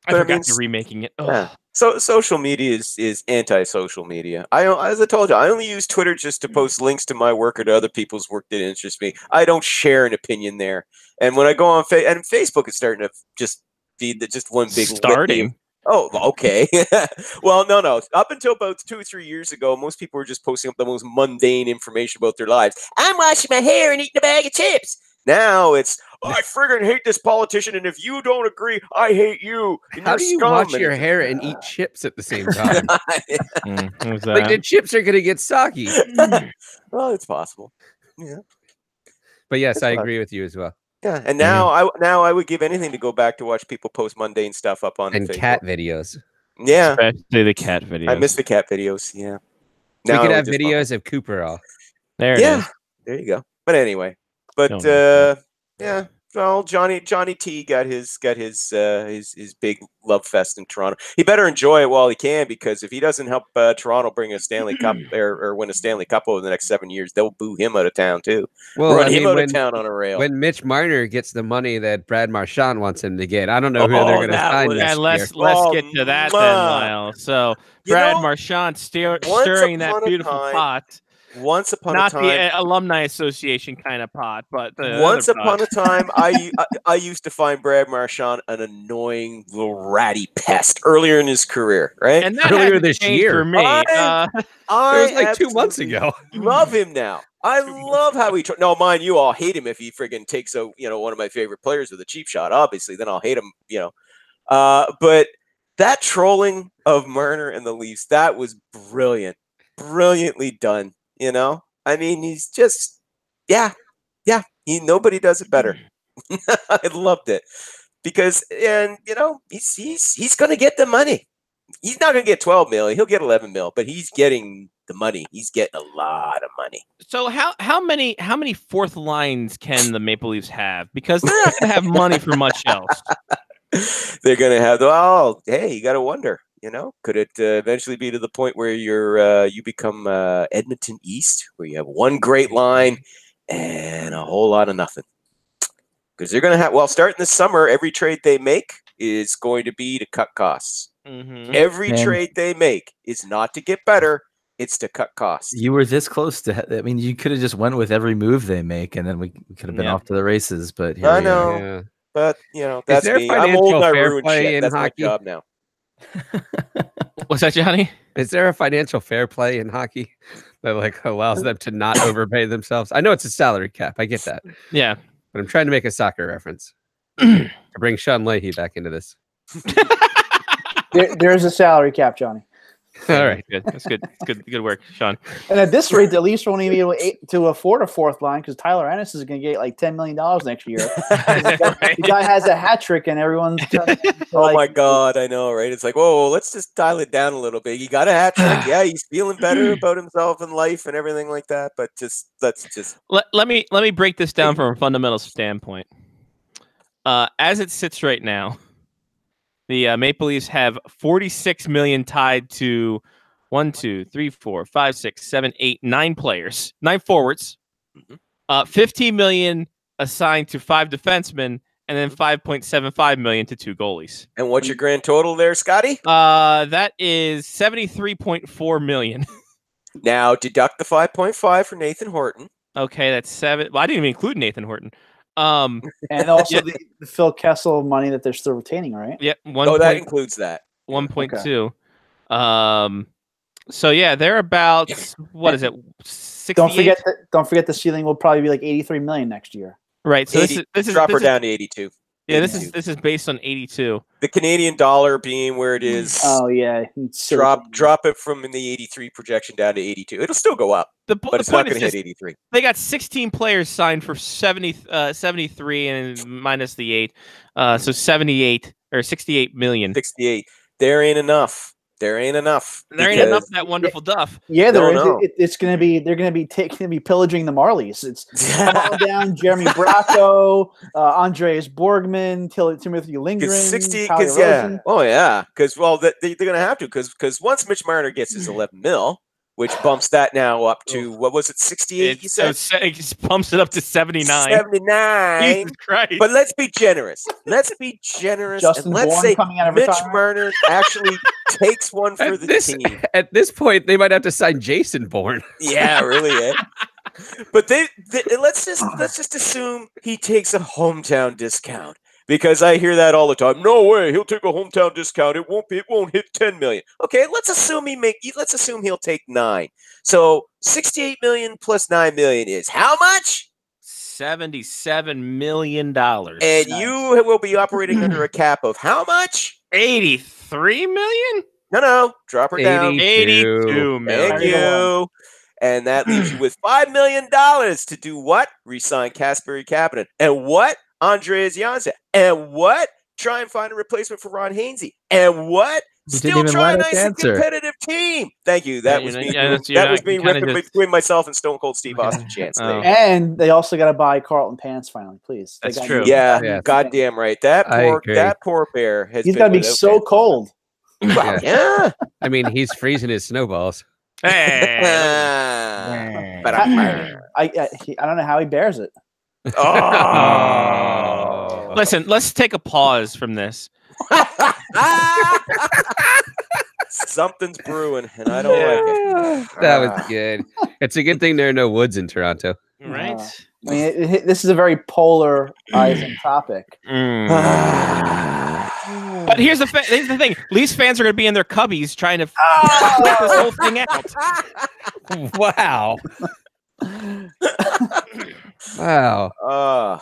S1: I
S9: But I
S1: forgot
S9: mean,
S1: they're remaking it.
S9: Yeah. So social media is anti-social media. As I told you, I only use Twitter just to post links to my work or to other people's work that interests me. I don't share an opinion there. And when I go on and Facebook is starting to just be just one big litany of-
S1: Starting.
S9: Oh, okay. Well, no. Up until about 2 or 3 years ago, most people were just posting up the most mundane information about their lives. I'm washing my hair and eating a bag of chips. Now it's, I friggin' hate this politician, and if you don't agree, I hate you. And
S7: How
S9: you're
S7: do you
S9: scum.
S7: wash
S9: And
S7: your
S9: it's-
S7: hair and eat chips at the same time?
S1: Who's
S7: Like
S1: that?
S7: the chips are gonna get soggy.
S9: Well, it's possible. Yeah.
S7: But yes,
S9: It's
S7: I
S9: fine.
S7: agree with you as well.
S9: Yeah, and now I would give anything to go back to watch people post mundane stuff up on
S7: And
S9: Facebook.
S7: cat videos.
S9: Yeah,
S1: Especially the cat videos.
S9: I miss the cat videos. Yeah,
S7: We
S9: Now
S7: could
S9: I
S7: have
S9: would just-
S7: videos of Cooper all.
S1: There it
S9: Yeah,
S1: is.
S9: there you go. But anyway, but
S1: Don't know.
S9: yeah. Well, Johnny T got his big love fest in Toronto. He better enjoy it while he can, because if he doesn't help Toronto bring a Stanley Cup or win a Stanley Cup over the next 7 years, they'll boo him out of town too.
S7: Well,
S9: Run
S7: I
S9: him
S7: mean,
S9: out of town on a rail.
S7: when Mitch Marner gets the money that Brad Marchand wants him to get, I don't know who they're
S9: Oh,
S7: going to
S9: that
S7: sign
S9: was-
S7: next
S1: And
S7: year.
S1: let's
S9: Oh,
S1: get to that then,
S9: mwah.
S1: Lyle. So
S9: You
S1: Brad
S9: know,
S1: Marchand
S9: once
S1: stirring that
S9: upon a
S1: beautiful
S9: time-
S1: pot.
S9: Once upon
S1: Not
S9: a time,
S1: the alumni association kind of pot, but the
S9: Once
S1: other
S9: upon
S1: pot.
S9: a time, I used to find Brad Marchand an annoying little ratty pest earlier in his career, right?
S1: And that
S7: earlier
S1: hasn't
S7: this
S1: changed
S7: year.
S1: for me.
S9: I
S7: It was like 2 months
S9: absolutely
S7: ago.
S9: love him now. I love how he. No, mind you, I'll hate him if he friggin' takes one of my favorite players with a cheap shot. Obviously, then I'll hate him. But that trolling of Marner and the Leafs, that was brilliantly done. I mean, he's just, yeah. Nobody does it better. I loved it because, he's going to get the money. He's not going to get 12 mil. He'll get 11 mil, but he's getting the money. He's getting a lot of money.
S1: So how many fourth lines can the Maple Leafs have? Because they're not going to have money for much else.
S9: They're going to have, hey, you got to wonder, could it eventually be to the point where you become Edmonton East, where you have one great line and a whole lot of nothing? Because they're going to have, starting this summer, every trade they make is going to be to cut costs.
S1: Mm-hmm.
S9: Every
S8: Man.
S9: trade they make is not to get better, it's to cut costs.
S8: You were this close to. I mean, you could have just went with every move they make, and then we could have been
S1: Yeah.
S8: off to the races. But here
S9: I
S8: we
S9: know.
S8: are.
S7: Yeah.
S9: But, that's
S7: there
S9: me. I'm old and I
S7: financial fair
S9: ruin
S7: play
S9: shit.
S7: in
S9: That's
S7: hockey?
S9: my job now.
S1: What's that, Johnny?
S7: Is there a financial fair play in hockey that allows them to not overpay themselves? I know it's a salary cap. I get that.
S1: Yeah.
S7: But I'm trying to make a soccer reference. To bring Sean Leahy back into this.
S6: There's a salary cap, Johnny.
S7: All right.
S1: Good. That's good. Good work, Sean.
S6: And at this rate, the Leafs won't even be able to afford a fourth line because Tyler Ennis is going to get like $10 million next year. The guy has a hat trick, and everyone's
S9: Oh my God, I know, right? It's like, whoa, let's just dial it down a little bit. He got a hat trick. Yeah, he's feeling better about himself and life and everything like that. But let's just
S1: Let me break this down from a fundamental standpoint. As it sits right now, the Maple Leafs have $46 million tied to 1, 2, 3, 4, 5, 6, 7, 8, 9 players, 9 forwards. $15 million assigned to 5 defensemen, and then $5.75 million to 2 goalies.
S9: And what's your grand total there, Scotty?
S1: That is $73.4 million.
S9: Now deduct the 5.5 for Nathan Horton.
S1: Okay, that's 7. Well, I didn't even include Nathan Horton.
S6: And also the Phil Kessel money that they're still retaining, right?
S1: Yep.
S9: That includes that.
S1: 1.2. So yeah, they're about what is it? 68?
S6: Don't forget the ceiling will probably be like $83 million next year.
S1: Right. So
S9: 80,
S1: this is
S9: drop her
S1: this is-
S9: down to 82.
S1: Yeah,
S9: 82.
S1: this is based on 82.
S9: The Canadian dollar being where it is.
S6: Oh yeah, it's
S9: drop it from the 83 projection down to 82. It'll still go up,
S1: The
S9: but it's
S1: point
S9: not going
S1: is
S9: to hit
S1: just
S9: 83.
S1: they got 16 players signed for 73 and minus the 8, so 78 or 68 million.
S9: 68. There ain't enough. There ain't enough.
S1: There ain't enough
S9: because-
S1: of that wonderful duff.
S6: Yeah, there
S9: No,
S6: is.
S9: no.
S6: It's going to be. They're going to be pillaging the Marlies. It's falling down. Jeremy Bracco, Andreas Borgman, Timothy Lindgren,
S9: Because 60,
S6: Tyler
S9: because yeah,
S6: Rosen.
S9: oh yeah, because they're gonna have to, because once Mitch Marner gets his 11 mil, which bumps that now up to what was it, 68? You said
S1: It just pumps it up to 79.
S9: 79.
S1: Jesus Christ.
S9: But let's be generous. Let's be generous,
S6: Justin
S9: and let's
S6: Bourne
S9: say
S6: coming out of
S9: Mitch
S6: retirement.
S9: Marner actually takes one for
S7: At
S9: the
S7: this,
S9: team.
S7: at this point, they might have to sign Jason Bourne.
S9: Yeah, really. But let's just assume he takes a hometown discount, because I hear that all the time. No way, he'll take a hometown discount. It won't hit 10 million. Okay, let's assume he'll take 9. So 68 million plus 9 million is how much?
S1: $77 million.
S9: And you will be operating under a cap of how much?
S1: 83 million?
S9: No, drop her down.
S1: 82 million.
S9: Thank you. And that leaves you with $5 million to do what? Resign Kasperi Kapanen. And what? Andreas Janssen. And what? Try and find a replacement for Ron Hainsey. And what?
S8: You didn't
S9: Still
S8: even
S9: try a
S8: let us
S9: nice and
S8: answer.
S9: competitive team. Thank you. That was me.
S1: that's-
S9: That was me
S1: you kinda
S9: ripping
S1: just-
S9: between myself and Stone Cold Steve Austin Chance.
S1: Oh.
S6: And they also got to buy Carlton Pants finally, please. They
S1: That's
S6: got-
S1: true.
S9: Yeah,
S7: Yes.
S9: goddamn right. That
S7: I
S9: poor
S7: agree.
S9: bear has
S6: He's
S9: been
S6: got to be
S9: without
S6: so
S9: fans.
S6: cold.
S7: Yeah.
S9: Yeah.
S7: I mean, he's freezing his snowballs.
S1: Hey.
S6: I don't know how he bears it.
S9: Oh.
S1: Listen, let's take a pause from this.
S9: Something's brewing, and I don't like it.
S7: That was good. It's a good thing there are no woods in Toronto.
S1: Right?
S6: I mean, this is a very polarizing topic.
S1: But here's the thing. Leafs fans are going to be in their cubbies trying to figure this whole thing out.
S7: Wow. Wow.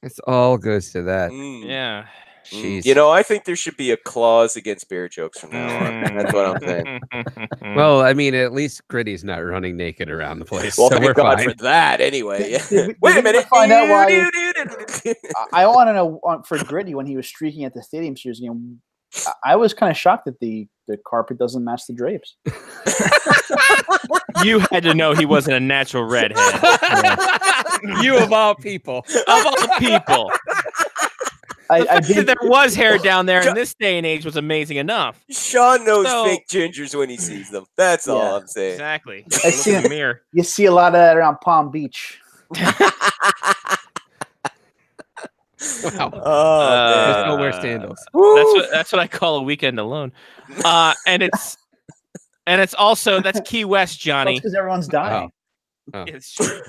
S7: It's all goes to that.
S1: Yeah.
S7: Jeez.
S9: You know, I think there should be a clause against bear jokes from now on. That's what I'm saying.
S7: Well, I mean, at least Gritty's not running naked around the place.
S9: Well,
S7: so
S9: thank
S7: we're
S9: God
S7: fine.
S9: for that, anyway.
S6: Did
S9: Wait
S6: we
S9: a minute.
S6: find out why? I want to know for Gritty when he was streaking at the Stadium Series game. I was kind of shocked that the carpet doesn't match the drapes.
S1: You had to know he wasn't a natural redhead.
S7: You of all people.
S1: Of all people.
S6: I
S1: That
S6: did.
S1: there was hair down there in this day and age was amazing enough.
S9: Sean knows
S1: So-
S9: fake gingers when he sees them. That's all
S6: Yeah.
S9: I'm saying.
S1: Exactly.
S6: I
S1: Look
S6: see
S1: in the
S6: it.
S1: mirror.
S6: You see a lot of that around Palm Beach.
S7: Wow.
S9: Oh, man.
S7: Just don't wear sandals.
S1: That's what I call a weekend alone. And it's also that's Key West, Johnny.
S6: because everyone's dying.
S1: It's true.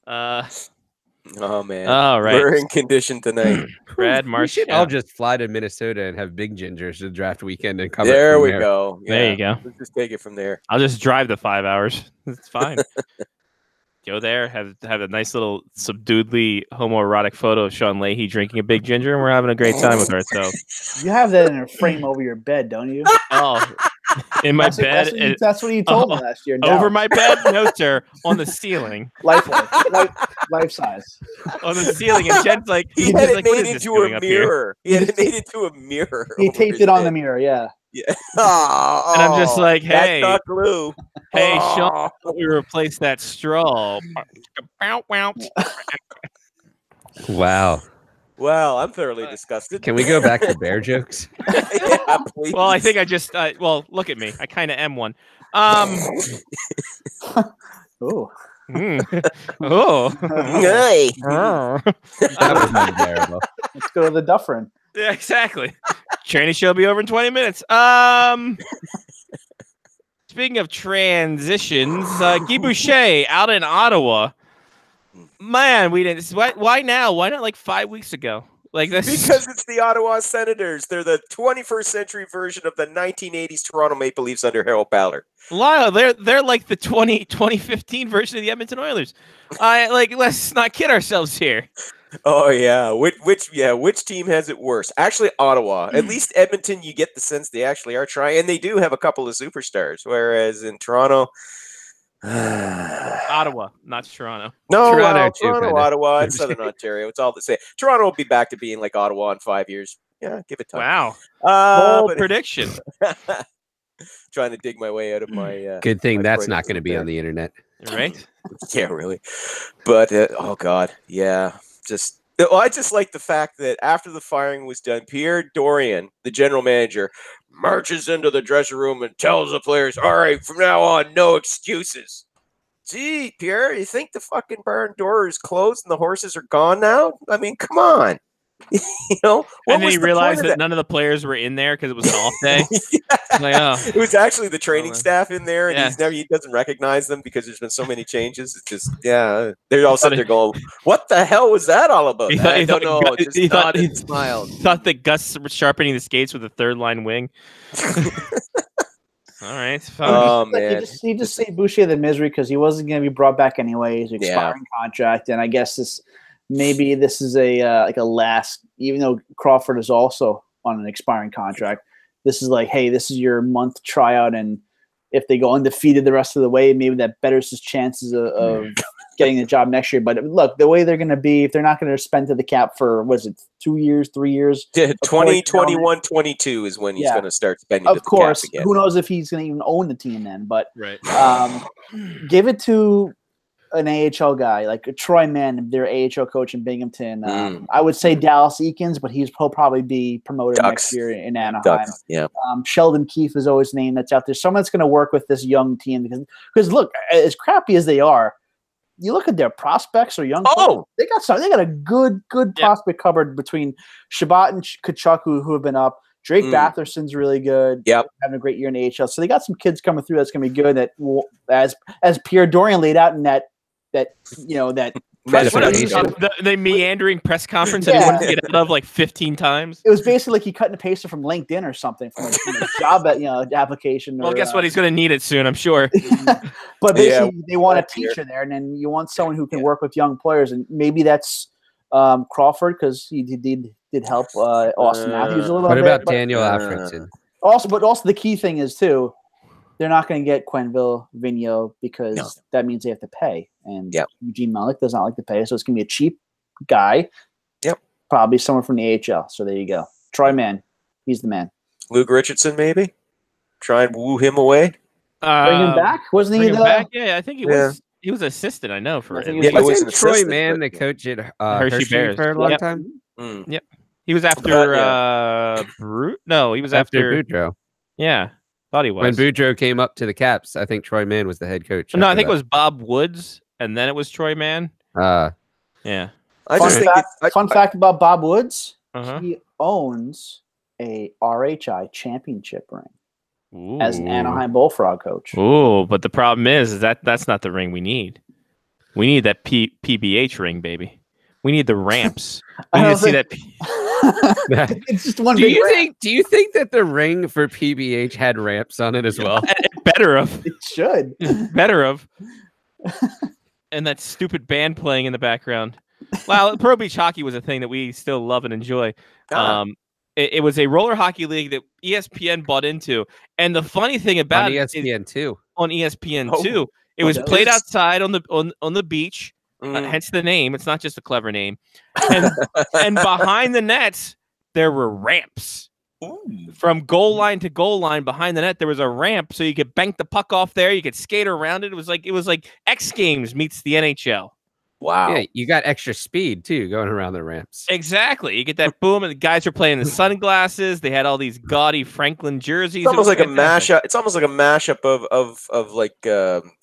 S9: Oh, man.
S1: All right.
S9: We're in condition tonight.
S1: Brad
S7: We
S1: Marsh.
S7: should all just fly to Minnesota and have big gingers to draft weekend and cover.
S9: There
S7: it from
S9: we
S7: there.
S9: go.
S1: There
S9: Yeah.
S1: you go.
S9: Let's just take it from there.
S1: I'll just drive the 5 hours. It's fine. Go there, have a nice little subduedly homoerotic photo of Sean Leahy drinking a big ginger, and we're having a great time with ourselves.
S6: You have that in a frame over your bed, don't you?
S1: Oh, in my bed,
S6: That's what you told me last year.
S1: over
S6: No.
S1: my bed, no sir, on the ceiling,
S6: life size.
S1: on the ceiling, and Jen's like,
S9: He
S1: she's
S9: had it
S1: like, what
S9: made
S1: is this
S9: into
S1: doing
S9: a
S1: up here?
S9: mirror. He had it made into a mirror.
S6: He
S9: over
S6: taped
S9: his
S6: it on the
S9: head.
S6: mirror. Yeah.
S9: Yeah. Oh,
S1: And I'm just like, hey,
S9: that's not glue.
S1: hey,
S9: Oh.
S1: Sean, we replace that straw. Bow, bow.
S7: Wow.
S9: Well, I'm thoroughly disgusted.
S7: Can we go back to bear jokes?
S9: Yeah, please.
S1: Well, I think I just well, look at me. I kind of am one.
S6: Oh.
S1: Oh.
S9: Hey.
S7: That was unbearable.
S6: Let's go to the Dufferin.
S1: Yeah, exactly. Training show will be over in 20 minutes. Speaking of transitions, Guy Boucher out in Ottawa. Man, we didn't. Why now? Why not like 5 weeks ago? Like this
S9: Because it's the Ottawa Senators. They're the 21st century version of the 1980s Toronto Maple Leafs under Harold Ballard.
S1: Lyle, they're like the 2015 version of the Edmonton Oilers. Let's not kid ourselves here.
S9: Oh yeah, which team has it worse? Actually, Ottawa. At least Edmonton, you get the sense they actually are trying, and they do have a couple of superstars. Whereas in Toronto,
S1: Ottawa, not Toronto.
S9: no,
S7: Toronto
S9: well,
S7: too,
S9: Toronto,
S7: kinda.
S9: Ottawa, and Southern Ontario. It's all the same. Toronto will be back to being like Ottawa in 5 years. Yeah, give it time.
S1: Wow.
S9: Uh,
S1: Bold
S9: but
S1: prediction.
S9: trying to dig my way out of my.
S7: Good thing
S9: my
S7: that's not
S9: predicament
S7: going to be
S9: there.
S7: on the internet.
S1: Right?
S9: Yeah, really. But oh god, yeah. I just like the fact that after the firing was done, Pierre Dorian, the general manager, marches into the dressing room and tells the players, "All right, from now on, no excuses." Gee, Pierre, you think the fucking barn door is closed and the horses are gone now? I mean, come on. What
S1: And then
S9: was
S1: he
S9: the
S1: realized
S9: point
S1: that
S9: of
S1: none of the players were in there because it was an off day.
S9: Yeah.
S1: Like, oh.
S9: It was actually the training
S1: man.
S9: staff in there, and
S1: Yeah.
S9: he doesn't recognize them because there's been so many changes. It's just they're all sitting
S1: he-
S9: there going, "What the hell was that all about?"
S1: He thought-
S9: I
S1: he
S9: don't
S1: thought
S9: know.
S1: Gu-
S9: Just
S1: he thought-
S9: nodded
S1: he-
S9: and smiled.
S1: Thought that Gus was sharpening the skates with a third line wing. All right, fine.
S9: Oh
S6: Like,
S9: man,
S6: he just saved Boucher the misery because he wasn't going to be brought back anyways.
S9: Yeah.
S6: Expiring contract, and I guess this is a like a last. Even though Crawford is also on an expiring contract, this is like, hey, this is your month tryout, and if they go undefeated the rest of the way, maybe that betters his chances of getting the job next year. But look, the way they're going to be, if they're not going to spend to the cap for, was it 2 years, 3 years?
S9: yeah, 2021, 22 is when he's
S6: Yeah.
S9: going to start spending.
S6: Of
S9: to the
S6: course,
S9: cap again.
S6: who knows if he's going to even own the team then? But
S1: Right.
S6: give it to an AHL guy like Troy Mann, their AHL coach in Binghamton. I would say Dallas Eakins, but he'll probably be promoted
S9: Ducks.
S6: next year in Anaheim.
S9: Ducks, yeah.
S6: Sheldon Keefe is always a name that's out there. Someone that's going to work with this young team because look, as crappy as they are, you look at their prospects or young.
S9: Oh!
S6: They got a good prospect cupboard between Shabbat and Kachuk who have been up. Drake Batherson's really good.
S9: Yep.
S6: Having a great year in the AHL. So they got some kids coming through that's going to be good. That will, as Pierre Dorian laid out in that press
S7: Meditation.
S6: conference.
S1: The meandering press conference that he wanted to get out of like 15 times.
S6: It was basically like he cut and pasted from LinkedIn or something from a job application.
S1: Well,
S6: or,
S1: guess what? He's going to need it soon, I'm sure.
S6: But basically, they want a
S9: that's weird.
S6: teacher there, and then you want someone who can work with young players, and maybe that's Crawford because he did help Austin Matthews a little
S7: What
S6: bit.
S7: about
S6: but
S7: Daniel Alfredson?
S6: also the key thing is too, they're not going to get Quenneville Vigneault because that means they have to pay, and Eugene Melnick does not like to pay, so it's going to be a cheap guy.
S9: Yep,
S6: probably someone from the AHL. So there you go, Troy Mann, he's the man.
S9: Luke Richardson, maybe try and woo him away.
S6: Bring him back, wasn't he?
S1: Bring him back? Yeah, I think he was. He was assistant. I know for
S6: I
S1: it.
S6: think he was
S7: Wasn't Troy Mann the coach at Hershey
S1: Bears
S7: for a long
S1: Yep.
S7: time?
S1: Yep. He was after No, he was after
S7: Boudreaux.
S1: Yeah, thought he was.
S7: When Boudreaux came up to the Caps, I think Troy Mann was the head coach.
S1: No, I
S7: after
S1: think it
S7: that.
S1: was Bob Woods, and then it was Troy Mann. Yeah.
S9: I just think
S6: Fun fact about Bob Woods:
S1: Uh-huh.
S6: he owns a RHI championship ring as an Anaheim Bullfrog coach.
S1: Ooh, but the problem is that that's not the ring we need. We need that PBH ring, baby. We need the ramps. We need to see that.
S6: It's just one.
S7: Do
S6: big
S7: you
S6: ramp.
S7: think that the ring for PBH had ramps on it as well?
S1: Better of.
S6: It should.
S1: Better of. And that stupid band playing in the background. Wow, Pro Beach Hockey was a thing that we still love and enjoy. It was a roller hockey league that ESPN bought into, and the funny thing about
S7: On
S1: it is
S7: ESPN too.
S1: on ESPN
S9: Oh,
S1: too, it was
S6: that
S1: played
S9: is-
S1: outside on the beach. Hence the name. It's not just a clever name. And behind the nets, there were ramps. From goal line to goal line behind the net, there was a ramp, so you could bank the puck off there. You could skate around it. It was like X Games meets the NHL.
S9: Wow.
S7: Yeah, you got extra speed too going around the ramps.
S1: Exactly. You get that boom, and the guys are playing the sunglasses. They had all these gaudy Franklin jerseys.
S9: It's almost
S1: It
S9: like
S1: was
S9: a
S1: fantastic.
S9: mashup. It's almost like a mashup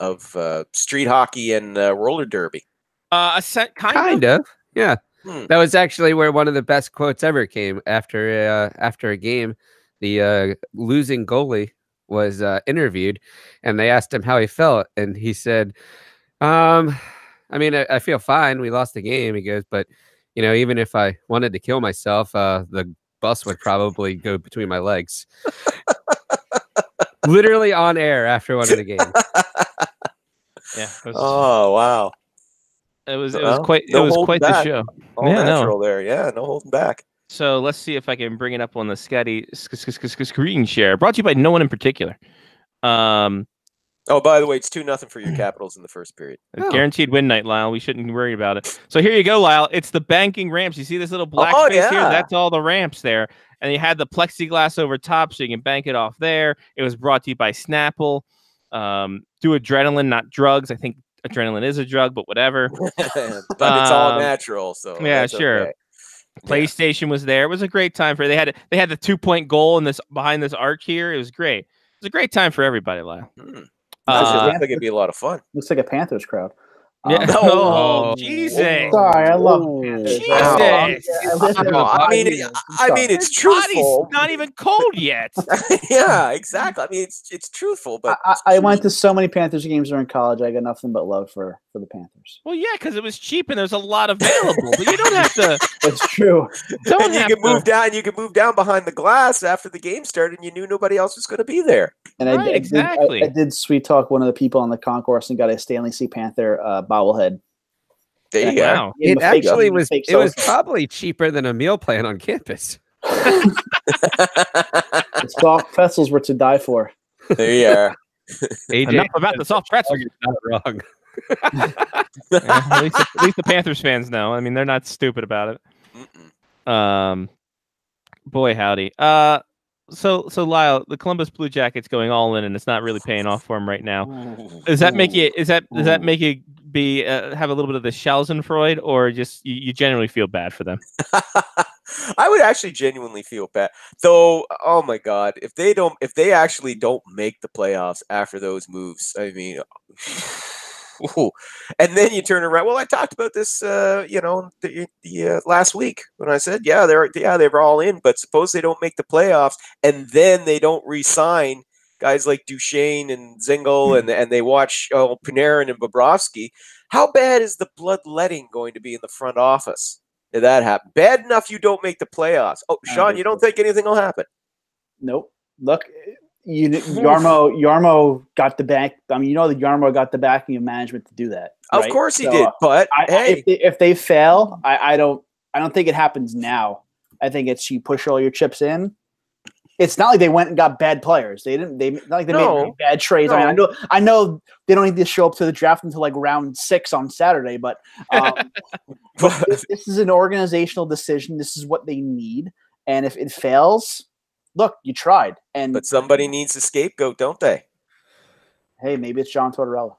S9: of street hockey and roller derby.
S1: Kind of.
S7: Yeah. That was actually where one of the best quotes ever came after a game. The losing goalie was interviewed, and they asked him how he felt, and he said, I mean, I feel fine. We lost the game. He goes, but even if I wanted to kill myself, the bus would probably go between my legs. Literally on air after one of the games.
S1: Yeah.
S9: Oh wow.
S1: It was
S9: Well,
S1: quite
S9: no holding
S1: the
S9: back.
S1: show.
S9: All
S1: Yeah, no.
S9: natural there. Yeah, no holding back.
S1: So let's see if I can bring it up on the Scotty screen share. Brought to you by no one in particular.
S9: Oh, by the way, it's 2-0 for your Capitals in the first period.
S1: Guaranteed win night, Lyle. We shouldn't worry about it. So here you go, Lyle. It's the banking ramps. You see this little black space here? That's all the ramps there. And you had the plexiglass over top so you can bank it off there. It was brought to you by Snapple. Do adrenaline, not drugs. I think adrenaline is a drug, but whatever.
S9: But it's all natural, so
S1: yeah, sure.
S9: Okay.
S1: PlayStation was there. It was a great time for. They had the 2-point goal in this behind this arch here. It was great. It was a great time for everybody, Lyle.
S9: Looks like it'd be a lot of fun.
S6: Looks like a Panthers crowd.
S1: Yeah.
S6: Oh,
S1: Jesus.
S6: Sorry, I love
S1: Jesus.
S9: I mean, it's truthful.
S1: Body's not even cold yet.
S9: Yeah, exactly. I mean, it's truthful, but
S6: I went to so many Panthers games during college. I got nothing but love for the Panthers.
S1: Well, yeah, because it was cheap and there's a lot available. But you don't have to.
S6: It's true.
S9: And you could move down. You could move down behind the glass after the game started, and you knew nobody else was going to be there.
S6: And I did sweet talk one of the people on the concourse and got a Stanley C. Panther bobblehead.
S9: There you go.
S1: Wow.
S7: It actually was. It was probably cheaper than a meal plan on campus.
S6: The soft pretzels were to die for.
S9: There you are.
S7: AJ,
S1: Enough about the soft pretzels.
S7: You're not wrong.
S1: At least the Panthers fans know. I mean, they're not stupid about it. Boy, howdy. So Lyle, the Columbus Blue Jackets going all in, and it's not really paying off for him right now. Does that make you? Does that make you be have a little bit of the Schadenfreude, or just you genuinely feel bad for them?
S9: I would actually genuinely feel bad, though. Oh my God, if they actually don't make the playoffs after those moves, I mean. Ooh. And then you turn around. Well, I talked about this, the last week when I said, they're all in, but suppose they don't make the playoffs, and then they don't re-sign guys like Duchesne and Zingle, and they watch Panarin and Bobrovsky. How bad is the bloodletting going to be in the front office if that happens? Bad enough you don't make the playoffs. Oh, Sean, you don't think anything will happen?
S6: Nope. Look. Yarmo got the back. I mean, that Yarmo got the backing of management to do that. Right?
S9: Of course he did. But hey,
S6: if they fail, I don't think it happens now. I think it's you push all your chips in. It's not like they went and got bad players. They didn't. Not like they made bad trades.
S9: No.
S6: I mean, I know they don't need to show up to the draft until like round 6 on Saturday, but this is an organizational decision. This is what they need, and if it fails. Look, you tried, but
S9: somebody needs a scapegoat, don't they?
S6: Hey, maybe it's John Tortorella.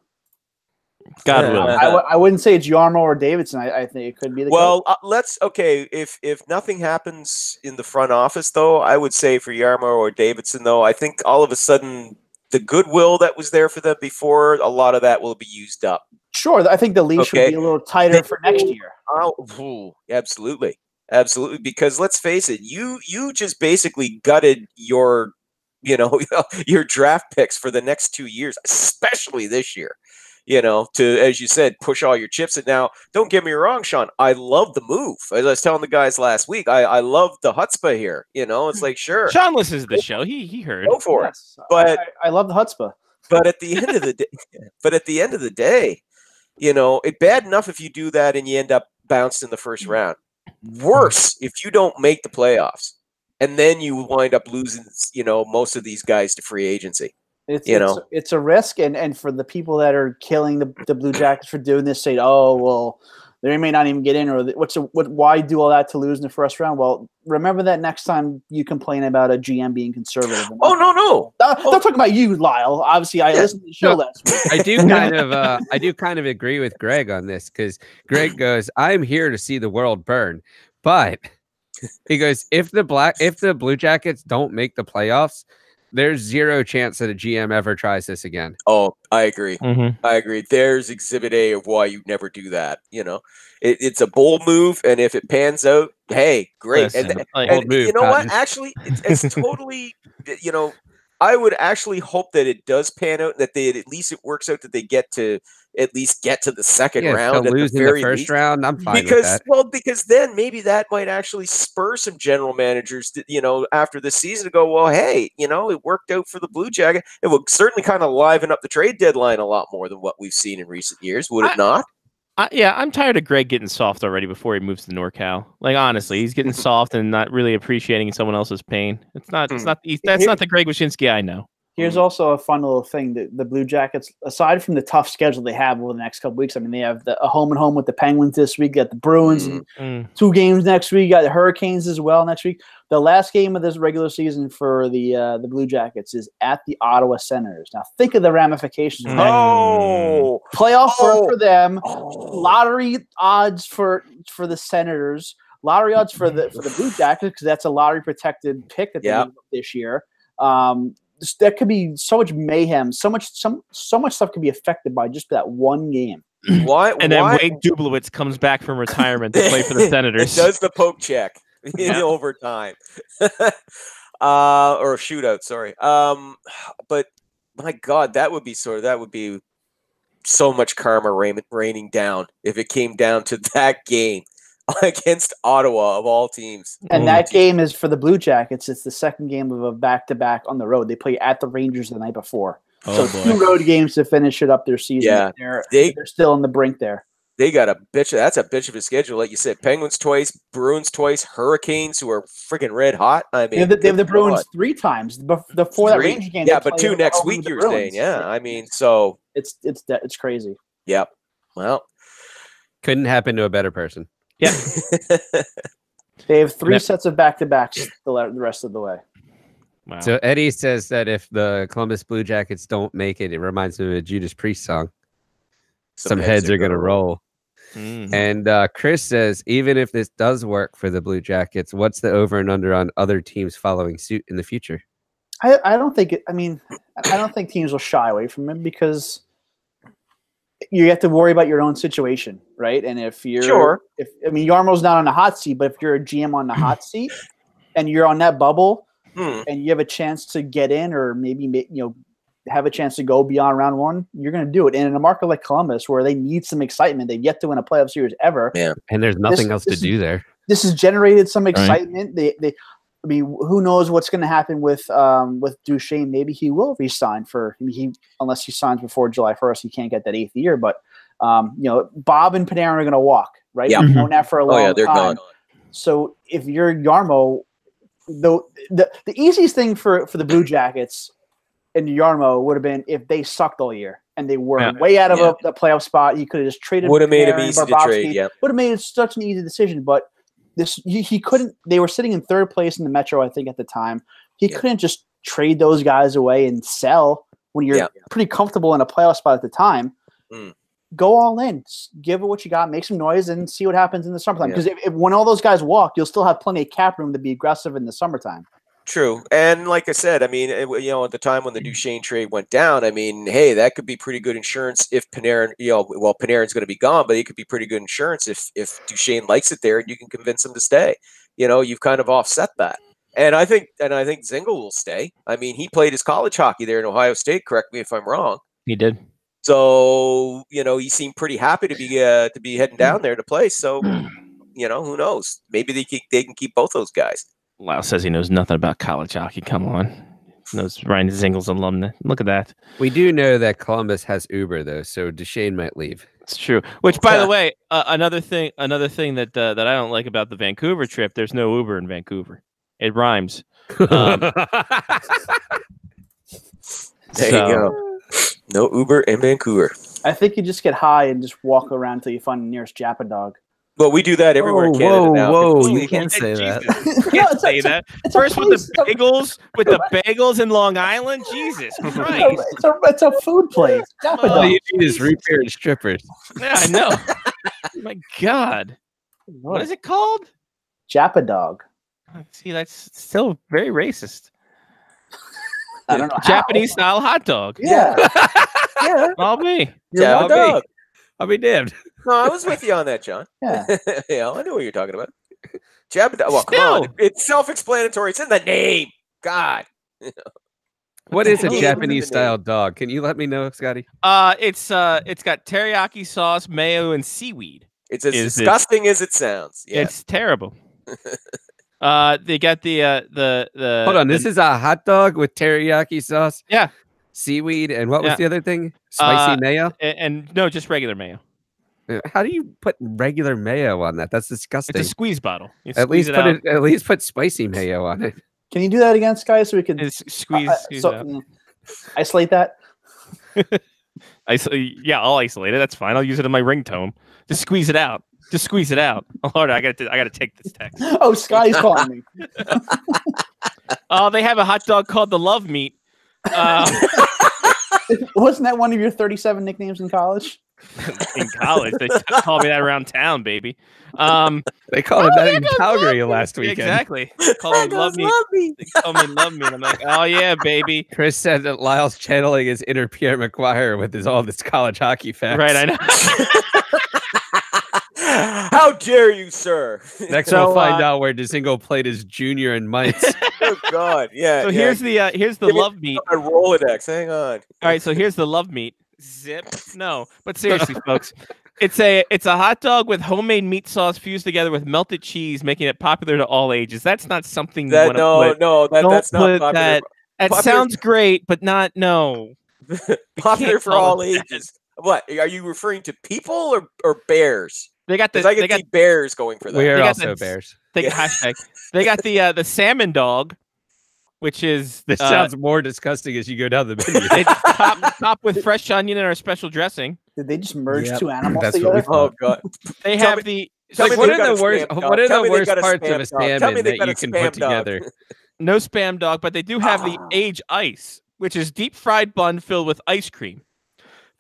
S1: God willing.
S6: I wouldn't say it's Yarmo or Davidson. I think it could be the.
S9: Well, if nothing happens in the front office, though, I would say for Yarmo or Davidson, though, I think all of a sudden the goodwill that was there for them before, a lot of that will be used up.
S6: Sure, I think the leash would be a little tighter for next year.
S9: Oh, absolutely. Absolutely, because let's face it, you just basically gutted your draft picks for the next 2 years, especially this year. To, as you said, push all your chips in. Now, don't get me wrong, Sean. I love the move. As I was telling the guys last week, I love the chutzpah here. It's like, sure.
S1: Sean listens to the show. He heard.
S9: Go for it. But
S6: I love the chutzpah.
S9: But at the end of the day, it's bad enough if you do that and you end up bounced in the first round. Worse if you don't make the playoffs and then you wind up losing, most of these guys to free agency.
S6: It's a risk, and for the people that are killing the Blue Jackets for doing this, say, oh well, they may not even get in, or why do all that to lose in the first round? Well, remember that next time you complain about a GM being conservative.
S9: Oh no!
S6: I'm not talking about you, Lyle. Obviously, I listened to the show last week.
S7: I do kind of agree with Greg on this because Greg goes, "I'm here to see the world burn," but he goes, "If the Blue Jackets don't make the playoffs, there's zero chance that a GM ever tries this again."
S9: Oh, I agree.
S1: Mm-hmm.
S9: I agree. There's exhibit A of why you never do that. It's a bold move, and if it pans out, hey, great.
S1: Listen,
S9: and you know what? Actually, it's totally. I would actually hope that it does pan out, that at least it works out that they get to at least get to the second round.
S7: At lose
S9: the
S7: in
S9: very
S7: the first
S9: least.
S7: round, I'm fine
S9: because
S7: with that.
S9: Well, because then maybe that might actually spur some general managers to, after the season to go, well, hey, it worked out for the Blue Jacket. It will certainly kind of liven up the trade deadline a lot more than what we've seen in recent years, would it not?
S1: I'm tired of Greg getting soft already before he moves to NorCal. Like, honestly, he's getting soft and not really appreciating someone else's pain. That's not the Greg Wyshynski I know.
S6: Here's also a fun little thing: the Blue Jackets, aside from the tough schedule they have over the next couple weeks, I mean, they have a home and home with the Penguins this week. Got the Bruins and 2 games next week. Got the Hurricanes as well next week. The last game of this regular season for the Blue Jackets is at the Ottawa Senators. Now, think of the ramifications of that. Playoff berth for them. Lottery odds for the Senators. Lottery odds for the Blue Jackets because that's a lottery protected pick that they made this year. That could be so much mayhem. So much stuff could be affected by just that one game.
S9: Why?
S1: And then Wade Dublowitz comes back from retirement to play for the Senators.
S9: Does the poke check in overtime, or a shootout? Sorry. But my God, that would be so much karma raining down if it came down to that game against Ottawa of all teams.
S6: And that game is for the Blue Jackets. It's the second game of a back-to-back on the road. They play at the Rangers the night before. So 2 road games to finish it up their season.
S9: Yeah,
S6: they're still on the brink there.
S9: They got a bitch. That's a bitch of a schedule, like you said. Penguins twice, Bruins twice, Hurricanes who are freaking red hot. I mean,
S6: they have the Bruins 3 times before that Ranger game.
S9: Yeah, but 2 next week. You're saying, I mean, so
S6: it's crazy.
S9: Yep. Well,
S7: couldn't happen to a better person.
S1: Yeah.
S6: They have 3 sets of back-to-backs the rest of the way.
S1: Wow.
S7: So Eddie says that if the Columbus Blue Jackets don't make it, it reminds me of a Judas Priest song. Some heads are going to roll. And Chris says, even if this does work for the Blue Jackets, what's the over and under on other teams following suit in the future?
S6: I don't think I don't think teams will shy away from it because you have to worry about your own situation, right? And if you're Yarmo's not on the hot seat, but if you're a GM on the hot seat and you're on that bubble and you have a chance to get in or maybe have a chance to go beyond round 1, you're going to do it. And in a market like Columbus where they need some excitement, they've yet to win a playoff series ever.
S9: Yeah.
S7: And there's nothing else to do there.
S6: This has generated some excitement. Right. Who knows what's going to happen with Duchesne? Maybe he will resign unless he signs before July 1st. He can't get that 8th year. But Bob and Panarin are going to walk, right?
S9: Yeah.
S6: We've known that for a long
S9: they're
S6: time.
S9: gone.
S6: So if you're Yarmo, the easiest thing for the Blue Jackets and Yarmo would have been if they sucked all year and they were way out of a playoff spot. You could have just traded.
S9: Would have made him easy to trade. Yeah,
S6: would have made it such an easy decision, but. He couldn't. They were sitting in 3rd place in the Metro, I think, at the time. He couldn't just trade those guys away and sell when you're pretty comfortable in a playoff spot at the time. Go all in, give it what you got, make some noise, and see what happens in the summertime. Because if when all those guys walk, you'll still have plenty of cap room to be aggressive in the summertime.
S9: True, and like I said, I mean, at the time when the Duchesne trade went down, I mean, hey, that could be pretty good insurance if Panarin, Panarin's going to be gone, but it could be pretty good insurance if Duchesne likes it there and you can convince him to stay. You've kind of offset that, and I think Zingle will stay. I mean, he played his college hockey there in Ohio State. Correct me if I'm wrong.
S1: He did.
S9: So he seemed pretty happy to be heading down there to play. So who knows? Maybe they can keep both those guys.
S1: Lau says he knows nothing about college hockey. Come on. He knows Ryan Zingel's alumni. Look at that.
S7: We do know that Columbus has Uber, though, so Duchesne might leave.
S1: It's true. Which, by the way, another thing that I don't like about the Vancouver trip, there's no Uber in Vancouver. It rhymes.
S9: There you go. No Uber in Vancouver.
S6: I think you just get high and just walk around until you find the nearest Japa dog.
S9: Well, we do that everywhere in Canada now.
S8: Whoa, you can't say that.
S1: You can't say that. First with the bagels in Long Island. Jesus Christ.
S6: It's a food place.
S7: All you need is root beer and strippers.
S1: Yeah, I know. My God. What is it called?
S6: Japa dog.
S1: See, that's still very racist.
S6: I don't know.
S1: Japanese style hot dog.
S6: Yeah. Yeah.
S1: I'll be.
S7: I'll be damned.
S9: No, I was with you on that, John.
S6: Yeah.
S9: Yeah, I know what you're talking about. Jabba. Well, come on. It's self-explanatory. It's in the name. God.
S7: What is a Japanese style dog? Can you let me know, Scotty?
S1: It's got teriyaki sauce, mayo, and seaweed.
S9: It's as disgusting as it sounds. Yeah.
S1: It's terrible. They got the
S7: Hold on, this is a hot dog with teriyaki sauce.
S1: Yeah.
S7: Seaweed, and what was the other thing? Spicy mayo?
S1: And no, just regular mayo.
S7: How do you put regular mayo on that? That's disgusting.
S1: It's a squeeze bottle.
S7: At least put spicy mayo on it.
S6: Can you do that again, Sky, so we can
S1: squeeze?
S6: So Isolate that.
S1: Yeah, I'll isolate it. That's fine. I'll use it in my ringtone. Just squeeze it out. Just squeeze it out. Oh, Lord, I gotta take this text.
S6: Oh, Sky's calling me.
S1: Oh, they have a hot dog called the Love Meat.
S6: Wasn't that one of your 37 nicknames in college?
S1: In college, they called me that around town, baby.
S7: They called it that in Calgary last weekend.
S1: Exactly. They called me Love Meat. They called me Love Meat. I'm like, oh yeah, baby.
S7: Chris said that Lyle's channeling his inner Pierre McGuire with all this college hockey facts.
S1: Right, I know.
S9: How dare you, sir?
S7: Next, we'll find out where Dzingel played his junior in mites.
S9: Oh God, yeah.
S1: So
S9: yeah.
S1: here's the Love Meat.
S9: A Rolodex. Hang on.
S1: All right, so here's the Love Meat. Zip. No, but seriously, folks, it's a hot dog with homemade meat sauce fused together with melted cheese, making it popular to all ages. That's not something you want to put.
S9: That's not popular.
S1: That sounds great, but not
S9: popular for all ages. What are you referring to? People or bears?
S1: They got the
S9: I got bears going for that.
S7: We are also bears.
S1: They got hashtag. They got the salmon dog, which is
S7: this sounds more disgusting as you go down the menu.
S1: It's topped with fresh onion and our special dressing.
S6: Did they just merge two animals
S7: That's
S6: together?
S7: what
S9: Oh God!
S1: They have the.
S7: Like, what are the worst? What are the worst parts of a salmon that you can put together?
S1: No spam dog, but they do have the Age Ice, which is deep fried bun filled with ice cream.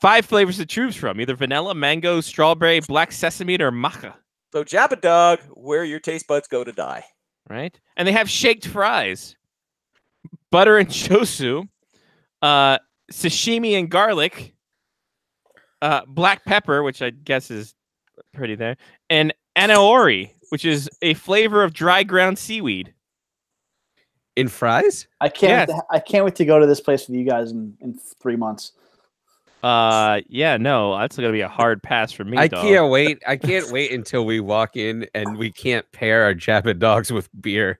S1: 5 flavors to choose from: either vanilla, mango, strawberry, black sesame, or maca.
S9: So Jabba Dog, where your taste buds go to die.
S1: Right, and they have shaked fries, butter and shosu, sashimi and garlic, black pepper, which I guess is pretty there, and anaori, which is a flavor of dry ground seaweed.
S7: In fries?
S6: I can't wait to go to this place with you guys in 3 months.
S1: Yeah, no, that's gonna be a hard pass for me.
S7: I can't wait. I can't wait until we walk in and we can't pair our Jabba dogs with beer.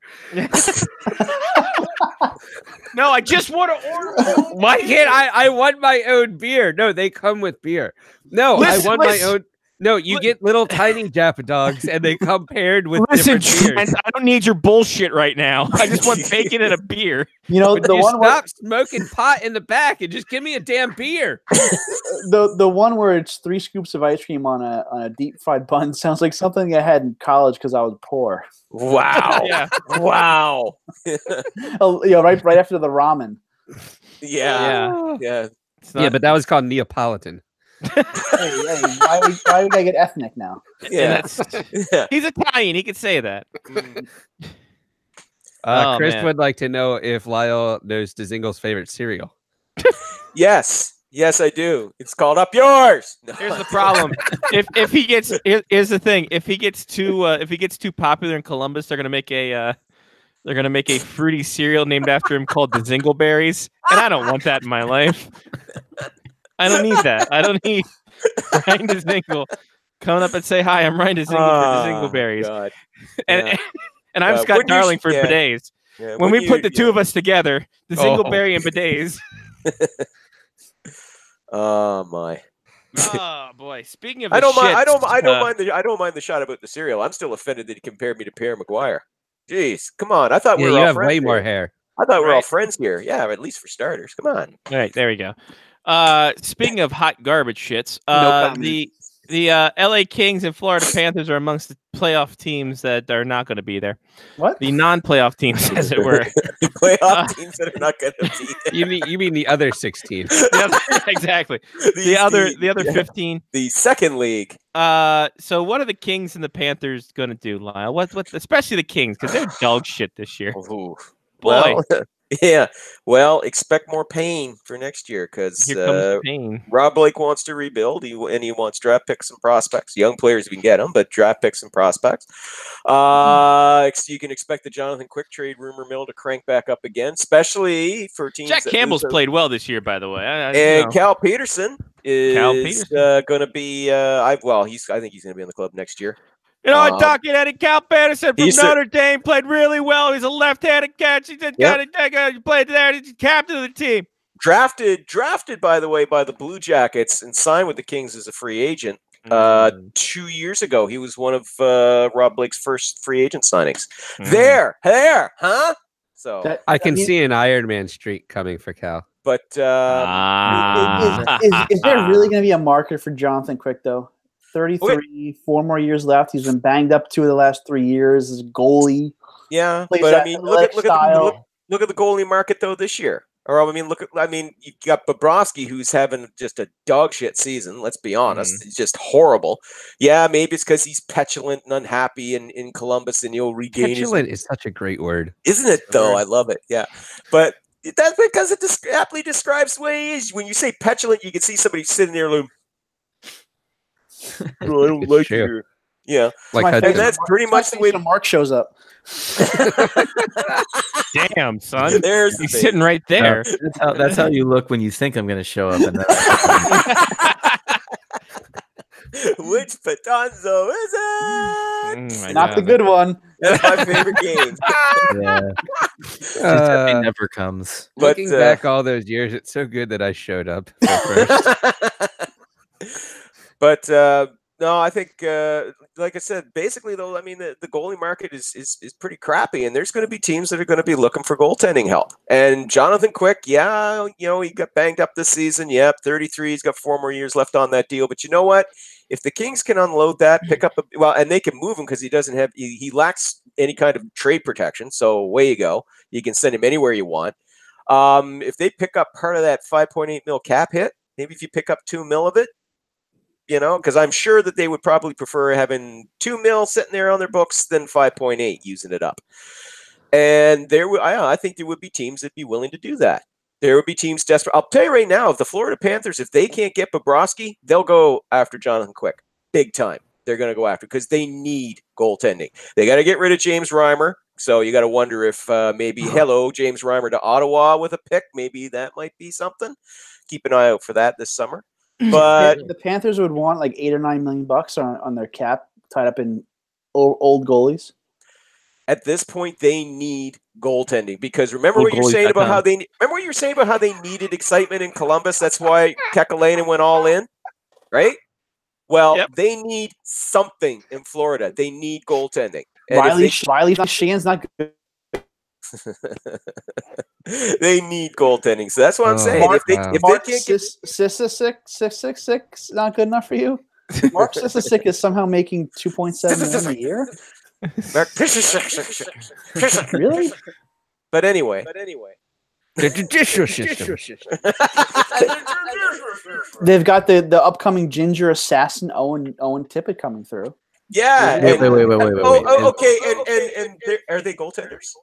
S1: No, I just want to order.
S7: Why can't I want my own beer. No, they come with beer. No, I want my own. No, you get little tiny Jaffa dogs, and they come paired with different
S1: Trent,
S7: beers.
S1: I don't need your bullshit right now. I just want bacon and a beer.
S6: You know, the one
S7: stop smoking pot in the back and just give me a damn beer.
S6: The one where it's 3 scoops of ice cream on a deep fried bun sounds like something I had in college because I was poor.
S9: Wow.
S1: Yeah.
S9: Wow.
S6: Oh, yeah, right after the ramen.
S9: Yeah.
S7: Yeah, but that was called Neapolitan.
S6: Hey, why would I get ethnic now?
S9: Yeah.
S1: He's Italian. He could say that.
S7: Chris
S1: man.
S7: would like to know if Lyle knows Dzingel's favorite cereal.
S9: Yes, I do. It's called Up Yours.
S1: Here's the problem. If he gets here's the thing. If he gets too popular in Columbus, they're gonna make a fruity cereal named after him called the Zingleberries, and I don't want that in my life. I don't need that. I don't need Ryan DeZingle coming up and say, "Hi, I'm Ryan DeZingle for the Zingleberries,"
S9: God.
S1: and I'm Scott Darling for bidets.
S9: Yeah,
S1: when we put the two of us together, the Zingleberry and bidets.
S9: Oh my.
S1: Oh boy! Speaking of,
S9: I don't mind the shot about the cereal. I'm still offended that he compared me to Pierre McGuire. Jeez, come on! I thought we were all
S7: have
S9: friends
S7: way
S9: here.
S7: more hair.
S9: I thought we were all friends here. Yeah, at least for starters. Come on.
S1: All right, there we go. Speaking of hot garbage shits, the LA Kings and Florida Panthers are amongst the playoff teams that are not going to be there.
S6: What?
S1: The non-playoff teams, as it were.
S9: Playoff teams that are not going to be there.
S7: You mean the other 16?
S1: Exactly. The other 15.
S9: The second league.
S1: So what are the Kings and the Panthers going to do, Lyle? What especially the Kings, because they're dog shit this year.
S9: Ooh.
S1: Boy.
S9: Well, yeah. Well, expect more pain for next year because
S1: Here comes the pain.
S9: Rob Blake wants to rebuild. He wants draft picks and prospects. Young players, we can get them, but draft picks and prospects. You can expect the Jonathan Quick trade rumor mill to crank back up again, especially for teams.
S1: Jack Campbell's played well this year, by the way.
S9: And Cal Peterson is going to be. I think he's going to be in the club next year.
S1: You know, talking Eddie Cal Patterson from Notre Dame played really well. He's a left-handed catch. He did played there. He's captain of the team.
S9: Drafted by the way by the Blue Jackets and signed with the Kings as a free agent 2 years ago. He was one of Rob Blake's first free agent signings. There, huh? So
S7: I can see an Iron Man streak coming for Cal.
S9: But
S6: Is there really going to be a market for Jonathan Quick, though? 33, 4 more years left. He's been banged up 2 of the last 3 years as a goalie.
S9: yeah,
S6: Plays
S9: but I
S6: that
S9: mean,
S6: athletic style.
S9: look at the goalie market though this year. Or I mean, you got Bobrovsky who's having just a dog shit season. Let's be honest, it's just horrible. Yeah, maybe it's because he's petulant and unhappy in Columbus, and he'll regain
S7: Petulant is such a great word.
S9: isn't it though? I love it. Yeah, but that's because it aptly describes the way he is. When you say petulant, you can see somebody sitting there like, "Oh, I don't
S7: It's
S9: like
S7: true.
S9: your." Yeah,
S7: Like
S6: My
S7: Hudson.
S9: and that's pretty much the way.
S6: Mark shows up.
S1: Damn, son.
S9: There's the
S1: He's
S9: thing.
S1: sitting right there.
S8: That's how you look when you think I'm going to show up. And
S9: Which Patanzo is it?
S1: My
S6: Not the
S1: God.
S6: good one.
S9: That's my favorite game.
S8: yeah, he never comes.
S9: But,
S7: Looking back all those years, it's so good that I showed up first.
S9: But no, I think, like I said, basically though, I mean, the goalie market is pretty crappy, and there's going to be teams that are going to be looking for goaltending help. And Jonathan Quick, yeah, he got banged up this season. Yep, 33. He's got 4 more years left on that deal. But you know what? If the Kings can unload that, pick up and they can move him because he lacks any kind of trade protection. So away you go. You can send him anywhere you want. If they pick up part of that $5.8 million cap hit, maybe if you pick up $2 million of it, because I'm sure that they would probably prefer having $2 million sitting there on their books than 5.8 using it up. And I think there would be teams that'd be willing to do that. There would be teams desperate. I'll tell you right now, if the Florida Panthers, if they can't get Bobrovsky, they'll go after Jonathan Quick. Big time. They're going to go after because they need goaltending. They got to get rid of James Reimer. So you got to wonder if maybe James Reimer to Ottawa with a pick. Maybe that might be something. Keep an eye out for that this summer. But
S6: The Panthers would want like $8 or $9 million on their cap tied up in old goalies.
S9: at this point, they need goaltending because remember what you're saying about how they needed excitement in Columbus. That's why Kekalainen went all in, right? Well, they need something in Florida. They need goaltending. And
S6: Riley Sheehan's not good.
S9: They need goaltending. So that's what I'm saying.
S6: Mark,
S9: if
S6: Mark
S9: they can't get
S6: Sissik not good enough for you? Mark Sissik is somehow making $2.7 million a year.
S9: Mark
S6: Really?
S9: But anyway.
S7: The judicial system.
S6: They've got the upcoming ginger assassin Owen Tippett coming through.
S9: Yeah.
S8: Wait.
S9: Oh, okay. And are they goaltenders?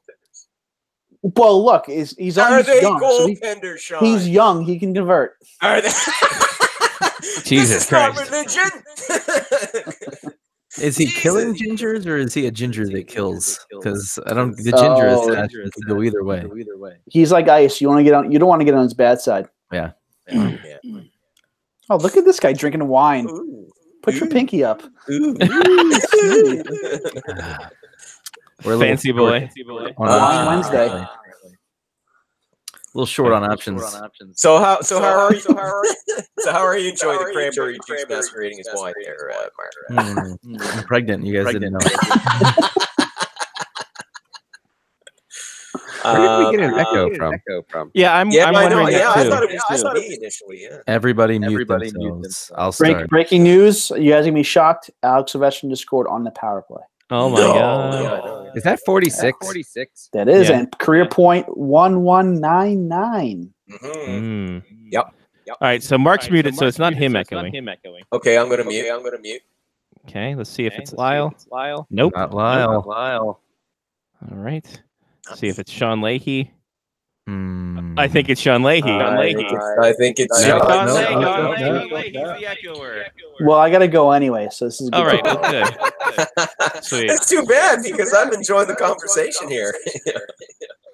S6: Well, look, he's
S9: Are they
S6: young.
S9: goaltenders, Sean?
S6: He's young. He can convert.
S9: Are they?
S7: Jesus
S9: This is not
S7: Christ.
S9: religion.
S8: Is he killing gingers or is he a ginger that kills? Because I don't. The ginger assassin could go either way.
S6: He's like ice. You want to get on. You don't want to get on his bad side.
S8: Yeah.
S6: Oh, look at this guy drinking wine.
S9: Ooh.
S6: Put your pinky up.
S8: We're a
S1: Fancy boy.
S8: on
S6: Wine
S8: options.
S6: Wednesday.
S8: A little short on options.
S9: So how are you? So how are you enjoying the cranberry juice masquerading as wine there, Mark?
S8: I'm pregnant. You guys didn't know.
S7: Where did we get an echo from?
S1: Yeah, I'm
S9: I know.
S1: wondering
S9: Yeah,
S1: that
S9: I
S1: too.
S9: thought it was just me initially. Yeah.
S8: Everybody mute themselves. I'll start.
S6: Breaking news. You guys are gonna be shocked. Alex Ovechkin just scored on the power play.
S1: Oh my god.
S7: Is that 46?
S6: That is,
S1: Yeah.
S6: and career point 1199.
S9: Mhm.
S1: Yep. All right, so Mark's muted, so it's not him echoing.
S9: Okay, I'm gonna mute.
S1: Okay, let's see if it's Lyle. Nope.
S8: Not Lyle.
S1: All right. See if it's Sean Leahy.
S8: Hmm.
S1: I think it's Sean Leahy.
S9: I think it's
S8: No,
S9: Sean.
S8: no,
S9: Leahy.
S8: no,
S1: Leahy. He's the echoer.
S6: Well, I gotta go anyway, so this is
S1: All right,
S6: good.
S1: that's good. Sweet.
S9: It's too bad because I'm enjoying the conversation here.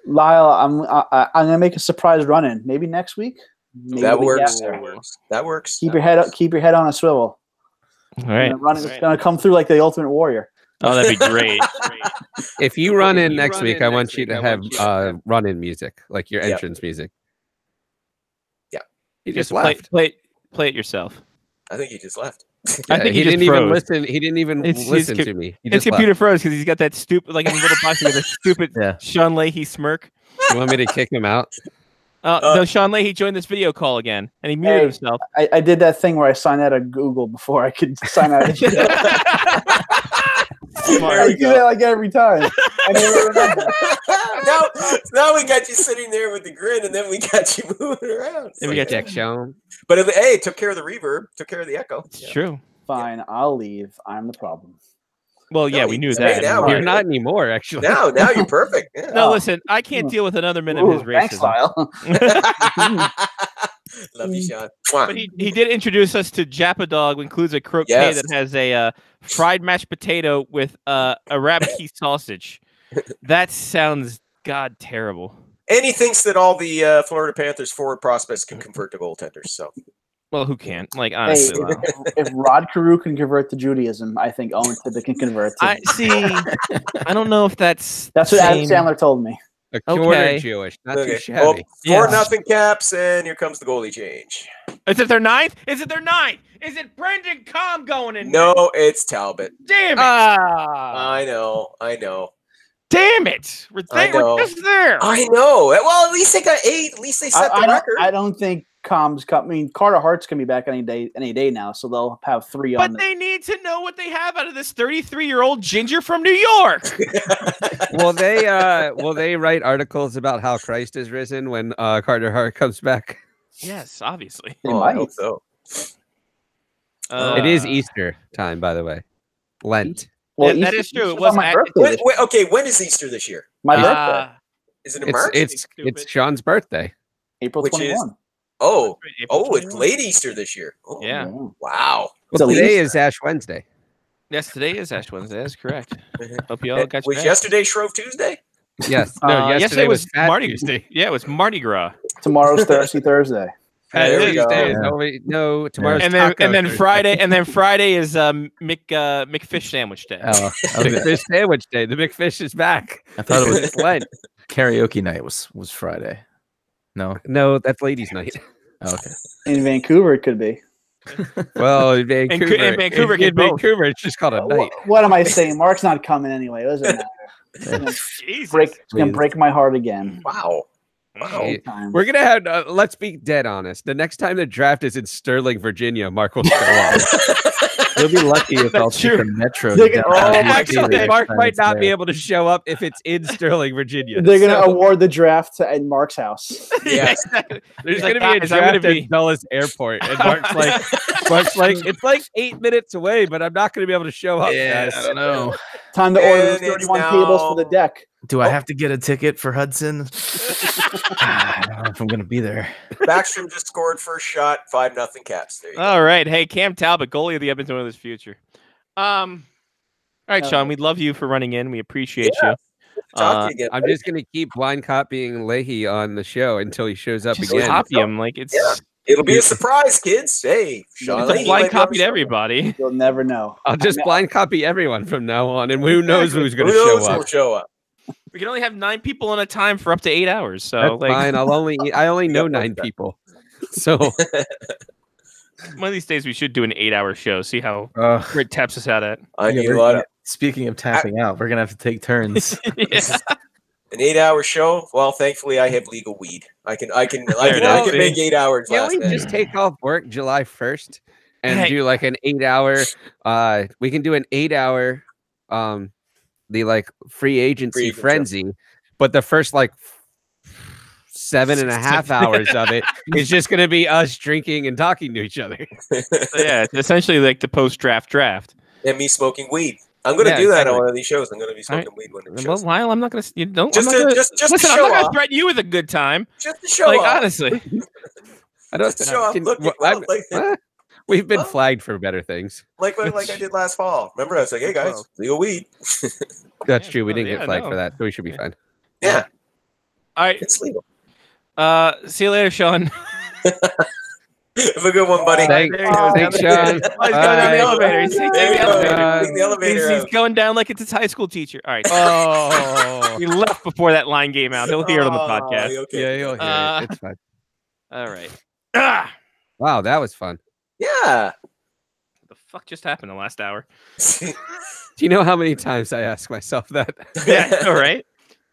S6: Lyle, I'm gonna make a surprise run in. Maybe next week. Maybe
S9: That
S6: the week
S9: works.
S6: after.
S9: That works.
S6: Keep your head up. Keep your head on a swivel.
S1: All right.
S6: It's gonna come through like the Ultimate Warrior.
S1: Oh, that'd be great.
S7: If you run in next week, I want you to have run-in music, like your
S9: Yep.
S7: entrance music.
S9: Yeah.
S7: He just
S1: play
S7: left.
S1: play it yourself.
S9: I think he just left.
S1: I think
S7: he
S1: he just
S7: didn't even
S1: froze.
S7: listen. He didn't even
S1: It's- his
S7: listen
S1: co-
S7: to me. He
S1: His
S7: just
S1: computer
S7: left.
S1: froze because he's got that stupid, like in the little box, he got that stupid
S8: Yeah.
S1: Sean Leahy smirk.
S7: You want me to kick him out?
S1: No, Sean Leahy joined this video call again, and he muted
S6: Hey.
S1: himself.
S6: I did that thing where I signed out of Google before I could sign out of I do that like every time. I never remember.
S9: now we got you sitting there with the grin, and then we got you moving around.
S1: And we got
S7: Dick Sean.
S9: But hey, it took care of the reverb, took care of the echo.
S1: It's true.
S6: Fine, I'll leave. I'm the problem.
S1: Well, yeah,
S9: No,
S1: we
S9: you
S1: knew
S9: can stay
S1: that.
S9: now.
S7: You're not anymore, actually.
S9: Now you're perfect. Yeah.
S1: No, listen, I can't deal with another minute
S6: Ooh,
S1: of his
S6: thanks,
S1: racism.
S6: Lyle.
S9: Love you, Sean.
S1: But he did introduce us to Japa Dog, which includes a croquet
S9: Yes.
S1: that has a fried mashed potato with a rabbit key sausage. That sounds terrible.
S9: And he thinks that all the Florida Panthers forward prospects can convert to goaltenders. So
S1: Well, who can't? Like,
S6: Hey,
S1: honestly. Lyle.
S6: if Rod Carew can convert to Judaism, I think Owen Tippett can convert to.
S1: I see. I don't know if that's
S6: That's what Adam Sandler told me.
S7: A quarter
S1: Okay.
S7: Jewish, not
S9: okay.
S7: too shabby.
S9: Well, 4
S1: Yeah.
S9: nothing Caps, and here comes the goalie change.
S1: Is it their ninth? Is it their ninth? Is it Brendan Comm going in?
S9: No, it's Talbot.
S1: Damn it!
S9: I know.
S1: Damn it! We're
S9: I know.
S1: just there.
S9: I know. Well, at least they got 8. At least they set the record.
S6: I don't think Combs. I mean, Carter Hart's gonna be back any day now, so they'll have 3 on.
S1: But they need to know what they have out of this 33-year-old ginger from New York.
S7: Will they write articles about how Christ is risen when Carter Hart comes back?
S1: Yes, obviously.
S6: They
S9: I
S6: might.
S9: hope so.
S7: It is Easter time, by the way. Lent.
S6: Well,
S1: that
S6: Easter-
S1: is true. It
S6: Easter's
S1: was
S6: on my
S1: at-
S6: birthday. this year.
S9: Okay, when is Easter this year?
S6: My birthday,
S9: Is it in March?
S7: It's
S1: Stupid.
S7: Sean's birthday.
S6: April
S9: which is-
S6: 21.
S9: Oh,
S1: April
S9: it's
S1: 21.
S9: late Easter this year. Oh,
S1: Yeah.
S9: Wow.
S6: It's a
S7: Well, today
S6: Easter.
S7: is Ash Wednesday.
S1: Yes, today is Ash Wednesday. That's correct. Hope you all got your
S9: Was
S1: back.
S9: yesterday Shrove Tuesday?
S7: Yes. No, yesterday was Fat
S1: Mardi
S7: Tuesday.
S1: Gras. Yeah, it was Mardi Gras.
S6: Tomorrow's Thirsty Thursday.
S9: There we go.
S7: Tuesday is
S8: Yeah.
S7: always, no, tomorrow's
S1: And then
S7: Taco Thursday.
S1: Friday is McFish sandwich day.
S8: Oh,
S7: McFish sandwich day. The McFish is back.
S8: I thought it was
S7: It's Lent.
S8: karaoke night was Friday. No.
S7: No, that's ladies' night.
S8: Oh, okay.
S6: In Vancouver, it could be.
S7: Well, in Vancouver,
S1: in Vancouver,
S7: in
S1: get both.
S7: Vancouver, it's just called a night.
S6: What am I saying? Mark's not coming anyway. It doesn't matter. It's gonna
S1: Jesus.
S6: it's gonna
S8: Please.
S6: break my heart again.
S9: Wow.
S7: Wow.
S6: Big time.
S7: We're gonna have. Let's be dead honest. The next time the draft is in Sterling, Virginia, Mark will show up.
S8: You'll be lucky if I'll
S1: That's
S8: take
S1: true.
S8: a metro.
S6: They're
S8: to get
S6: gonna-
S8: down
S6: oh,
S8: to the
S1: actually,
S8: theater
S7: Mark
S8: next
S7: might
S8: time
S7: not
S8: it's
S7: be
S8: there.
S7: able to show up if it's in Sterling, Virginia.
S6: They're gonna
S7: So-
S6: award the draft at Mark's house.
S9: Yeah.
S1: exactly.
S7: There's
S1: He's
S7: going
S1: like,
S7: to be a
S1: "Guys, I'm gonna
S7: draft
S1: be-"
S7: at Dulles Airport, and Mark's like, it's like 8 minutes away, but I'm not going to be able to show up.
S8: Yeah,
S7: guys.
S8: I don't know.
S6: Time to order
S9: And
S6: the
S9: it's
S6: 31
S9: now-
S6: tables for the deck.
S8: Do I have to get a ticket for Hudson? I don't know if I'm gonna be there.
S9: Backstrom just scored first shot, 5-0 Caps. There you go.
S1: All right. Hey, Cam Talbot, goalie of the Edmonton Oilers future. All right, Sean, we love you for running in. We appreciate
S9: Yeah. Talk
S1: Uh,
S9: to you again.
S7: I'm just going to keep blind copying Leahy on the show until he shows up
S1: you. Just
S7: again.
S1: copy him. Like, it's,
S9: Yeah. It'll be a surprise, kids. Hey, Sean
S1: it's
S9: Leahy
S1: a blind
S9: might be on
S1: copy
S9: the
S1: to
S9: show.
S1: everybody.
S6: You'll never know.
S7: I'll just blind copy everyone from now on, and who knows who's going to
S9: Who knows
S7: show
S9: who'll
S7: up.
S9: show up?
S1: We can only have 9 people on a time for up to 8 hours. So,
S7: That's
S1: like,
S7: fine. I only know 9 people. So
S1: one of these days we should do an 8-hour show. See how
S8: Uh,
S1: Rick taps us out at.
S9: I
S8: yeah,
S9: need a lot of
S8: speaking of tapping out, we're gonna have to take turns.
S1: Yeah.
S9: an 8-hour show. Well, thankfully, I have legal weed. I can
S1: it is.
S9: make 8 hours
S7: can
S9: last
S7: we
S9: minute.
S7: just take off work July 1st and
S1: Hey.
S7: do like an 8-hour? We can do an 8-hour, the like free agency
S9: Free agent show.
S7: frenzy, but the first like 7.5 hours of it is just going to be us drinking and talking to each other.
S1: Yeah, it's essentially like the post-draft draft.
S9: And me smoking weed. I'm going to
S1: Yeah,
S9: do that
S1: exactly.
S9: on one of these shows. I'm going to be smoking
S1: Alright.
S9: weed when it
S1: Well,
S9: shows.
S1: Lyle, I'm not gonna. You don't.
S9: Just
S1: I'm not
S9: to-
S1: gonna,
S9: just to
S1: listen, I'm
S9: show
S1: not gonna
S9: off.
S1: threaten you with a good time.
S9: Just to show
S1: Like
S9: off.
S1: honestly,
S7: I don't
S9: Just to show off.
S7: can-
S9: Look,
S7: well,
S9: well,
S7: I'm-
S9: like,
S7: we've been
S9: Well-
S7: flagged for better things.
S9: like I did last fall. Remember, I was like, "Hey guys, legal weed."
S7: That's
S1: Yeah,
S7: true. We
S1: no,
S7: didn't
S1: yeah,
S7: get flagged
S1: no.
S7: for that, so we should be
S1: Yeah.
S7: fine.
S9: Yeah,
S1: all right.
S9: it's legal.
S1: See you later, Sean.
S9: Have a good one, buddy.
S7: Thanks,
S1: There he goes.
S7: thanks,
S1: Down
S7: Sean.
S1: the- Oh, he's going down the
S7: Bye.
S1: elevator. He's taking
S9: There
S1: the
S9: you go.
S1: elevator.
S9: Take the elevator
S1: He's
S9: out.
S1: going down like it's his high school teacher. All right.
S7: Oh,
S1: He left before that line game out. He'll hear it on the
S9: Oh,
S1: podcast.
S9: okay.
S7: yeah, you'll hear
S1: Uh,
S7: it. It's fine.
S1: All right. Ah,
S7: Wow, that was fun.
S9: Yeah.
S1: what the fuck just happened the last hour?
S7: Do you know how many times I ask myself that?
S1: Yeah. All right.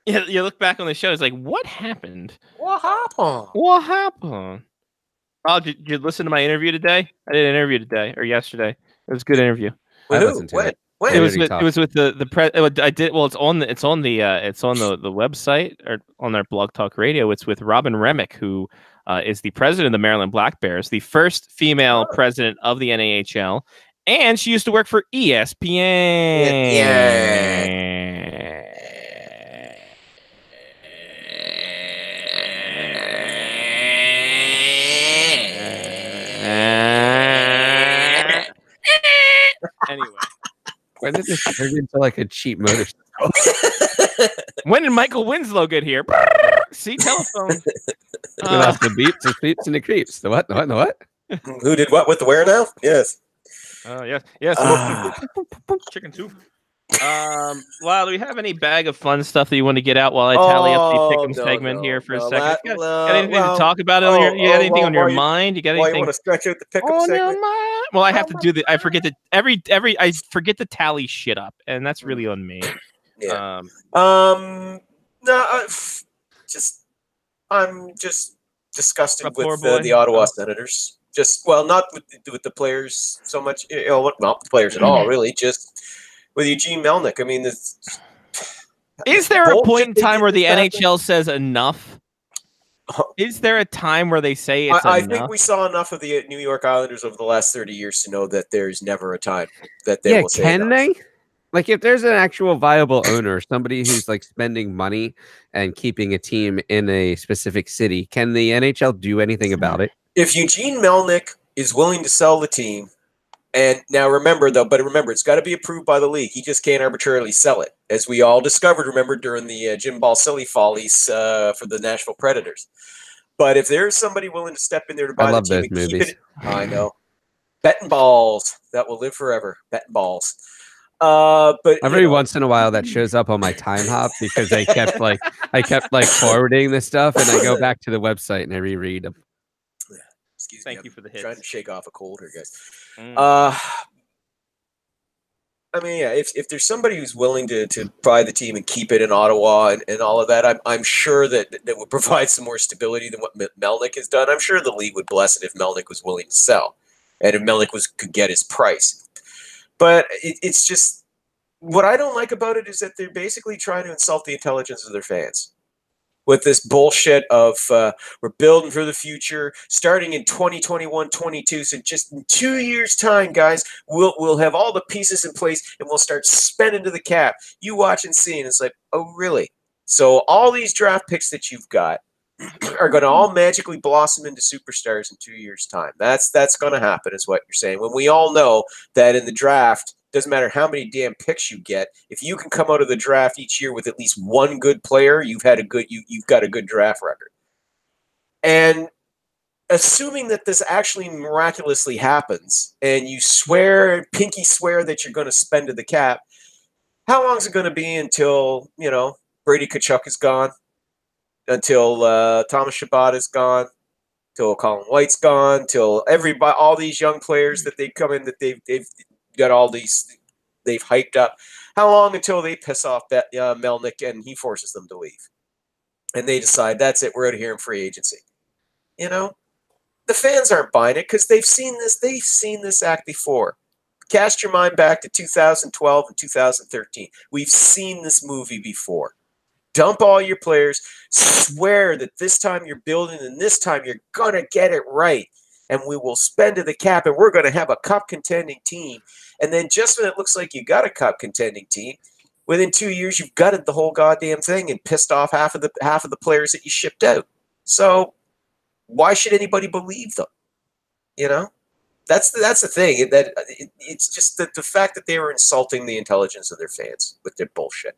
S1: You look back on the show, it's like, what happened?
S9: What happened?
S1: What happened? Oh, did you listen to my interview today? I did an interview today or yesterday. It was a good interview.
S9: With
S7: I
S9: who?
S7: listened to
S9: When?
S7: it.
S9: When?
S1: It was
S7: Kennedy
S1: with I did well. It's on the website or on their Blog Talk Radio. It's with Robin Remick, who is the president of the Maryland Black Bears, the first female president of the NAHL, and she used to work for ESPN. Anyway,
S7: Why did this turn into like a cheap motorcycle?
S1: when did Michael Winslow get here? See, telephone.
S7: Without the beeps, the beeps, and the creeps. The what? The what? The what?
S9: Who did what with the where now? Yes.
S1: Yes. Chicken soup. Lyle, do we have any bag of fun stuff that you want to get out while I tally up the pick'em segment here for a second? You got anything to talk about? You got anything on your mind? You got anything?
S9: You want to stretch out the pick'em
S1: on
S9: segment?
S1: your mind? Well, I have to do the. I forget that I forget to tally shit up, and that's really on me.
S9: Yeah. I'm just disgusted with the Ottawa Senators. Not with the players so much. Not the players at all, really. Just with Eugene Melnyk. I mean,
S1: is there a point in time where the NHL says enough? Is there a time where they say it's enough?
S9: I think we saw enough of the New York Islanders over the last 30 years to know that there's never a time that they will say
S7: can
S9: enough.
S7: they? Like, if there's an actual viable owner, somebody who's like spending money and keeping a team in a specific city, can the NHL do anything about it?
S9: If Eugene Melnyk is willing to sell the team, and now remember, it's got to be approved by the league. He just can't arbitrarily sell it, as we all discovered, during the Jim Balsillie follies for the Nashville Predators. But if there's somebody willing to step in there to buy the team and keep it, I know. Betting balls that will live forever. Betting balls. But
S7: every once in a while that shows up on my time hop because I kept forwarding this stuff, and I go back to the website and I reread them.
S9: Excuse me.
S1: Thank you for the hits.
S9: Trying to shake off a cold here, guys. I mean, yeah, if there's somebody who's willing to buy the team and keep it in Ottawa and all of that, I'm sure that would provide some more stability than what Melnyk has done. I'm sure the league would bless it if Melnyk was willing to sell, and if Melnyk could get his price. But it's just, what I don't like about it is that they're basically trying to insult the intelligence of their fans with this bullshit of we're building for the future, starting in 2021-22. So just in 2 years' time, guys, we'll have all the pieces in place and we'll start spending to the cap. You watch and see, and it's like, oh, really? So all these draft picks that you've got are going to all magically blossom into superstars in 2 years' time. That's going to happen, is what you're saying. When we all know that in the draft, doesn't matter how many damn picks you get, if you can come out of the draft each year with at least one good player, you've got a good draft record. And assuming that this actually miraculously happens, and you pinky swear that you're going to spend to the cap, how long is it going to be until Brady Tkachuk is gone? Until Thomas Chabot is gone, till Colin White's gone, till all these young players that they come in that they've got all these they've hyped up. How long until they piss off Melnyk and he forces them to leave, and they decide that's it, we're out of here in free agency? The fans aren't buying it because they've seen this. They've seen this act before. Cast your mind back to 2012 and 2013. We've seen this movie before. Dump all your players, swear that this time you're building and this time you're going to get it right, and we will spend to the cap, and we're going to have a cup contending team. And then just when it looks like you got a cup contending team, within 2 years you've gutted the whole goddamn thing and pissed off half of the players that you shipped out. So why should anybody believe them? That's the thing. It's just the fact that they were insulting the intelligence of their fans with their bullshit.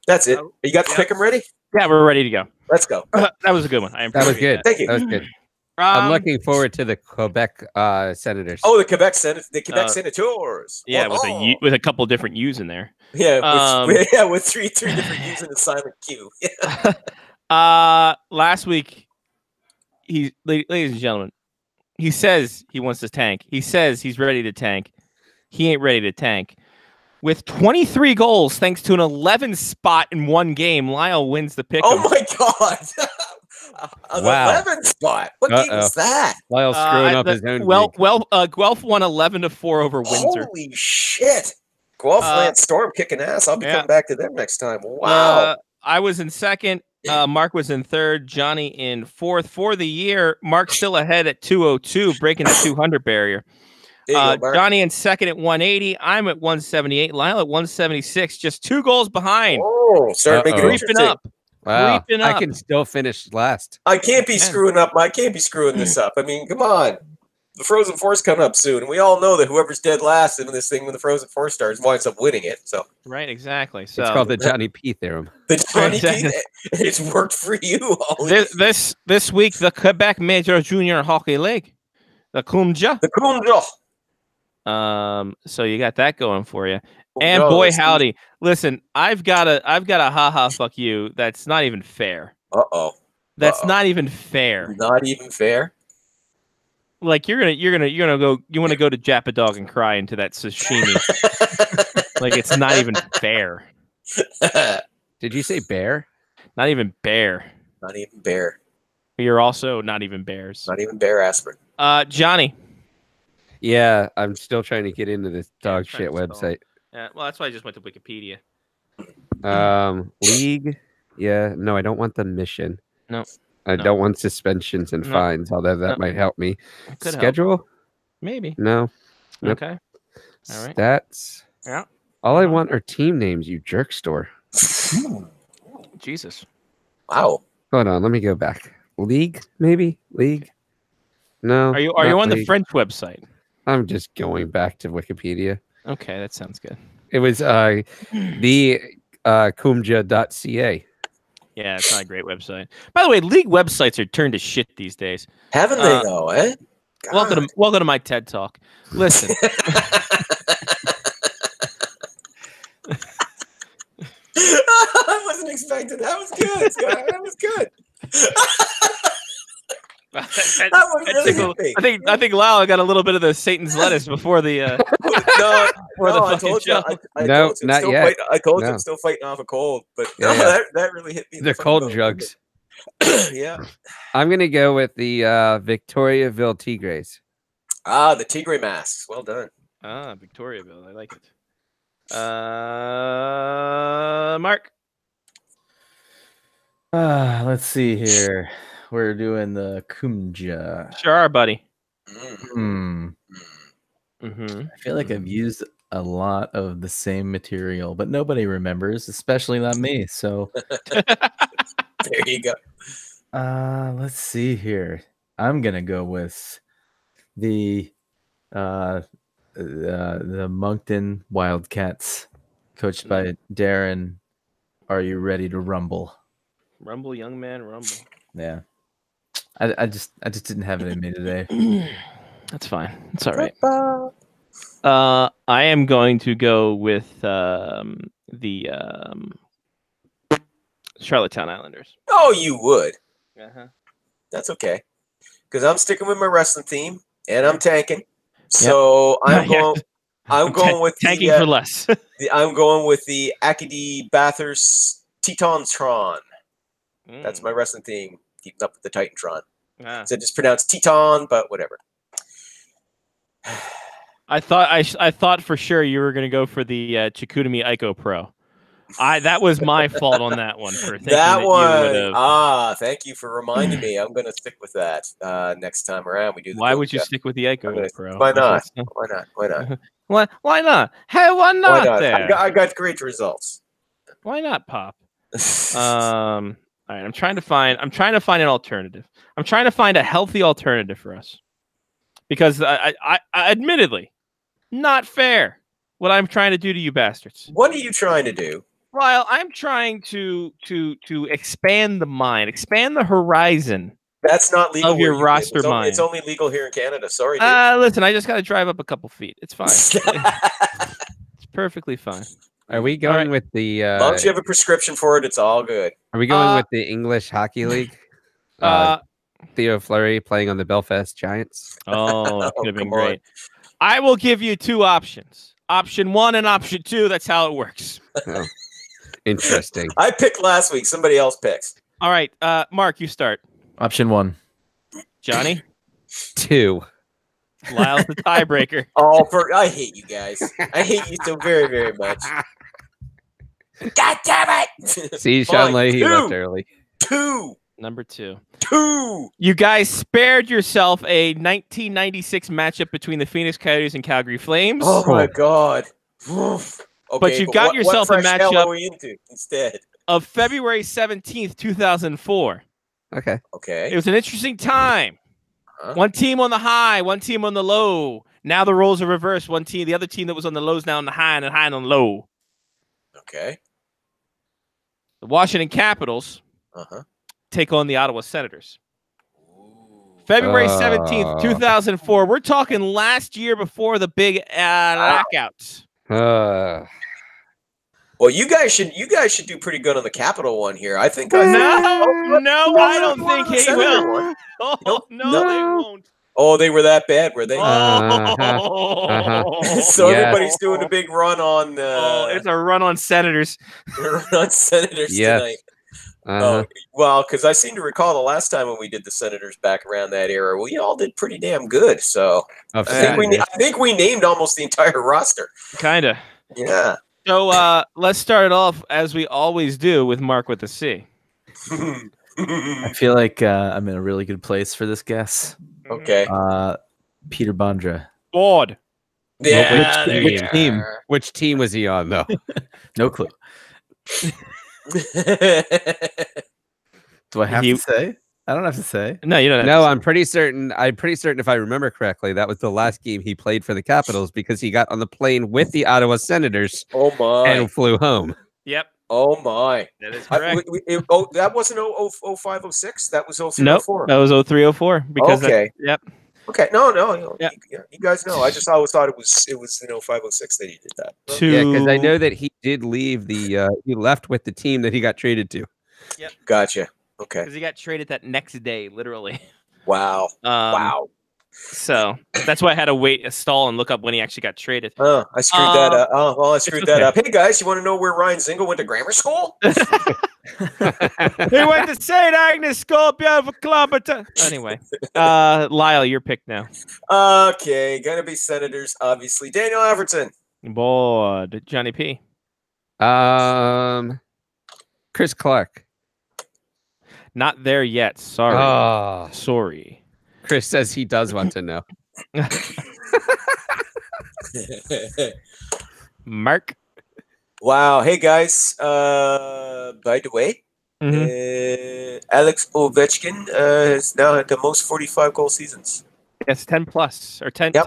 S9: That's it. You got the pick 'em ready?
S1: Yeah, we're ready to go.
S9: Let's go.
S1: That was a good one.
S7: That was good.
S9: Thank you.
S7: That was good. I'm looking forward to the Quebec Senators.
S9: Oh, the Quebec Senators.
S1: Yeah, with a couple different U's in there.
S9: Yeah, with three different U's in the silent Q.
S1: Last week, ladies and gentlemen, he says he wants to tank. He says he's ready to tank. He ain't ready to tank. With 23 goals, thanks to an 11 spot in one game, Lyle wins the pick.
S9: Oh my God! An
S7: Wow.
S9: 11 spot. What game was that?
S7: Lyle's screwing up his own.
S1: Guelph won 11-4 over Windsor.
S9: Holy shit! Guelph Land Storm kicking ass. I'll be coming back to them next time. Wow.
S1: I was in second. Mark was in third. Johnny in fourth. For the year, Mark's still ahead at 202, breaking the 200 barrier. Johnny in second at 180. I'm at 178. Lyle at 176. Just 2 goals behind.
S9: Oh, start making it
S1: creeping up.
S7: Wow.
S1: Creeping up.
S7: I can still finish last.
S9: I can't be screwing up. I can't be screwing this up. I mean, come on. The Frozen Four's coming up soon. And we all know that whoever's dead last in this thing when the Frozen Four starts winds up winning it. So
S1: right, exactly. So
S7: it's called the Johnny P theorem.
S9: The Johnny P. It's worked for you.
S1: This week, the Quebec Major Junior Hockey League, the Kumja.
S9: The Kumja.
S1: So you got that going for you. And boy, howdy. Listen, I've got a haha fuck you. That's not even fair. That's not even fair.
S9: Not even fair.
S1: Like you want to go to Jappa Dog and cry into that sashimi. Like it's not even fair.
S7: Did you say bear?
S1: Not even bear.
S9: Not even bear.
S1: You're also not even bears.
S9: Not even bear aspirin.
S1: Johnny.
S7: Yeah, I'm still trying to get into this dog shit website.
S1: Yeah, well, that's why I just went to Wikipedia.
S7: League. Yeah, no, I don't want the mission.
S1: No.
S7: I don't want suspensions and fines, although that might help me. Schedule?
S1: Help. Maybe.
S7: No. Nope.
S1: Okay. All right.
S7: Stats.
S1: Yeah.
S7: All I want are team names, you jerk store.
S1: Jesus.
S9: Wow.
S7: Hold on, let me go back. League, maybe? League? No.
S1: Are you on the French website?
S7: I'm just going back to Wikipedia.
S1: Okay, that sounds good.
S7: It was the kumja.ca.
S1: Yeah, it's not a great website. By the way, league websites are turned to shit these days.
S9: Haven't they though, eh?
S1: Welcome to my TED Talk. Listen.
S9: I wasn't expecting that. Was good. That was good.
S1: I think Lyle got a little bit of the Satan's lettuce before the
S9: I told you.
S7: Not yet.
S9: I told you I'm still fighting off a cold, but that really hit me.
S7: The cold drugs.
S9: Yeah.
S7: I'm gonna go with the Victoriaville Tigres.
S9: The Tigre masks. Well done.
S1: Victoriaville. I like it. Mark.
S8: Let's see here. We're doing the Kumja.
S1: Sure are, buddy.
S8: I feel like I've used a lot of the same material, but nobody remembers, especially not me. So
S9: there you go.
S8: Let's see here. I'm gonna go with the Moncton Wildcats, coached by Darren. Are you ready to rumble?
S1: Rumble, young man, rumble.
S8: Yeah. I just didn't have it in me today.
S1: That's fine. It's all right. I am going to go with the Charlottetown Islanders.
S9: Oh, you would.
S1: That's
S9: okay. Because I'm sticking with my wrestling team and I'm tanking. So I'm going with
S1: tanking for less.
S9: I'm going with the Acadie Bathurst Titantron. That's my wrestling team. Keeping up with the Titantron. So just pronounced Teton, but whatever.
S1: I thought for sure you were going to go for the Chicoutimi Ico Pro. That was my fault on that one. For thinking
S9: that one.
S1: You would've...
S9: Thank you for reminding me. I'm going to stick with that next time around. We do.
S1: Why would you stick with the Ico Pro?
S9: Why not? Why not? Why not?
S1: Why not? Hey, why not?
S9: Why not?
S1: There?
S9: I got great results.
S1: Why not, Pop? All right, I'm trying to find an alternative. I'm trying to find a healthy alternative for us, because I admittedly, not fair what I'm trying to do to you bastards.
S9: What are you trying to do?
S1: Well, I'm trying to expand the mind, expand the horizon.
S9: That's not legal
S1: of your roster mind.
S9: It's only legal here in Canada. Sorry, dude.
S1: Listen, I just got to drive up a couple feet. It's fine. It's perfectly fine.
S7: Are we going with the?
S9: As long as you have a prescription for it, it's all good.
S7: Are we going with the English Hockey League? Theo Fleury playing on the Belfast Giants.
S1: Oh, that could have been great. I will give you two options. option 1 and option 2. That's how it works.
S7: Oh, interesting.
S9: I picked last week. Somebody else picks.
S1: All right, Mark, you start.
S8: Option 1.
S1: Johnny,
S7: 2.
S1: Lyle's the tiebreaker.
S9: Oh, I hate you guys. I hate you so very, very much. God damn it!
S7: See, Sean
S9: Fine,
S7: Leahy
S9: 2.
S7: left early.
S9: 2.
S1: Number 2.
S9: 2.
S1: You guys spared yourself a 1996 matchup between the Phoenix Coyotes and Calgary Flames.
S9: Oh my god. Oof. Okay,
S1: But you got yourself a
S9: what fresh hell
S1: matchup-
S9: are we into instead?
S1: Of February 17th, 2004.
S7: Okay.
S9: Okay.
S1: It was an interesting time.
S9: Huh?
S1: One team on the high, one team on the low. Now the roles are reversed. One team, the other team that was on the low is now on the high and the high and on the low.
S9: Okay.
S1: The Washington Capitals
S9: Uh-huh.
S1: take on the Ottawa Senators. February 17th, 2004. We're talking last year before the big lockouts.
S9: Well, you guys should do pretty good on the Capital one here. I think.
S1: No, I don't think he
S9: Senator
S1: will.
S9: one.
S1: Oh,
S9: Nope.
S1: no,
S9: Nope.
S1: they won't.
S9: Oh, they were that bad, were they?
S1: Oh,
S9: So
S7: Yes.
S9: everybody's doing a big run on
S1: it's a run on Senators.
S9: on Senators
S7: Yes.
S9: tonight.
S7: Uh-huh.
S9: Oh, well, because I seem to recall the last time when we did the Senators back around that era, we all did pretty damn good. So
S7: Of
S9: I
S7: Senators.
S9: think we named almost the entire roster.
S1: Kind of.
S9: Yeah.
S1: So let's start it off as we always do with Mark with the C.
S8: I feel like I'm in a really good place for this guess.
S9: Okay.
S8: Peter Bondra.
S1: Board.
S9: Yeah. there
S8: which
S9: you
S8: team?
S9: are.
S7: Which team was he on, though?
S8: No clue. Do I have
S1: He-
S8: to say? I don't have to say.
S1: No, you don't have
S7: No,
S1: to
S7: I'm pretty certain if I remember correctly, that was the last game he played for the Capitals because he got on the plane with the Ottawa Senators
S9: Oh my.
S7: and flew home.
S1: Yep,
S9: Oh my.
S1: that is correct.
S9: That wasn't 0506. That was 0304.
S1: Nope, that was 0304 because
S9: Okay.
S1: yep.
S9: Okay. No.
S1: Yeah.
S9: You guys know. I just always thought it was 506 that he did that.
S7: Yeah, because I know that he did leave he left with the team that he got traded to.
S9: Gotcha. Okay.
S1: Because he got traded that next day, literally.
S9: Wow. Wow.
S1: So that's why I had to wait a stall and look up when he actually got traded.
S9: Oh, I screwed that up. Oh, well, I screwed that
S1: okay.
S9: up. Hey guys, you want to know where Ryan Zingle went to grammar school?
S1: He went to St. Agnes School, beautiful club. Anyway, Lyle, your pick now.
S9: Okay, gonna be Senators, obviously. Daniel Everton.
S1: Board. Johnny P.
S7: Chris Clark.
S1: Not there yet. Sorry.
S7: Oh,
S1: Sorry.
S7: Chris says he does want to know.
S1: Mark.
S9: Wow. Hey guys. By the way, Alex Ovechkin has now had the most 45 goal seasons.
S1: Yes, 10 plus or 10,
S9: Yep.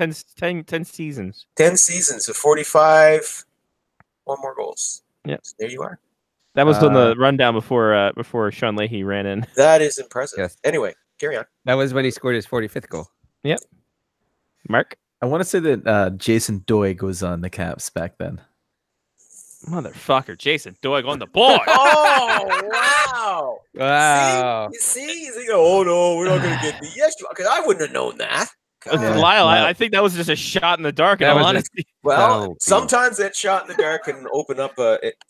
S1: 10 seasons.
S9: 10 seasons of 45 or more goals.
S1: Yep.
S9: So there you are.
S1: That was on the rundown before Sean Leahy ran in.
S9: That is impressive.
S7: Yes.
S9: Anyway, carry on.
S7: That was when he scored his 45th goal.
S1: Yep. Mark.
S8: I want to say that Jason Doig was on the Caps back then.
S1: Motherfucker, Jason Doig on the board.
S9: Oh, wow.
S7: Wow.
S9: See? He's like, oh, no, we're not going to get the yes, because I wouldn't have known that. God.
S8: Yeah.
S1: Lyle,
S8: Yeah.
S1: I think that was just a shot in the dark. In
S7: That
S1: all
S7: was
S1: honesty.
S9: Well,
S7: Oh,
S9: sometimes that shot in the dark can open up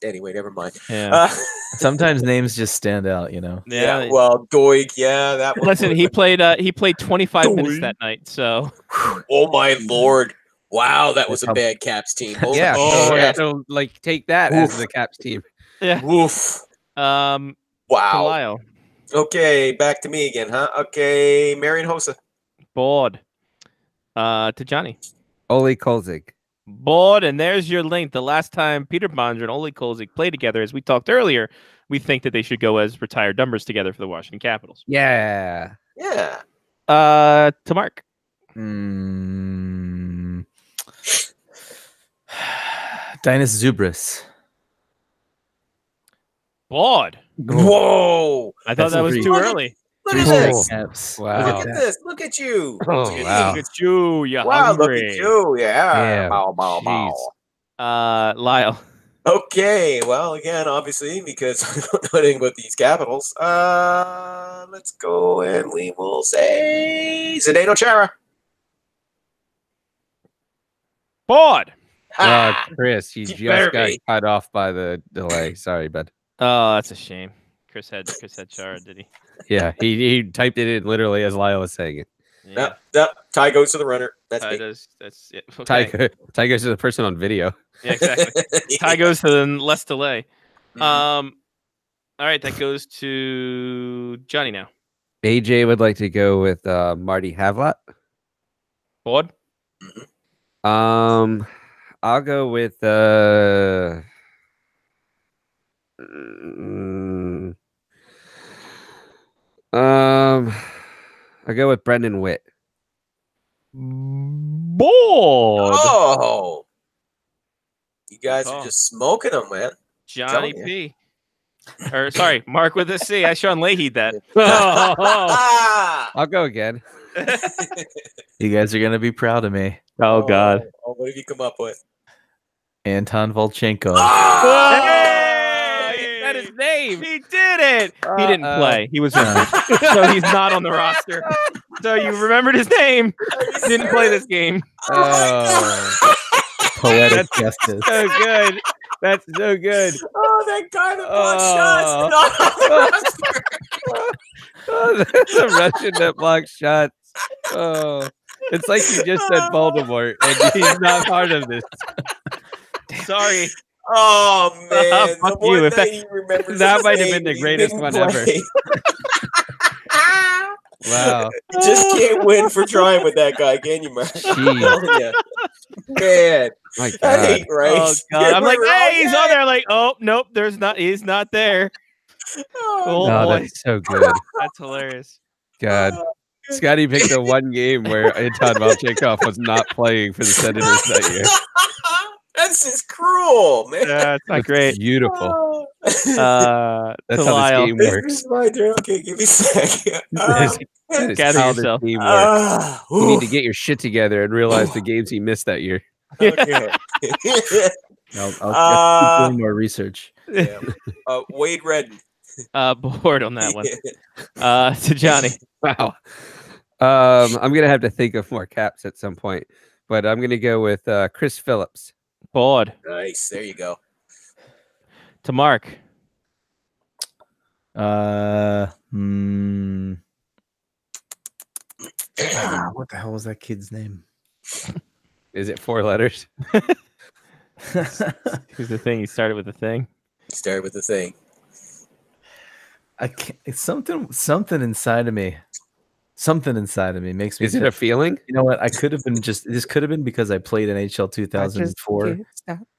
S9: anyway, never mind.
S1: Yeah.
S8: Sometimes names just stand out, you know.
S9: Yeah, well, Doig, yeah, that one.
S1: Listen, he played 25 minutes that night. So
S9: Oh, my Lord. Wow, that was a bad Caps team. Holy
S7: Yeah.
S9: shit.
S7: So like take that as the Caps team.
S1: yeah.
S9: Oof.
S1: To
S9: Wow.
S1: Lyle.
S9: Okay, back to me again, huh? Okay, Marion Hossa.
S1: Board. To Johnny.
S7: Ole Kolzig.
S1: Board, and there's your link. The last time Peter Bondra and Ole Kolzig played together, as we talked earlier, we think that they should go as retired numbers together for the Washington Capitals.
S7: Yeah.
S9: Yeah.
S1: To Mark.
S8: Dinas Zubris.
S1: Board.
S9: Whoa.
S1: I thought
S8: That's
S1: that
S8: a
S1: was
S8: three.
S1: too early.
S9: Look at
S7: Three
S9: this.
S8: Caps.
S7: Wow.
S9: Look at this. Look at you.
S7: Oh,
S9: Jeez.
S7: wow.
S1: Look at you. You're
S9: Wow, look
S1: hungry.
S9: at you. Yeah.
S7: Yeah,
S9: Bow, bow, bow.
S7: jeez.
S1: Lyle.
S9: Okay, well, again, obviously, because I don't know anything about these Capitals, let's go and we will say Zdeno Chara.
S1: Board.
S7: Chris, you
S9: You
S7: just
S9: better
S7: got
S9: be.
S7: cut off by the delay. Sorry, bud.
S1: Oh, that's a shame. Chris had Chara, did he?
S7: Yeah, he typed it in literally as Lyle was saying it.
S1: Yeah.
S9: Yep. Ty goes to the runner. That's
S1: Ty
S9: me.
S1: does. That's it. Okay.
S7: Ty goes to the person on video.
S1: Yeah, exactly. Ty goes to the less delay.
S9: Mhm.
S1: All right, that goes to Johnny now.
S7: AJ would like to go with Marty Havlat.
S1: Board.
S7: I'll go with I'll go with Brendan Witt.
S1: Board.
S9: Oh, you guys
S1: call.
S9: are just smoking them, man.
S1: Johnny
S9: telling
S1: P. Or sorry, Mark with a C. I Sean Leahy'd that.
S7: I'll go again.
S8: You guys are gonna be proud of me.
S1: Oh God.
S9: Oh, what have you come up with?
S8: Anton Volchenko.
S1: Hey!
S7: He said his name.
S1: He did it. He didn't play. He was injured, so he's not on the roster. So you remembered his name. Didn't play this game.
S8: Poetic justice.
S7: So good. That's so good.
S9: Oh, that guy that blocked shots.
S7: Oh, that's a Russian that blocks shots. Oh, it's like you just said Voldemort, and he's not part of this.
S1: Sorry.
S9: Oh man,
S1: Fuck
S9: the
S1: you,
S9: one
S1: if
S9: that he remembers
S7: that
S9: his
S7: might have
S9: name,
S7: been the
S9: he
S7: greatest
S9: didn't
S7: one ever.
S9: play.
S7: Wow.
S9: You just can't win for trying with that guy, can you, Mark?
S7: Jeez.
S9: Man,
S7: My
S9: that
S7: God.
S9: ain't right.
S1: Oh God. I'm like,
S9: You're
S1: hey, he's
S9: wrong.
S1: on there. Like, oh nope, there's not. He's not there. Oh,
S7: Oh,
S1: boy.
S7: that's so good.
S1: That's hilarious.
S7: God. Scotty picked the one game where Anton Volchenkov was not playing for the Senators that year.
S9: That's just cruel, man.
S1: Yeah, it's not
S7: It's
S1: great.
S7: beautiful.
S1: That's
S7: That's how this
S1: Lyle.
S7: game
S9: This
S7: works.
S9: is my turn. Okay, give me a second.
S7: That is
S1: Gather
S7: how
S1: yourself.
S7: this game works. You need to
S9: Oof.
S7: get your shit together and realize the games he missed that year.
S9: Okay.
S8: I'll keep doing more research.
S9: Yeah. Wade Redden.
S1: Bored on that one. To Johnny.
S7: Wow. I'm gonna have to think of more caps at some point, but I'm gonna go with Chris Phillips.
S1: Bored.
S9: Nice. There you go.
S1: To Mark.
S8: What the hell was that kid's name?
S7: Is it 4 letters?
S1: Here's the thing. He started with the thing.
S9: Start with the thing.
S8: I can't, it's something inside of me. Something inside of me makes me.
S7: Is it a feeling?
S8: You know what? I could have been this could have been because I played NHL 2004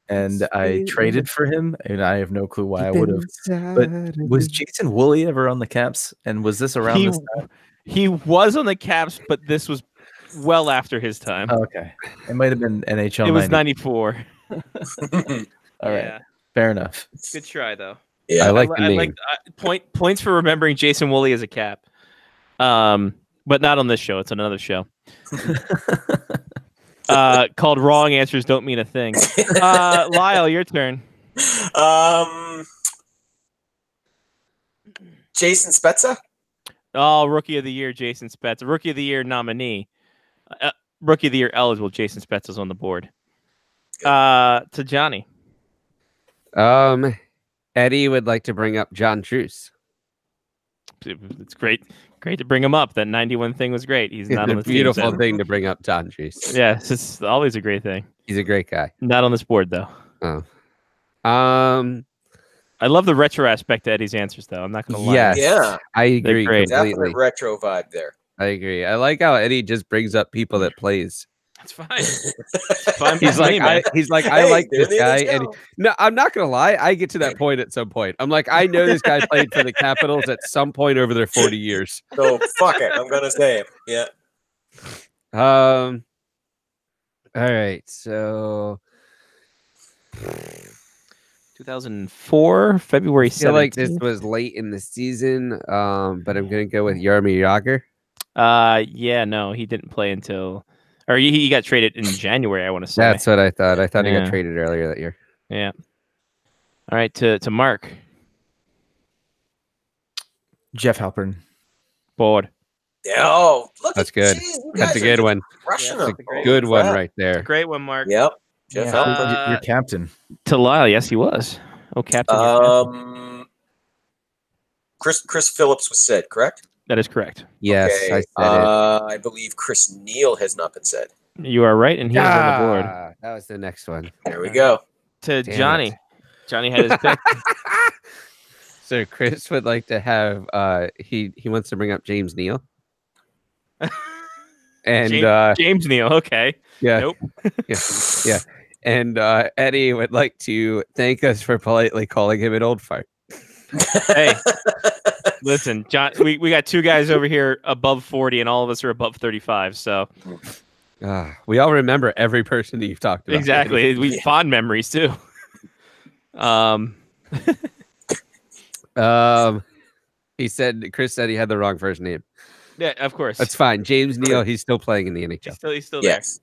S8: and I traded for him, and I have no clue why I would have. But was Jason Woolley ever on the Caps? And was this around this time?
S1: He was on the Caps, but this was well after his time.
S8: Oh, okay, it might have been NHL.
S1: It was
S8: 94.
S1: 94.
S8: All right,
S1: Yeah.
S8: fair enough.
S1: Good try though.
S9: Yeah.
S7: I like the name.
S1: Points for remembering Jason Woolley as a Cap. But not on this show. It's on another show. Called Wrong Answers Don't Mean a Thing. Lyle, your turn.
S9: Jason Spezza.
S1: Oh, Rookie of the Year, Jason Spezza. Rookie of the Year nominee. Rookie of the Year eligible, Jason Spezza's on the board. To Johnny.
S7: Eddie would like to bring up John Truce.
S1: It's great to bring him up. That 91 thing was great. He's not
S7: It's
S1: on
S7: a
S1: the
S7: beautiful
S1: team,
S7: thing to bring up John Truce.
S1: Yes, it's always a great thing.
S7: He's a great guy.
S1: Not on this board though.
S7: Oh.
S1: I love the retro aspect to Eddie's answers though. I'm not gonna lie.
S7: Yes.
S9: Yeah.
S7: I agree
S1: great.
S7: completely.
S9: Definite retro vibe there.
S7: I agree. I like how Eddie just brings up people that plays.
S1: That's fine. It's fine
S7: He's
S1: by
S7: like,
S1: me, man.
S7: I
S9: Hey,
S7: like
S9: there
S7: this
S9: they
S7: guy.
S9: go.
S7: And no, I'm not gonna lie. I get to that point at some point. I'm like, I know this guy played for the Capitals at some point over their 40 years.
S9: So fuck it. I'm gonna say it. Yeah.
S7: All right. So
S1: 2004, February
S7: I feel
S1: 17th.
S7: like this was late in the season. But I'm gonna go with Jaromir Jagr.
S1: Yeah, no, he didn't play until, or he got traded in January. I want to say.
S7: That's what I thought. I thought he
S1: Yeah.
S7: got traded earlier that year.
S1: Yeah. All right, to Mark.
S8: Jeff Halpern.
S1: Board.
S9: Oh, look.
S7: That's
S9: at-
S7: good.
S9: Geez, you
S7: That's
S9: guys
S7: a
S9: are
S7: good one.
S9: Crushing
S1: Yeah,
S9: them.
S1: that's a great
S7: Good one
S9: Crap.
S7: right there.
S1: Great one, Mark.
S9: Yep. Jeff
S6: Yeah.
S9: Alpert.
S8: Your captain.
S1: To Lyle, yes, he was. Oh, Captain. you're Captain.
S9: Chris Phillips was said, correct?
S1: That is correct.
S7: Yes,
S9: Okay.
S7: I said
S9: I believe Chris Neal has not been said.
S1: You are right, and
S7: it.
S1: he was on the board.
S7: That was the next one.
S9: There we go.
S1: To
S7: Damn
S1: Johnny.
S7: it.
S1: Johnny had his pick.
S7: So Chris would like to have he wants to bring up James Neal. And
S1: James Neal. Okay.
S7: yeah,
S1: Nope.
S7: yeah. And Eddie would like to thank us for politely calling him an old fart.
S1: Hey, listen, John. We got two guys over here above 40, and all of us are above 35. So
S7: We all remember every person that you've talked about.
S1: exactly, we fond memories too.
S7: He said Chris said he had the wrong first name.
S1: Yeah, of course.
S7: That's fine. James Neal, he's still playing in the NHL.
S1: He's still there.
S9: Yes.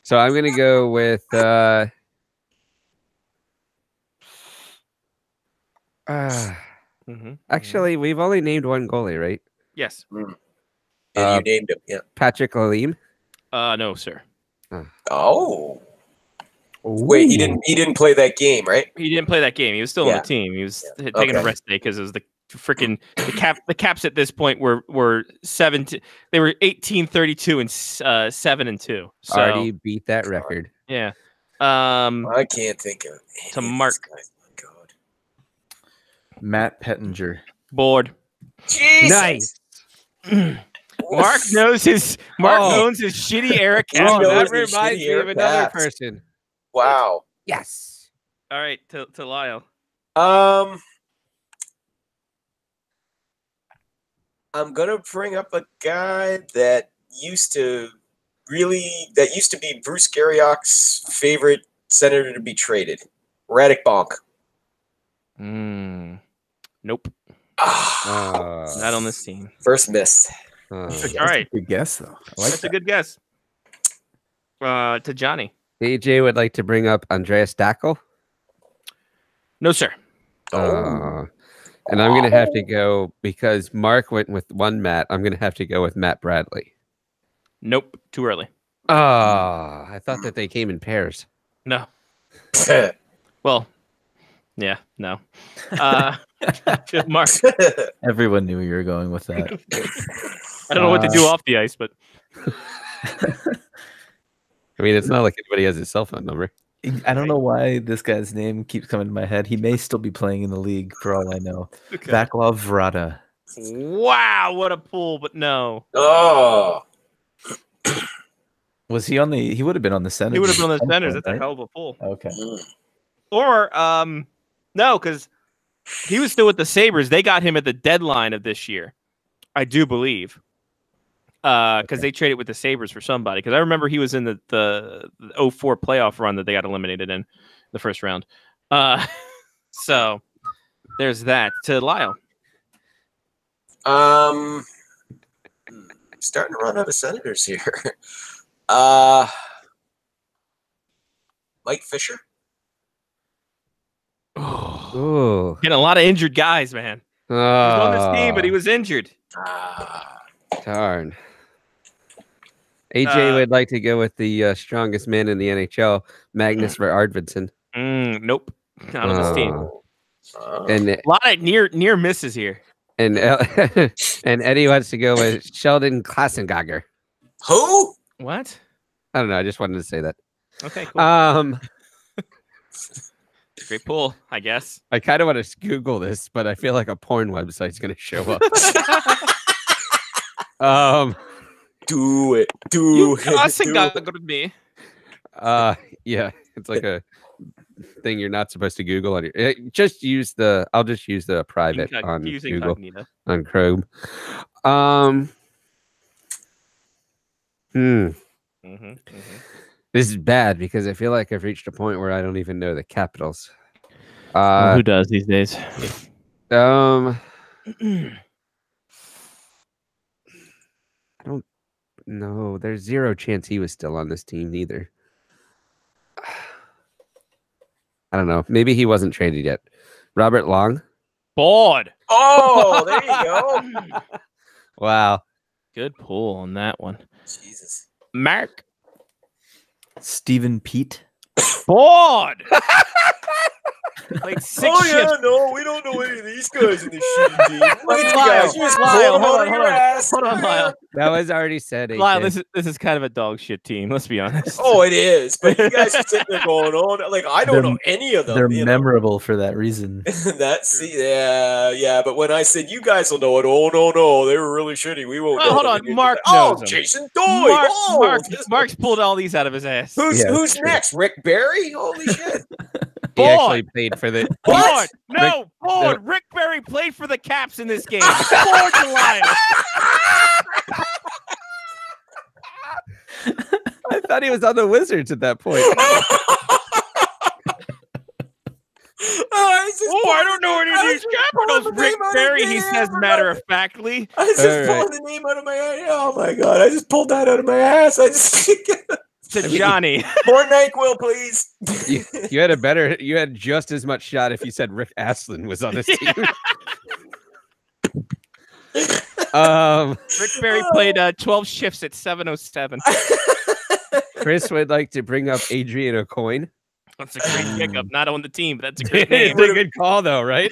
S7: So I'm gonna go with
S1: Mhm.
S7: actually we've only named one goalie, right?
S1: Yes.
S9: And you named him. Yeah.
S7: Patrick Lalime.
S1: No, sir.
S9: Oh. Wait, he didn't play that game, right?
S1: He didn't play that game. He was still on
S9: Yeah.
S1: the team. He was taking
S9: Okay.
S1: a rest day because it was the freaking the Caps at this point were 17. They were 18-32 and 7-2. So
S7: Already beat that record.
S1: yeah.
S9: I can't think of any
S1: To
S9: of these
S1: Mark.
S9: guys. God.
S8: Matt Pettinger.
S1: Board.
S9: Jesus.
S7: Nice.
S1: Mark knows his shitty Eric
S9: He
S1: Caps.
S9: knows
S7: That
S9: his
S7: reminds
S9: shitty
S7: me of
S9: Eric
S7: another
S9: Caps.
S7: person.
S9: Wow.
S7: Yes.
S1: All right, to Lyle.
S9: I'm gonna bring up a guy that used to be Bruce Garriock's favorite senator to be traded. Radek Bonk.
S1: Nope.
S9: Ah,
S1: Not on this team.
S9: first miss.
S1: All right.
S8: Good guess though. I like
S1: That's a good guess. To Johnny.
S7: AJ would like to bring up Andreas Dackel.
S1: No, sir.
S7: And I'm going to have to go because Mark went with one Matt. I'm going to have to go with Matt Bradley.
S1: Nope. Too early.
S7: I thought that they came in pairs.
S1: No. Well, yeah, no. Mark.
S8: Everyone knew you were going with that.
S1: I don't know what to do off the ice, but
S7: I mean, it's not like anybody has his cell phone number.
S8: I don't know why this guy's name keeps coming to my head. He may still be playing in the league for all I know.
S1: Okay.
S8: Vaclav Vrata.
S1: Wow, what a pull, but no.
S9: Oh.
S8: Was he on the? He would have been on the Senators.
S1: He would have been on the
S8: at some
S1: Senators.
S8: point,
S1: That's a
S8: right?
S1: hell of a pull.
S8: Okay.
S1: Or no, because he was still with the Sabres. They got him at the deadline of this year, I do believe. Because they traded with the Sabres for somebody. Because I remember he was in the 04 playoff run that they got eliminated in the first round. So there's that. To Lyle.
S9: Starting to run out of senators here. Mike Fisher.
S7: Ooh.
S1: Getting a lot of injured guys, man. He was on this team, but he was injured.
S7: Darn. AJ would like to go with the strongest man in the NHL, Magnus Arvidsson.
S1: Nope. Not on this team.
S7: And
S1: A lot of near misses here.
S7: and Eddie wants to go with Sheldon Klassengager.
S9: Who?
S1: What?
S7: I don't know. I just wanted to say that.
S1: Okay, cool. Great pull, I guess.
S7: I kind of want to Google this, but I feel like a porn website's going to show up.
S9: Do it.
S1: You
S9: Do
S1: cussing
S9: it.
S1: got me.
S7: Yeah, it's like a thing you're not supposed to Google on your. I'll just use the private on
S1: Use
S7: Google
S1: incognito.
S7: on Chrome. This is bad because I feel like I've reached a point where I don't even know the capitals.
S1: Who does these days?
S7: I don't know. There's zero chance he was still on this team either. I don't know. Maybe he wasn't traded yet. Robert Long.
S1: Bored.
S9: Oh, there you go.
S7: Wow.
S1: Good pull on that one.
S9: Jesus.
S1: Mark.
S8: Stephen Pete.
S1: Bored. Like 6 shifts.
S9: no, we don't know any of these guys in this shitty team. Look at you
S1: Lyle,
S9: guys, you just
S1: Lyle,
S9: pulled them
S1: hold
S9: out
S1: on,
S9: of your
S1: hold on.
S9: ass.
S1: Hold on, Lyle.
S7: That was already said.
S1: Lyle,
S7: AJ.
S1: this is kind of a dog shit team. Let's be honest.
S9: Oh, it is. But you guys are sitting there going, oh, like I don't
S8: They're-
S9: know any of them.
S8: They're
S9: you know?
S8: memorable for that reason.
S9: Yeah. But when I said you guys will know it, oh no, they were really shitty. We won't.
S1: Oh,
S9: know
S1: hold
S9: them.
S1: on,
S9: And you're
S1: Mark
S9: like,
S1: knows
S9: oh,
S1: them.
S9: Jason Doyle.
S1: Mark's pulled all these out of his ass.
S9: Who's
S8: Yeah,
S9: who's
S8: true.
S9: next? Rick Barry? Holy shit!
S7: He actually played for the.
S1: Bored. No,
S7: no.
S1: Rick Barry played for the Caps in this game. Bored to Lyle.
S7: I thought he was on the Wizards at that point.
S1: I don't know any of these Capitals. Rick Barry, he says matter of factly.
S9: I just pulled the name out of my ass. Oh my god! I just pulled that out of my ass. I just
S1: To Johnny.
S9: more NyQuil, please.
S7: You had just as much shot if you said Rick Astlin was on this team.
S1: Rick Barry played 12 shifts at 7:07.
S7: Chris would like to bring up Adrian O'Coin.
S1: That's a great pickup. Not on the team, but that's a great
S7: It's
S1: name.
S7: a good call, though, right?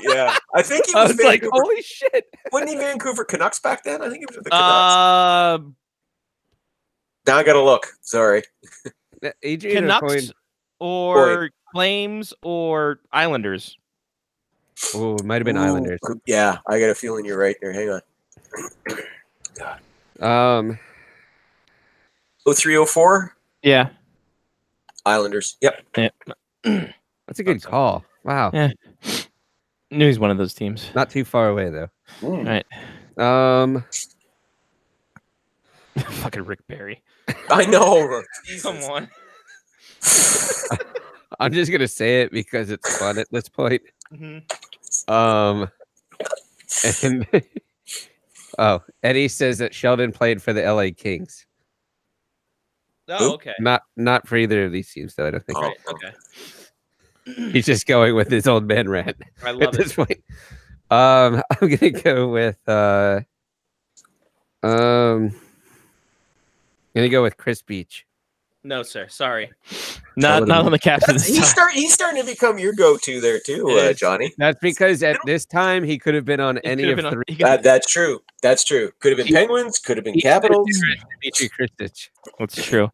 S9: Yeah, I think he
S7: I
S9: was
S7: was like,
S9: Vancouver.
S7: holy shit.
S9: Wasn't he Vancouver Canucks back then? I think he was with the Canucks. Now I gotta look. Sorry.
S7: Adrian
S1: Canucks
S7: O'Coin.
S1: or Flames or Islanders.
S7: Oh, it might have been
S9: Ooh,
S7: Islanders.
S9: Yeah, I got a feeling you're right there. Hang on. 0304
S1: Yeah.
S9: Islanders. Yep.
S7: That's a good call. Wow.
S1: Yeah. Knew he's one of those teams.
S7: Not too far away, though.
S1: Right. Fucking Rick Barry.
S9: I know.
S1: Come on.
S7: I'm just going to say it because it's fun at this point.
S1: Mhm.
S7: And Eddie says that Sheldon played for the LA Kings.
S1: Oh, okay.
S7: Not for either of these teams, though. I don't think.
S1: Right, okay.
S7: He's just going with his old man rant
S1: I
S7: at
S1: love
S7: this
S1: it.
S7: point. I'm gonna go with Chris Beach.
S1: No, sir. Sorry. Not on the Caps this time.
S9: He's starting to become your go-to there too, Johnny.
S7: That's because at this time he could have been on any of
S1: been on-
S7: three.
S1: he could-
S9: That's true. That's true. Could have been Penguins. Could have been Capitals.
S7: Dimitri Kristich.
S1: That's true.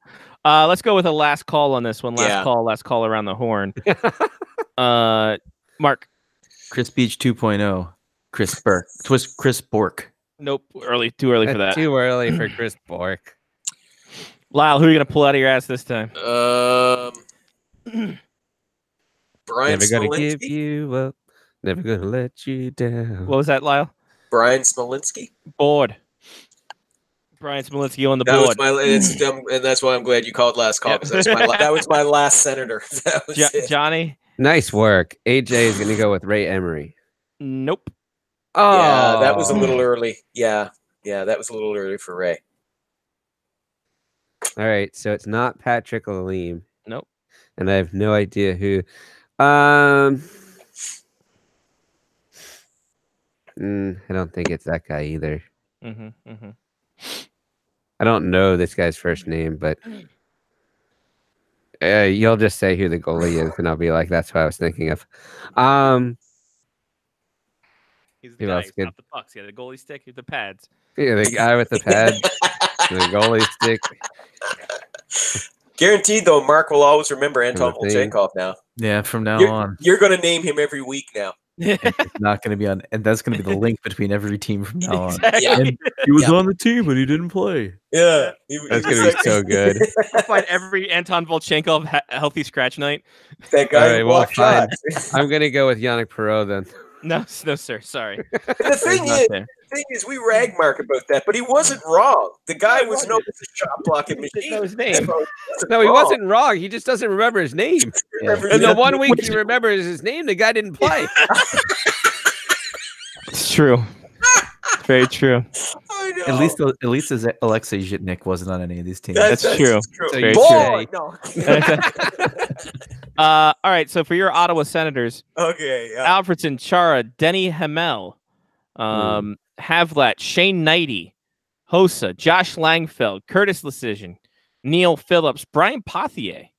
S1: Let's go with a last call on this one.
S9: Yeah.
S1: Last call around the horn. Mark.
S8: Chris Beach 2.0. Chris Burke. Chris Bork.
S1: Nope. Too early for that.
S7: Too early for Chris Bork.
S1: Lyle, who are you gonna pull out of your ass this time?
S9: Brian
S7: Never gonna
S9: Smolinski.
S7: give you up. Never gonna let you down.
S1: What was that, Lyle?
S9: Brian Smolinski.
S1: Board. Brian Smolinski on the
S9: That was
S1: board.
S9: and that's why I'm glad you called last call.
S1: Yep.
S9: 'Cause that was my last senator. That was it.
S1: Johnny.
S7: Nice work. AJ is gonna go with Ray Emery.
S1: Nope.
S7: Oh,
S9: Yeah, that was a little early. Yeah, that was a little early for Ray.
S7: All right, so it's not Patrick Lalime.
S1: Nope.
S7: And I have no idea who. I don't think it's that guy either. I don't know this guy's first name, but you'll just say who the goalie is, and I'll be like, "That's what I was thinking of."
S1: He's
S7: Who
S1: the guy.
S7: else
S1: He's
S7: could-
S1: got the pucks. He had the goalie stick, the pads.
S7: Yeah, the guy with the pad, the goalie stick.
S9: Guaranteed, though, Mark will always remember Anton
S7: the thing.
S9: Volchenkov now.
S8: Yeah, from now
S9: You're,
S8: on.
S9: you're going to name him every week now.
S8: It's not going to be on, and that's going to be the link between every team from now on.
S1: Exactly.
S9: Yeah.
S8: And he was on the team, but he didn't play.
S9: Yeah.
S7: That's gonna be so good.
S1: I'll find every Anton Volchenkov healthy scratch night.
S9: That guy
S7: All right,
S9: who
S7: well,
S9: blocked
S7: fine.
S9: shots.
S7: I'm gonna go with Yannick Perreault then.
S1: No, sir. Sorry.
S9: The thing
S1: Not
S9: is,
S1: there.
S9: we rag Mark about that, but he wasn't wrong. The guy was known as a shot blocking machine.
S1: know his name.
S7: No, he wasn't wrong. He just doesn't remember his name.
S9: Remember
S7: And the
S9: that?
S7: one week he remembers his name, the guy didn't play.
S1: It's true. Very true.
S9: I know.
S8: At least Alexei Zhitnik wasn't on any of these teams.
S1: That's true.
S7: So you
S9: Boy,
S7: say-
S9: no.
S1: All right. So for your Ottawa Senators,
S9: Okay. Yeah.
S1: Alfredson, Chara, Denny Hamel, Havlat, Shane Knighty, Hossa, Josh Langfeld, Curtis Lecision, Neil Phillips, Brian Pothier,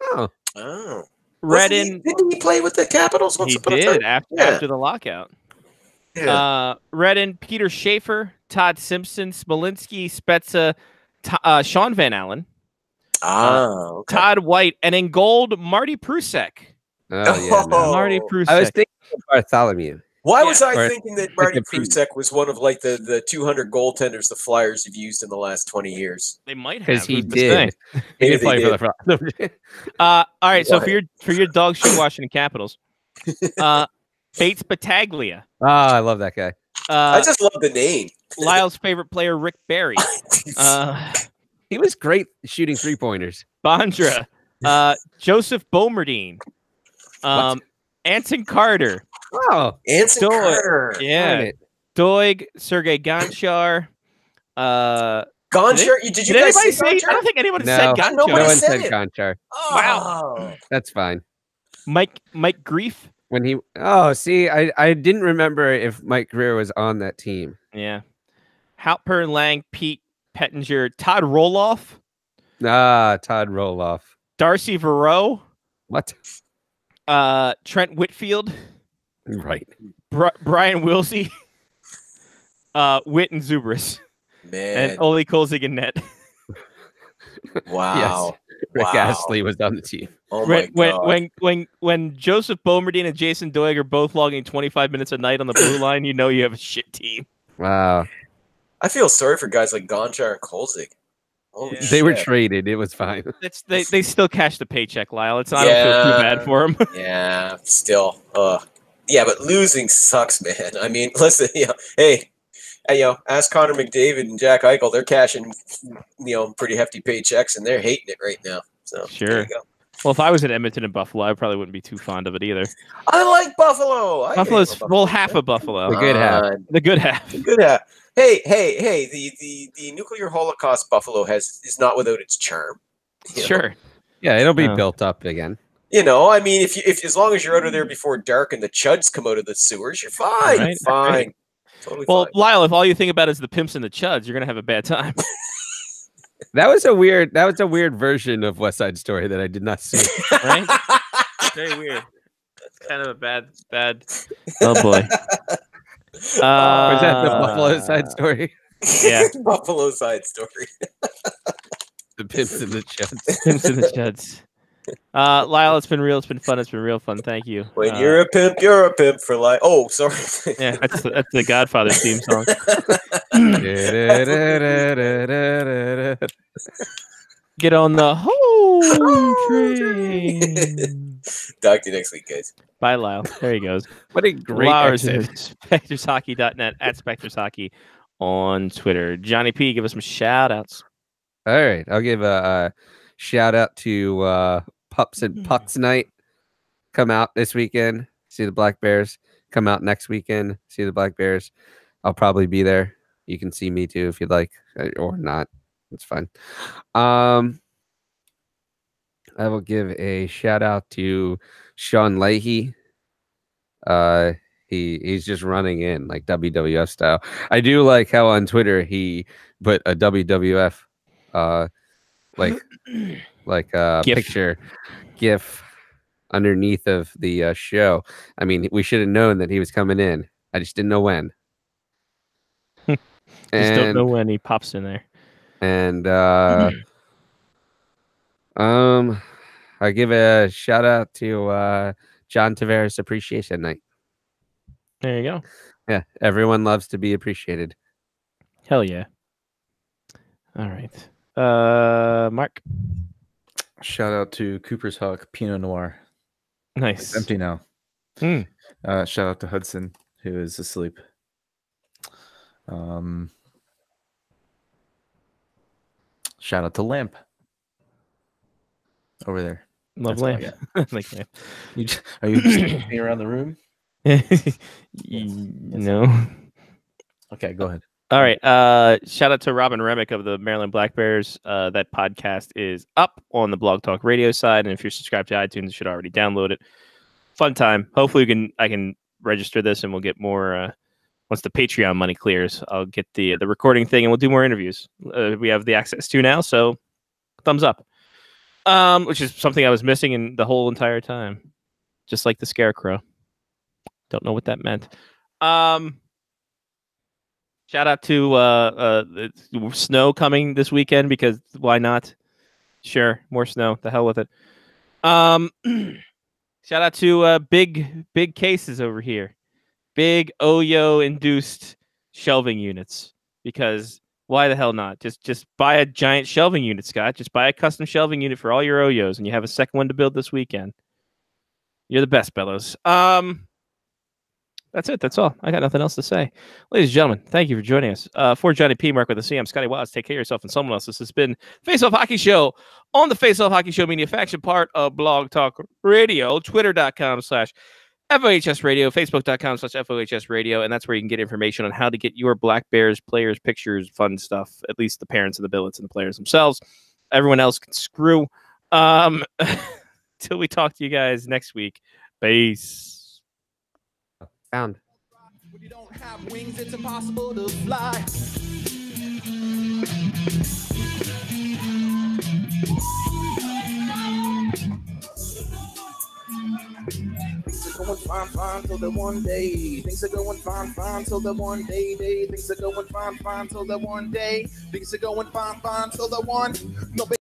S7: Oh,
S9: Oh.
S1: Redden.
S9: Didn't he play with the Capitals once
S1: He
S9: upon a
S1: did
S9: time?
S1: after the lockout.
S9: Yeah.
S1: Redden, Peter Schaefer, Todd Simpson, Smolinski, Spezza, Sean Van Allen,
S9: Okay.
S1: Todd White, and in gold, Marty Prusek.
S7: oh yeah. No.
S1: Marty
S9: Oh.
S1: Prusek.
S7: I was thinking of Bartholomew.
S9: Why
S1: Yeah.
S9: was I
S7: Or
S9: thinking that
S7: like
S9: Marty
S7: a Pete.
S9: Prusek was one of like the 200 goaltenders the Flyers have used in the last 20 years?
S1: They might have
S7: Because he
S1: who's to
S7: did.
S1: say?
S7: He
S9: Maybe
S7: did play
S9: they
S7: for the Flyers.
S1: All right, so
S9: What?
S1: for your dog shit Washington Capitals, Bates Battaglia,
S7: I love that guy.
S9: I just love the name.
S1: Lyle's favorite player, Rick Barry,
S7: He was great shooting 3-pointers.
S1: Bondra, Joseph Bomerdine, Anson Carter,
S7: Oh,
S9: Anson
S1: Doig,
S9: Carter.
S1: yeah, Doig, Sergei Gonchar.
S9: Gonchar. Did you
S1: Did
S9: guys
S1: anybody
S9: see
S1: say? I don't think anyone
S7: No.
S1: said
S7: No
S1: Gonchar.
S9: Nobody
S7: no one
S9: said
S7: said
S9: it.
S7: Gonchar.
S9: Wow.
S7: That's fine.
S1: Mike Grief.
S7: When he see, I didn't remember if Mike Greer was on that team.
S1: Yeah. Halpern Lang, Pete Pettinger, Todd Roloff,
S7: Todd Roloff.
S1: Darcy Verreau,
S7: What?
S1: Trent Whitfield,
S7: Right.
S1: Brian Wilsey, Witt and Zubris,
S9: Man.
S1: and Oli Kolzig and net.
S9: Wow.
S7: Rick
S9: Wow.
S7: Astley was on the team.
S9: Oh my God.
S1: When Joseph Bomerdine and Jason Doig are both logging 25 minutes a night on the blue line, you know you have a shit team.
S7: Wow.
S9: I feel sorry for guys like Gonchar and Kolzig. Holy
S1: Yeah.
S7: They were
S9: shit.
S7: traded. It was fine.
S1: They still cash the paycheck, Lyle. I don't feel too bad for them.
S9: Yeah, still. Yeah, but losing sucks, man. I mean, listen, hey, ask Connor McDavid and Jack Eichel. They're cashing, pretty hefty paychecks, and they're hating it right now. So there
S1: Sure.
S9: you go.
S1: Well, if I was in Edmonton and Buffalo, I probably wouldn't be too fond of it either.
S9: I like Buffalo.
S1: Buffalo's half of Buffalo.
S7: The good half.
S1: The good half.
S9: Good half. Hey! The nuclear Holocaust Buffalo is not without its charm. you know?
S1: Sure.
S7: Yeah, it'll be
S1: Oh.
S7: built up again.
S9: I mean, if as long as you're out of there before dark and the chuds come out of the sewers, you're fine.
S1: Right,
S9: Fine.
S1: right.
S9: Totally
S1: Well,
S9: fine.
S1: Lyle, if all you think about is the pimps and the chuds, you're gonna have a bad time.
S7: That was a weird version of West Side Story that I did not see.
S1: Right? Very weird. It's kind of a bad. Oh boy.
S7: Was that the Buffalo Side Story?
S1: Yeah.
S9: Buffalo Side Story.
S7: The pimps and the chuds.
S1: Pimps and the chuds. Lyle, it's been real. It's been fun. It's been real fun. Thank you.
S9: When you're a pimp for life. Oh, sorry.
S1: Yeah, that's the Godfather theme song. Get on the home train.
S9: Talk to you next week, guys.
S1: Bye, Lyle. There he goes.
S7: What a great
S1: Lars
S7: exit.
S1: is SpectorsHockey.net at SpectorsHockey on Twitter. Johnny P, give us some shout outs.
S7: All right, I'll give a shout out to Pups and Pucks Night. Come out this weekend. See the Black Bears. Come out next weekend. See the Black Bears. I'll probably be there. You can see me too if you'd like, or not. It's fine. I will give a shout out to Sean Leahy. He's just running in like WWF style. I do like how on Twitter he put a WWF like
S1: GIF.
S7: picture GIF underneath of the show. I mean, we should have known that he was coming in. I just didn't know when.
S1: Just don't know when he pops in there.
S7: And I give a shout out to John Tavares Appreciation Night.
S1: There you go.
S7: Yeah, everyone loves to be appreciated.
S1: Hell yeah. All right. Mark.
S8: Shout out to Cooper's Hawk Pinot Noir.
S1: Nice.
S8: It's empty now.
S1: Hmm.
S8: Shout out to Hudson, who is asleep. Shout out to Lamp over there.
S1: Love
S8: That's all I
S1: Lamp. Like Lamp.
S8: Are you just looking around the room?
S1: No.
S8: Okay, go ahead.
S1: All right. Shout out to Robin Remick of the Maryland Black Bears. That podcast is up on the Blog Talk Radio side, and if you're subscribed to iTunes, you should already download it. Fun time. Hopefully, I can register this, and we'll get more. Once the Patreon money clears, I'll get the recording thing, and we'll do more interviews. We have the access to now, so thumbs up. Which is something I was missing in the whole entire time. Just like the scarecrow. Don't know what that meant. Shout out to snow coming this weekend, because why not? Sure, more snow. The hell with it. Shout out to big cases over here. Big Oyo induced shelving units, because why the hell not? Just buy a giant shelving unit, Scott. Just buy a custom shelving unit for all your Oyos, and you have a second one to build this weekend. You're the best, Bellows. That's it. That's all. I got nothing else to say. Ladies and gentlemen, thank you for joining us. For Johnny P. Mark with a C, I'm Scotty Watts. Take care of yourself and someone else. This has been Face Off Hockey Show on the Face Off Hockey Show Media Faction, part of Blog Talk Radio, twitter.com/FOHS Radio, facebook.com/FOHS Radio, and that's where you can get information on how to get your Black Bears players, pictures, fun stuff, at least the parents of the billets and the players themselves. Everyone else can screw. Till we talk to you guys next week. Peace.
S7: Found.
S10: When you don't have wings, it's impossible to fly. Things are going fine till the one day. Things are going fine till the one day. Things are going fine till the one day. Things are going fine till the one. No, baby.